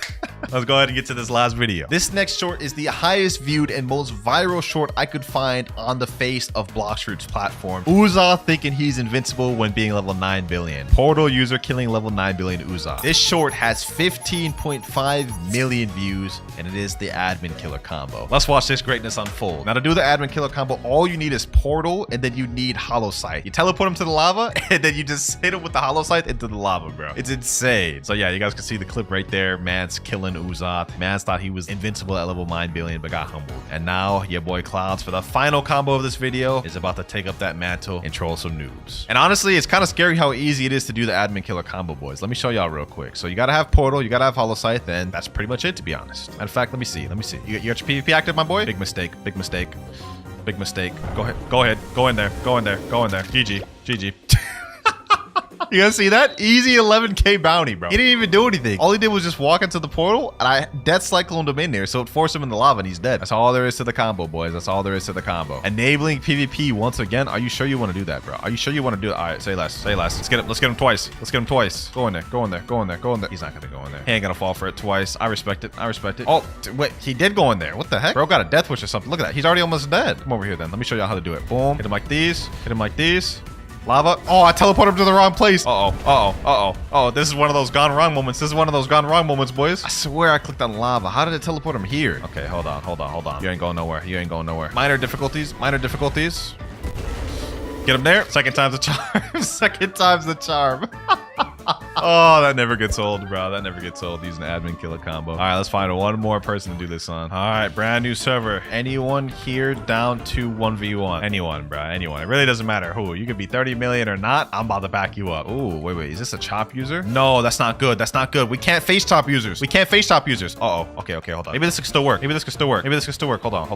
let's go ahead and get to this last video. This next short is the highest viewed and most viral short I could find on the face of Blox's platform. Uzoth thinking he's invincible when being level 9 billion. Portal user killing level 9 billion Uzoth. This short has 15.5 million views, and it is the admin killer combo. Let's watch this greatness unfold. Now, to do the admin killer combo, all you need is Portal, and then you need Hollow Sight. You teleport him to the lava, and then you just hit him with the Hollow Sight into the lava, bro. It's insane. So yeah, you guys can see the clip right there. Man's killing Uzoth. Man's thought he was invincible at level 9 billion, but got humbled. And now your boy Clouds, for the final combo of this video, is about to take up that mantle and troll some noobs. And honestly, it's kind of scary how easy it is to do the admin killer combo, boys. Let me show y'all real quick. So you gotta have Portal, you gotta have Hollow Sight, then that's pretty much it, to be honest. In fact, let me see. You got your PvP active, my boy? Big mistake. Go in there. GG. You guys see that? Easy 11k bounty, bro. He didn't even do anything. All he did was just walk into the portal, and I death cycloned him in there, so it forced him in the lava, and he's dead. That's all there is to the combo, boys. That's all there is to the combo. Enabling PvP once again. Are you sure you want to do that, bro? Are you sure you want to do it? All right, say less. Let's get him twice. Go in there. He's not gonna go in there. He ain't gonna fall for it twice. I respect it. Oh, wait, he did go in there. What the heck? Bro got a death wish or something. Look at that. He's already almost dead. Come over here, then. Let me show y'all how to do it. Boom. Hit him like these. Lava. Oh, I teleported him to the wrong place. Oh, this is one of those gone wrong moments. Boys. I swear I clicked on lava. How did it teleport him here? Okay, hold on. You ain't going nowhere. Minor difficulties. Get him there. Second time's the charm. Oh, that never gets old, bro. That never gets old using the admin killer combo. All right, let's find one more person to do this on. All right, brand new server. Anyone here down to 1v1? Anyone, bro. Anyone. It really doesn't matter who. You could be 30 million or not. I'm about to back you up. Ooh, wait. Is this a chop user? No, that's not good. We can't face chop users. Uh-oh. Okay, hold on. Maybe this could still work. Hold on.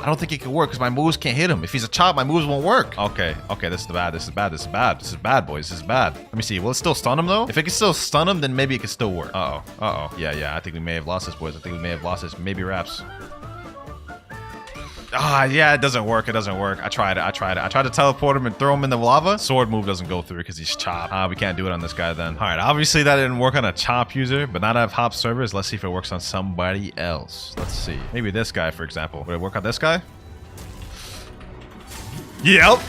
I don't think it could work because my moves can't hit him. If he's a chop, my moves won't work. Okay, this is bad. This is bad, boys. This is bad. Let me see. Will it still stun him, though? If it can still stun him, then maybe it can still work. Uh-oh. Yeah. I think we may have lost this, boys. Maybe wraps. Yeah, it doesn't work. I tried to teleport him and throw him in the lava. Sword move doesn't go through because he's chopped. We can't do it on this guy then. All right, obviously that didn't work on a chop user, but now that I have hop servers, let's see if it works on somebody else. Let's see. Maybe this guy, for example. Would it work on this guy? Yep.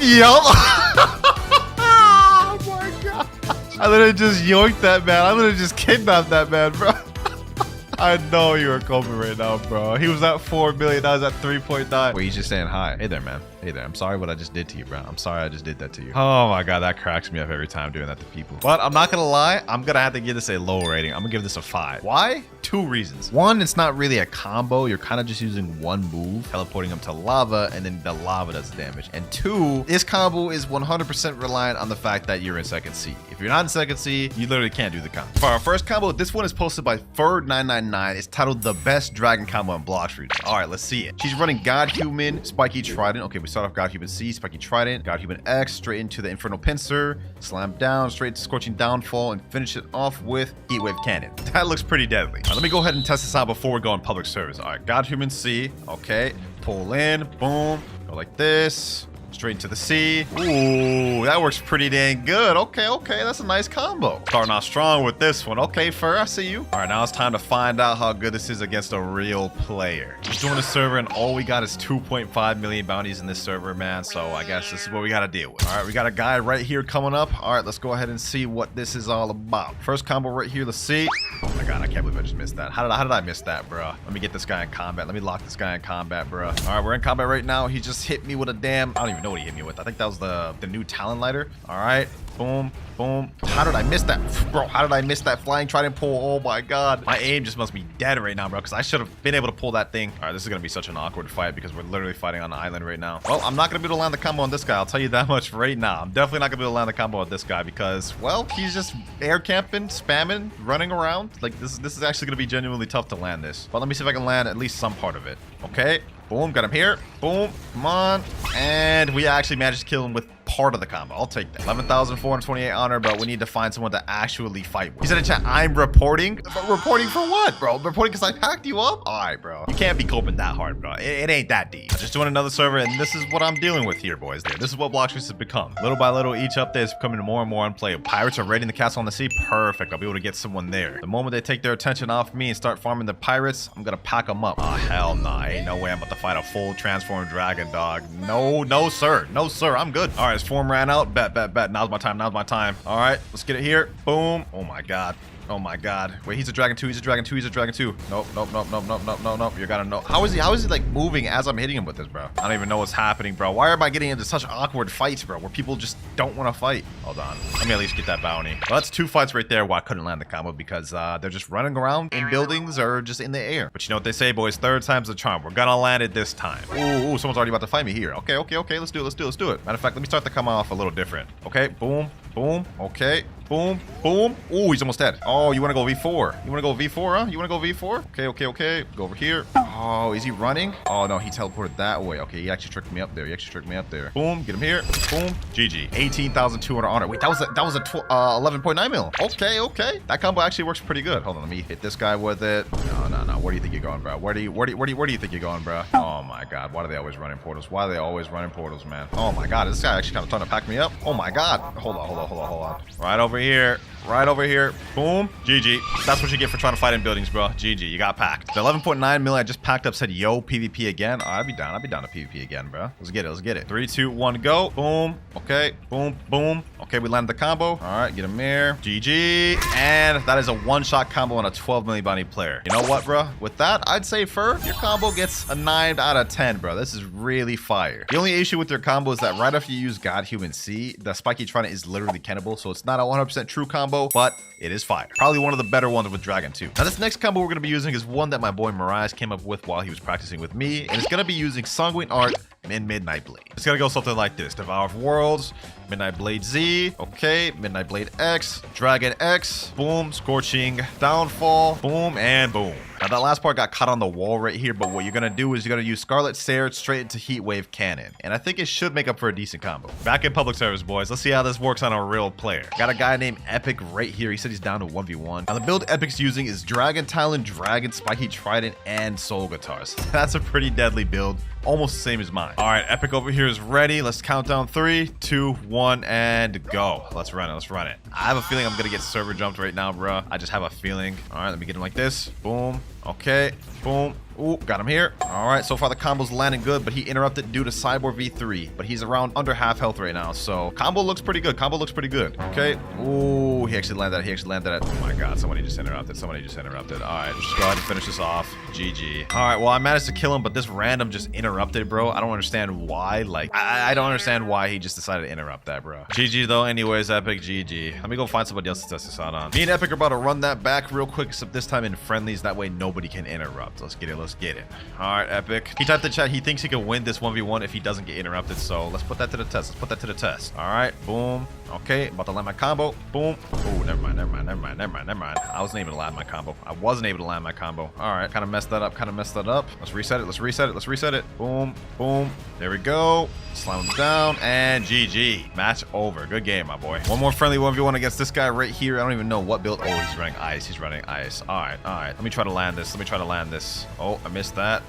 I literally just yoinked that man. I literally just kidnapped that man, bro. I know you were coping right now, bro. He was at 4 million. I was at 3.9. Wait, he's just saying hi. Hey there, man. Hey there. I'm sorry what I just did to you, bro. I'm sorry I just did that to you. Oh my God, that cracks me up every time doing that to people. But I'm not gonna lie. I'm gonna have to give this a low rating. I'm gonna give this a 5. Why? 2 reasons. One, it's not really a combo. You're kind of just using one move, teleporting them to lava, and then the lava does damage. And 2, this combo is 100% reliant on the fact that you're in second C. If you're not in second C, you literally can't do the combo. For our first combo, this one is posted by Ferd999. It's titled the best dragon combo in Blox region. All right, let's see it. She's running God Human, Spiky Trident. Okay, we start off God Human C, Spiky Trident, God Human X, straight into the Infernal Pincer, slam down, straight to Scorching Downfall, and finish it off with Heatwave Cannon. That looks pretty deadly. Let me go ahead and test this out before we go on public service. All right, God Human C. Okay, pull in, boom, go like this. Straight into the sea. Ooh, that works pretty dang good. Okay, that's a nice combo. Starting off strong with this one. Okay, Fur, I see you. All right, now it's time to find out how good this is against a real player. Just joined the server, and all we got is 2.5 million bounties in this server, man. So I guess this is what we got to deal with. All right, we got a guy right here coming up. All right, let's go ahead and see what this is all about. First combo right here. Let's see. Oh my God, I can't believe I just missed that. How did I miss that, bro? Let me get this guy in combat. Let me lock this guy in combat, bro. All right, we're in combat right now. He just hit me with a damn, I don't even know what he hit me with. I think that was the new talent lighter. All right, boom, boom. How did I miss that, bro? How did I miss that flying trident pull? Oh my God, my aim just must be dead right now, bro, because I should have been able to pull that thing. All right, this is gonna be such an awkward fight because we're literally fighting on the island right now. Well, I'm not gonna be able to land the combo on this guy. I'll tell you that much right now. I'm definitely not gonna be able to land the combo on this guy because, well, he's just air camping, spamming, running around. Like this is actually gonna be genuinely tough to land this. But let me see if I can land at least some part of it. Okay. Boom, got him here. Boom, come on. And we actually managed to kill him with part of the combo. I'll take that. 11,428 honor, but we need to find someone to actually fight with. He said in chat, I'm reporting. But reporting for what, bro? Reporting because I packed you up? All right, bro. You can't be coping that hard, bro. It ain't that deep. I'm just doing another server, and this is what I'm dealing with here, boys. This is what Blox has become. Little by little, each update is becoming more and more unplayable. Pirates are raiding the castle on the sea. Perfect. I'll be able to get someone there. The moment they take their attention off me and start farming the pirates, I'm gonna pack them up. Oh, hell nah. Ain't no way I'm about to fight a full transformed dragon, dog. No, sir. No, sir. I'm good. All right, his form ran out. Bet. Now's my time. All right, let's get it here. Boom. Oh my God. Wait, he's a dragon too. Nope. You gotta know. How is he like moving as I'm hitting him with this, bro? I don't even know what's happening, bro. Why am I getting into such awkward fights, bro, where people just don't want to fight? Hold on. Let me at least get that bounty. Well, that's 2 fights right there where I couldn't land the combo because they're just running around in buildings or just in the air. But you know what they say, boys? 3rd time's the charm. We're gonna land it this time. Ooh, someone's already about to fight me here. Okay. Let's do it. Matter of fact, let me start the combo off a little different. Okay, boom. Okay. Boom. Ooh, he's almost dead. Oh, you want to go V4? You want to go V4, huh? You want to go V4? Okay. Go over here. Oh, is he running? Oh, no, he teleported that way. Okay, he actually tricked me up there. Boom, get him here. Boom, GG. 18,200 honor. Wait, that was a 11.9 mil. Okay. That combo actually works pretty good. Hold on, let me hit this guy with it. No. Where do you think you're going, bro? Where do you think you're going, bro? Oh, my God. Why do they always run in portals? Man? Oh, my God. Is this guy actually kind of trying to pack me up? Oh, my God. Hold on. Right over here. Boom. GG. That's what you get for trying to fight in buildings, bro. GG. You got packed. The 11.9 mil I just packed up said, yo, PvP again. Oh, I'd be down to PvP again, bro. Let's get it. 3, 2, 1, go. Boom. Okay. Boom. Okay, we landed the combo. All right, get him here. GG. And that is a one-shot combo on a 12 million bounty player. You know what, bro? With that, I'd say, Fur, your combo gets a 9 out of 10, bro. This is really fire. The only issue with your combo is that right after you use God Human C, the Spiky Trident is literally cannibal, so it's not a 100% true combo, but it is fire. Probably one of the better ones with Dragon 2. Now, this next combo we're going to be using is one that my boy Mirage came up with while he was practicing with me, and it's going to be using Sanguine Art and Midnight Blade. It's going to go something like this. Devour of Worlds, Midnight Blade Z, okay, Midnight Blade X, Dragon X, boom, Scorching Downfall, boom, and boom. Now, that last part got caught on the wall right here, but what you're going to do is you're going to use Scarlet Sarah straight into Heatwave Cannon. And I think it should make up for a decent combo. Back in public service, boys. Let's see how this works on a real player. Got a guy named Epic right here. He said he's down to 1v1. Now, the build Epic's using is Dragon Talon, Dragon, Spiky Trident, and Soul Guitars. That's a pretty deadly build. Almost the same as mine. All right, Epic over here is ready. Let's count down 3, 2, 1, and go. Let's run it. I have a feeling I'm going to get server jumped right now, bro. I just have a feeling. All right, let me get him like this. Boom. Okay, boom. Ooh, got him here. All right, so far the combo's landing good, but he interrupted due to Cyborg V3. But he's around under half health right now, so combo looks pretty good. Combo looks pretty good. Okay. Ooh, he actually landed it. Oh my god, somebody just interrupted. All right, just go ahead and finish this off. GG. All right, well, I managed to kill him, but this random just interrupted, bro. I don't understand why. Like, I don't understand why he just decided to interrupt that, bro. GG, though. Anyways, Epic, GG. Let me go find somebody else to test this out on. Me and Epic are about to run that back real quick, except this time in friendlies. That way, nobody can interrupt. Let's get it. All right, Epic. He typed in chat he thinks he can win this 1v1 if he doesn't get interrupted, so let's put that to the test. All right, boom. Okay, about to land my combo. Boom. Oh, never mind. I wasn't able to land my combo. All right, kind of messed that up. Let's reset it. Boom, boom. There we go. Slam him down, and GG. Match over. Good game, my boy. One more friendly 1v1 against this guy right here. I don't even know what build. Oh, he's running ice. All right. Let me try to land this. Oh, I missed that.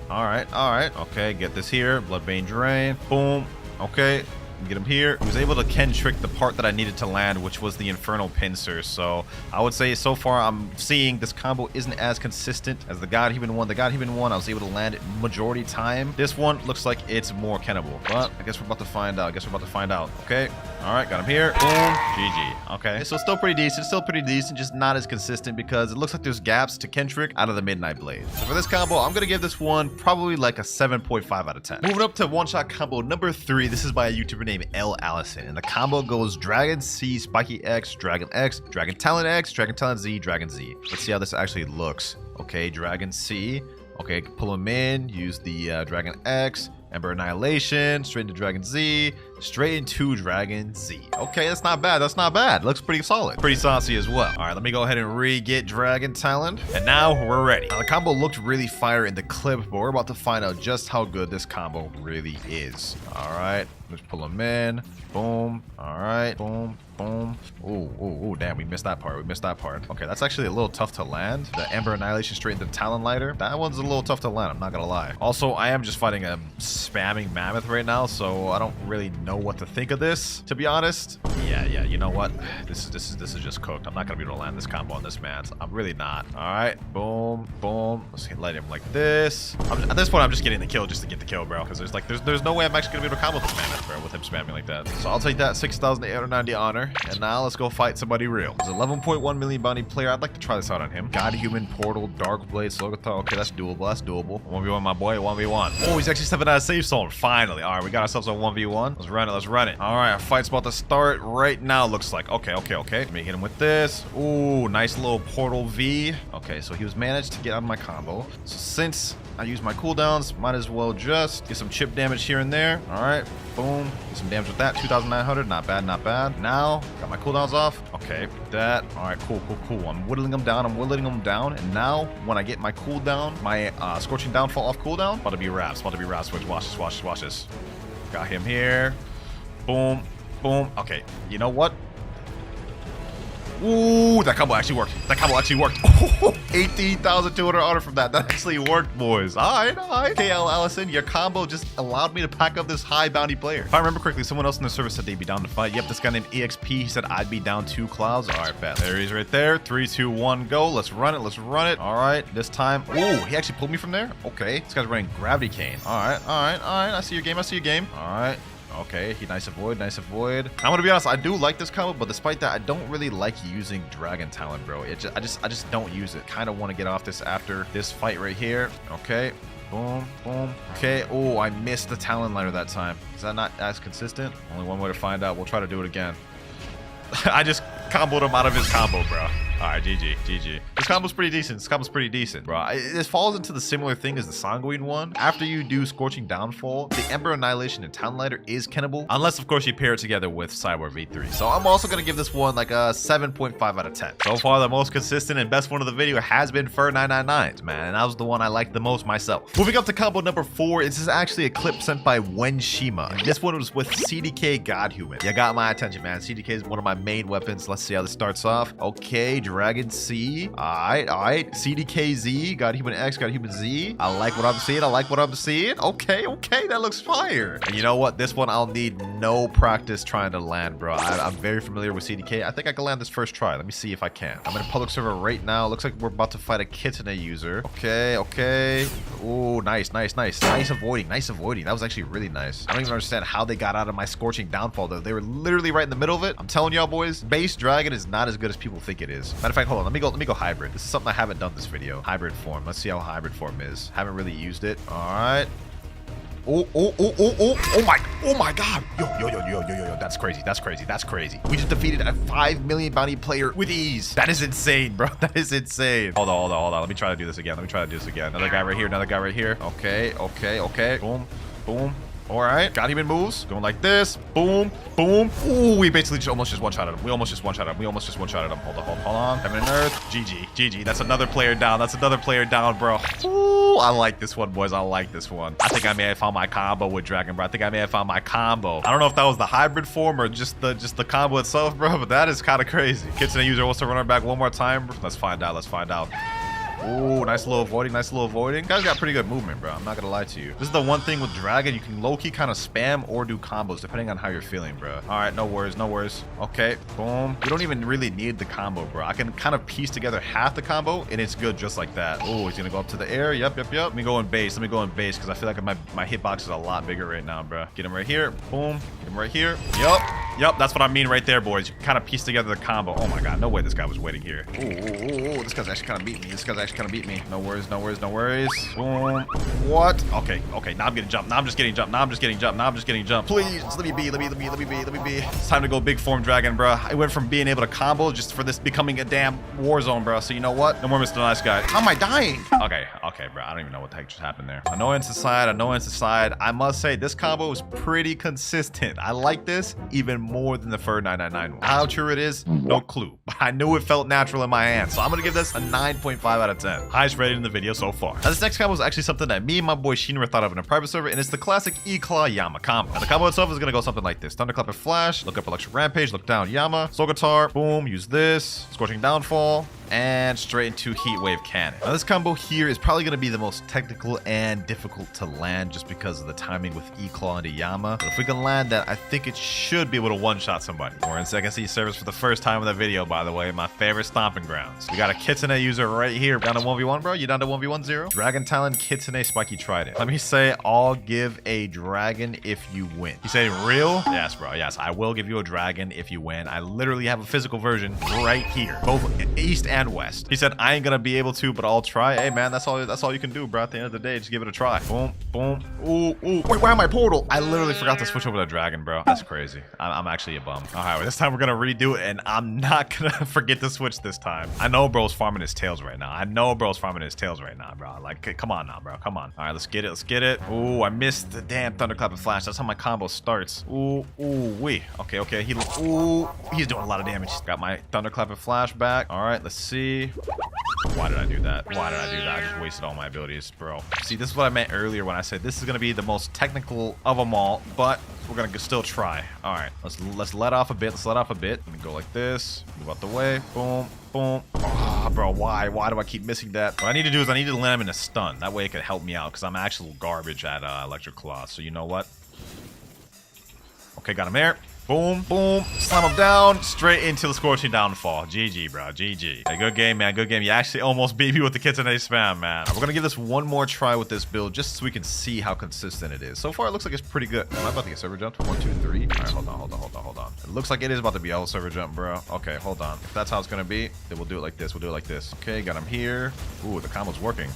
All right. Okay, get this here. Bloodbane Drain. Boom. Okay. Get him here. He was able to Ken trick the part that I needed to land, which was the Infernal Pincer. So I would say so far I'm seeing this combo isn't as consistent as the God-Human one. I was able to land it majority time. This one looks like it's more Kennable, but I guess we're about to find out. Okay. All right, got him here. Boom. GG. Okay, so still pretty decent, just not as consistent because it looks like there's gaps to Ken trick out of the Midnight Blade. So for this combo, I'm gonna give this one probably like a 7.5 out of 10. Moving up to one-shot combo number 3. This is by a YouTuber named L. Allison, and the combo goes Dragon C, Spiky X, Dragon Talon X, Dragon Talon Z, Dragon Z. Let's see how this actually looks. Okay, Dragon C. Okay, pull him in, use the Dragon X, Ember Annihilation, straight into Dragon Z, straight into Dragon Z. Okay, that's not bad. Looks pretty solid. Pretty saucy as well. All right, let me go ahead and re-get Dragon Talon. And now we're ready. Now, the combo looked really fire in the clip, but we're about to find out just how good this combo really is. All right, let's pull him in. Boom. All right, boom. Boom. Ooh, damn, we missed that part. Okay, that's actually a little tough to land. The Ember Annihilation straight into Talon Lighter. That one's a little tough to land, I'm not gonna lie. Also, I am just fighting a spamming mammoth right now, so I don't really know what to think of this, to be honest. Yeah, you know what? This is just cooked. I'm not gonna be able to land this combo on this man. I'm really not. All right, boom, boom. Let's light him like this. At this point, I'm just getting the kill just to get the kill, bro, because there's no way I'm actually gonna be able to combo this mammoth, bro, with him spamming like that. So I'll take that 6,890 honor. And now let's go fight somebody real. There's 11.1 million bounty player. I'd like to try this out on him. God-Human, Portal, Dark Blade, Slogathar. Okay, that's doable. 1v1, my boy. 1v1. Oh, he's actually stepping out of safe zone. Finally. All right, we got ourselves a 1v1. Let's run it. All right, our fight's about to start right now, looks like. Okay. Let me hit him with this. Ooh, nice little Portal V. Okay, so he was managed to get out of my combo. So since I use my cooldowns, might as well just get some chip damage here and there. All right, boom. Get some damage with that. 2,900. Not bad. Now, got my cooldowns off. Okay, that. All right, cool. I'm whittling them down. And now, when I get my cooldown, my Scorching Downfall off cooldown, about to be wraps. Watch this. Got him here. Boom. Okay, you know what? Ooh, that combo actually worked. 18,200 honor from that. That actually worked, boys. All right. KL Allison, your combo just allowed me to pack up this high bounty player. If I remember correctly, someone else in the service said they'd be down to fight. Yep, this guy named EXP, he said I'd be down 2 clouds. All right, bet. There he is right there. 3, 2, 1, go. Let's run it. All right, this time. Ooh, he actually pulled me from there? Okay, this guy's running Gravity Cane. All right. I see your game. All right. Okay, nice avoid. I'm gonna be honest, I do like this combo, but despite that, I don't really like using Dragon Talon, bro. I just don't use it. Kind of want to get off this after this fight right here. Okay, boom. Okay, oh, I missed the Talon Lighter that time. Is that not as consistent? Only one way to find out. We'll try to do it again. I just comboed him out of his combo, bro. All right, GG. This combo's pretty decent. Bro. This falls into the similar thing as the Sanguine one. After you do Scorching Downfall, the Ember Annihilation and Talon Lighter is Kennable, unless, of course, you pair it together with Cyborg V3. So I'm also going to give this one like a 7.5 out of 10. So far, the most consistent and best one of the video has been Fur999s, man, and that was the one I liked the most myself. Moving up to combo number 4, this is actually a clip sent by Wenshima. This one was with CDK God-Human. You got my attention, man. CDK is one of my main weapons. Let's see how this starts off. Okay, Dragon C. Alright. CDKZ. Got human X, got human Z. I like what I'm seeing. Okay, that looks fire. And you know what? This one I'll need no practice trying to land, bro. I'm very familiar with CDK. I think I can land this first try. Let me see if I can. I'm in a public server right now. Looks like we're about to fight a Kitsune user. Okay. Ooh, nice. Nice avoiding. That was actually really nice. I don't even understand how they got out of my scorching downfall, though. They were literally right in the middle of it. I'm telling y'all, boys, base dragon is not as good as people think it is. Matter of fact, hold on. Let me go hybrid. This is something I haven't done this video. Hybrid form. Let's see how hybrid form is. Haven't really used it. All right. Oh my god. Yo. That's crazy. We just defeated a 5 million bounty player with ease. That is insane, bro. That is insane. Hold on. Let me try to do this again. Another guy right here. Okay. Boom. All right, got him in moves. Going like this. Boom. Ooh, we basically almost just one-shotted him. Hold on. Heaven and Earth. GG. That's another player down, bro. Ooh, I like this one, boys. I think I may have found my combo with Dragon, bro. I don't know if that was the hybrid form or just the combo itself, bro, but that is kind of crazy. Kitsune user wants to run her back one more time. Let's find out. Ooh, nice little avoiding. Guys got pretty good movement, bro. I'm not gonna lie to you. This is the one thing with Dragon. You can low-key kind of spam or do combos depending on how you're feeling, bro. All right, no worries. Okay, boom. You don't even really need the combo, bro. I can kind of piece together half the combo, and it's good just like that. Oh, he's gonna go up to the air. Yep. Let me go in base, because I feel like my hitbox is a lot bigger right now, bro. Get him right here. Boom. Get him right here. Yup. That's what I mean right there, boys. You can kind of piece together the combo. Oh my god, no way this guy was waiting here. Ooh. This guy's actually kind of beat me. No worries. Boom. What? Okay. Now I'm getting jumped. Now I'm just getting jumped. Please, just let me be. It's time to go big form Dragon, bro. I went from being able to combo just for this becoming a damn war zone, bro. So you know what? No more Mr. Nice Guy. How am I dying? Okay, bro. I don't even know what the heck just happened there. Annoyance aside. I must say this combo is pretty consistent. I like this even more than the Fur 999 one. How true it is, no clue. But I knew it felt natural in my hand. So I'm gonna give this a 9.5 out of 10. Highest rated in the video so far. Now this next combo is actually something that me and my boy Shinra thought of in a private server, and it's the classic E-Claw Yama combo. Now the combo itself is gonna go something like this. Thunderclap and Flash, look up Electric Rampage, look down Yama, Soul Guitar, boom, use this, Scorching Downfall, and straight into Heat Wave Cannon. Now this combo here is probably going to be the most technical and difficult to land just because of the timing with E-Claw into Yama. But if we can land that, I think it should be able to one-shot somebody. We're in Second C service for the first time in the video, by the way. My favorite stomping grounds. We got a Kitsune user right here. Down to 1v1, bro? You down to 1v1-0? Dragon Talon, Kitsune, Spiky Trident. Let me say, I'll give a dragon if you win. You say real? Yes, bro. Yes, I will give you a dragon if you win. I literally have a physical version right here. Both East and West. He said, I ain't gonna be able to, but I'll try. Hey, man, that's all you can do, bro. At the end of the day, just give it a try. Boom. Ooh. Wait, where am I portal? I literally forgot to switch over to Dragon, bro. That's crazy. I'm actually a bum. All right, well, this time we're gonna redo it, and I'm not gonna forget to switch this time. I know bro's farming his tails right now, bro. Like, come on now, bro. Come on. All right, let's get it. Ooh, I missed the damn Thunderclap and Flash. That's how my combo starts. Wee. Okay. He's doing a lot of damage. Got my Thunderclap and Flash back. All right, let's see. Why did I do that? I just wasted all my abilities, bro. See, this is what I meant earlier when I said this is going to be the most technical of them all, but we're going to still try. All right, let's let off a bit. Let me go like this. Move out the way. Boom. Oh, bro, why do I keep missing that? What I need to do is I need to land him in a stun. That way it could help me out because I'm actual garbage at WinterKloudz. So you know what? Okay, got him there. Boom. Slam him down. Straight into the Scorching Downfall. GG, bro. GG. Hey, good game, man. Good game. You actually almost beat me with the Kitsune spam, man. We're going to give this one more try with this build just so we can see how consistent it is. So far, it looks like it's pretty good. Am I about to get server jumped? 1, 2, 3. All right, hold on. It looks like it is about to be a server jump, bro. Okay, hold on. If that's how it's going to be, then we'll do it like this. Okay, got him here. Ooh, the combo's working.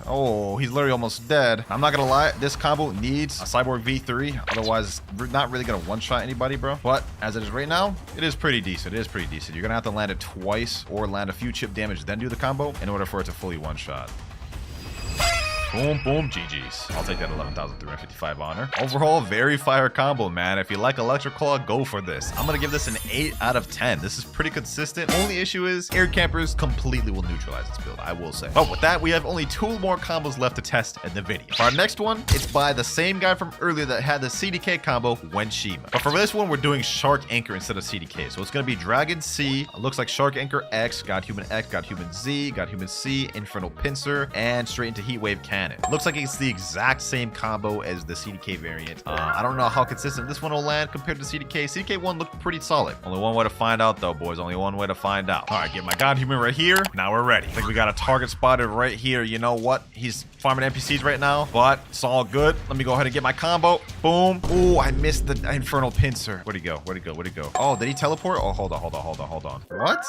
Oh, he's literally almost dead. I'm not going to lie. This combo needs a Cyborg V3. Otherwise, it's not really going to one-shot anybody, bro. But as it is right now, it is pretty decent. You're gonna have to land it twice or land a few chip damage, then do the combo in order for it to fully one-shot. Boom, boom, GG's. I'll take that 11,355 honor. Overall, very fire combo, man. If you like WinterKloudz, go for this. I'm gonna give this an 8 out of 10. This is pretty consistent. Only issue is air campers completely will neutralize this build, I will say. But with that, we have only 2 more combos left to test in the video. For our next one, it's by the same guy from earlier that had the CDK combo, Shima. But for this one, we're doing Shark Anchor instead of CDK. So it's gonna be Dragon C. It looks like Shark Anchor X, God Human X, God Human Z, God Human C, Infernal Pincer, and straight into Heatwave Cannon. Looks like it's the exact same combo as the CDK variant. I don't know how consistent this one will land compared to CDK. CDK one looked pretty solid. Only one way to find out though, boys. Only one way to find out. All right, get my God Human right here. Now we're ready. I think we got a target spotted right here. You know what? He's farming NPCs right now, but it's all good. Let me go ahead and get my combo. Boom. Ooh, I missed the Infernal Pincer. Where'd he go? Where'd he go? Where'd he go? Oh, did he teleport? Oh, hold on. What?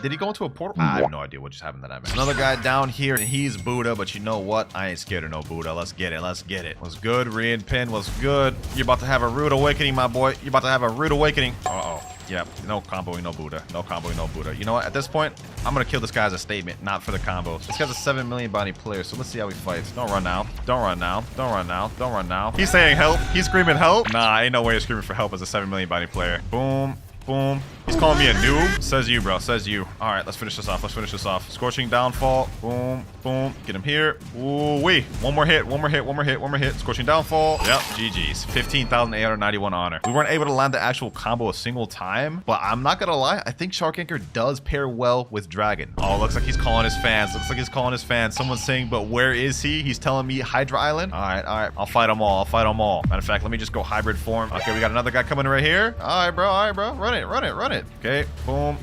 Did he go into a portal? I have no idea what just happened to that man. Another guy down here, and he's Buddha, but you know what? I ain't scared of no Buddha. Let's get it. Let's get it. Was good. Rian Pin was good. You're about to have a rude awakening, my boy. You're about to have a rude awakening. Uh-oh. Yep, no comboing, no Buddha. No comboing, no Buddha. You know what? At this point, I'm gonna kill this guy as a statement, not for the combos. This guy's a 7 million bounty player, so let's see how he fights. Don't run now. Don't run now. Don't run now. Don't run now. He's saying help. He's screaming help. Nah, ain't no way you're screaming for help as a 7 million bounty player. Boom. Boom. He's calling me a noob. Says you, bro. Says you. All right, let's finish this off. Let's finish this off. Scorching downfall. Boom. Boom. Get him here. Ooh, wee. One more hit. One more hit. One more hit. One more hit. Scorching downfall. Yep. GG's. 15,891 honor. We weren't able to land the actual combo a single time, but I'm not gonna lie. I think Shark Anchor does pair well with Dragon. Oh, looks like he's calling his fans. Looks like he's calling his fans. Someone's saying, but where is he? He's telling me Hydra Island. All right. All right. I'll fight them all. I'll fight them all. Matter of fact, let me just go hybrid form. Okay, we got another guy coming right here. All right, bro. All right, bro. Run it. Run it. Run it. Okay. Boom.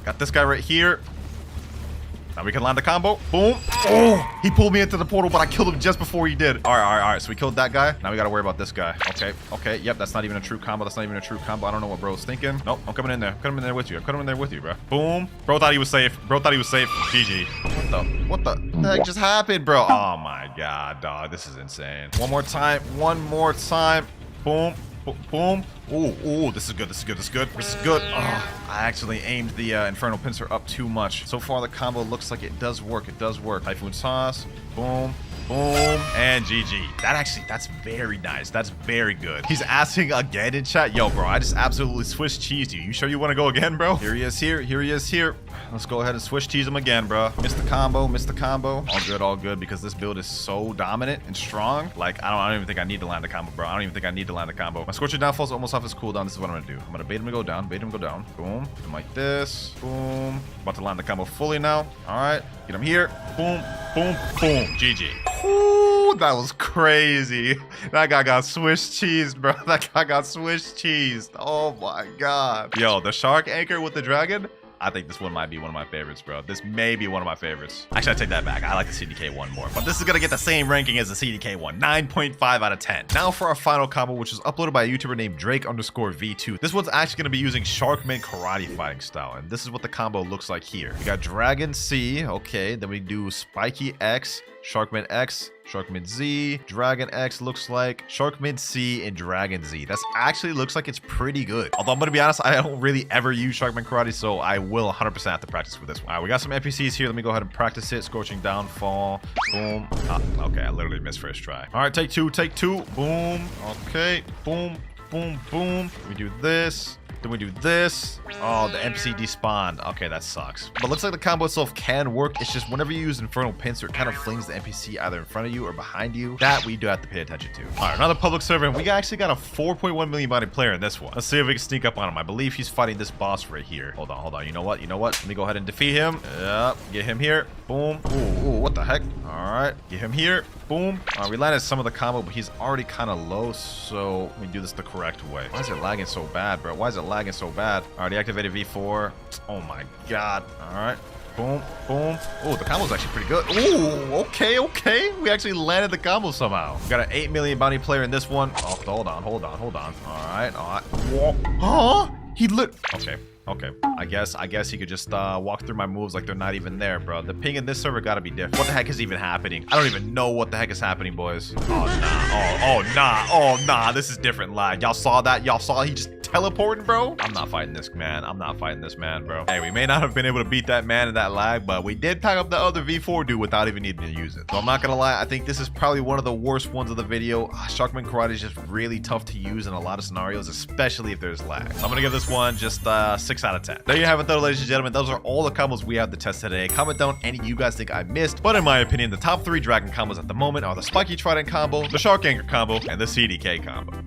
Got this guy right here. Now we can land the combo. Boom. Oh, he pulled me into the portal, but I killed him just before he did. All right. So we killed that guy. Now we got to worry about this guy. Okay. Yep, that's not even a true combo. That's not even a true combo. I don't know what bro's thinking. Nope, I'm coming in there. I'm coming in there with you. I'm coming in there with you, bro. Boom. Bro thought he was safe. GG. What the heck just happened, bro? Oh my God, dog. This is insane. One more time. Boom. Boom. Ooh, this is good. This is good. Oh, I actually aimed the Infernal Pincer up too much. So far, the combo looks like it does work. Typhoon Sauce. Boom. Boom. And GG. That's very nice. That's very good. He's asking again in chat. Yo, bro, I just absolutely Swiss cheesed you. You sure you want to go again, bro? Here he is here. Let's go ahead and Swiss cheese him again, bro. Missed the combo. All good, because this build is so dominant and strong. Like, I don't even think I need to land the combo, bro. My Scorching Downfall is almost off his cooldown. This is what I'm gonna do. I'm gonna bait him to go down. Boom. Hit him like this. Boom. About to land the combo fully now. All right. Get him here. Boom. GG. Ooh, that was crazy. That guy got Swiss cheesed, bro. Oh my God. Yo, the Shark Anchor with the Dragon. I think this one might be one of my favorites, bro. This may be one of my favorites. Actually, I take that back. I like the CDK one more. But this is going to get the same ranking as the CDK one. 9.5 out of 10. Now for our final combo, which was uploaded by a YouTuber named Drake_V2. This one's actually going to be using Sharkman karate fighting style. And this is what the combo looks like here. We got Dragon C. Okay. Then we do Spiky X, Sharkman X, Sharkman Z, Dragon X looks like, Sharkman C, and Dragon Z. That's actually looks like it's pretty good. Although I'm gonna be honest, I don't really ever use Sharkman Karate, so I will 100% have to practice with this one. All right, we got some NPCs here. Let me go ahead and practice it. Scorching Downfall. Boom. Okay, I literally missed first try. All right, take two. Boom. Okay. Boom. We do this. Then we do this. Oh, the NPC despawned. Okay, that sucks. But looks like the combo itself can work. It's just whenever you use Infernal Pincer, it kind of flings the NPC either in front of you or behind you. That we do have to pay attention to. All right, another public server. And we actually got a 4.1 million body player in this one. Let's see if we can sneak up on him. I believe he's fighting this boss right here. Hold on. You know what? Let me go ahead and defeat him. Yep. Get him here. Boom. Ooh, what the heck? All right. Get him here. Boom. All right, we landed some of the combo, but he's already kind of low, so we do this the correct way. Why is it lagging so bad, bro? All right, he activated V4. Oh my God. All right. Boom. Oh, the combo's actually pretty good. Ooh, okay. We actually landed the combo somehow. We got an 8 million bounty player in this one. Oh, hold on. All right. Whoa. Huh? He lit. Okay. I guess he could just walk through my moves like they're not even there, bro. The ping in this server gotta be different. What the heck is even happening? I don't even know what the heck is happening, boys. Oh, nah. This is different lag. Y'all saw that? He just teleporting, bro. I'm not fighting this man. I'm not fighting this man, bro. Hey, we may not have been able to beat that man in that lag, but we did pack up the other V4 dude without even needing to use it. So I'm not gonna lie, I think this is probably one of the worst ones of the video. Sharkman Karate is just really tough to use in a lot of scenarios, especially if there's lag. So I'm gonna give this one just 6 out of 10. There you have it though, ladies and gentlemen. Those are all the combos we have to test today. Comment down any you guys think I missed, but in my opinion, the top 3 dragon combos at the moment are the spiky trident combo, the shark anchor combo, and the CDK combo.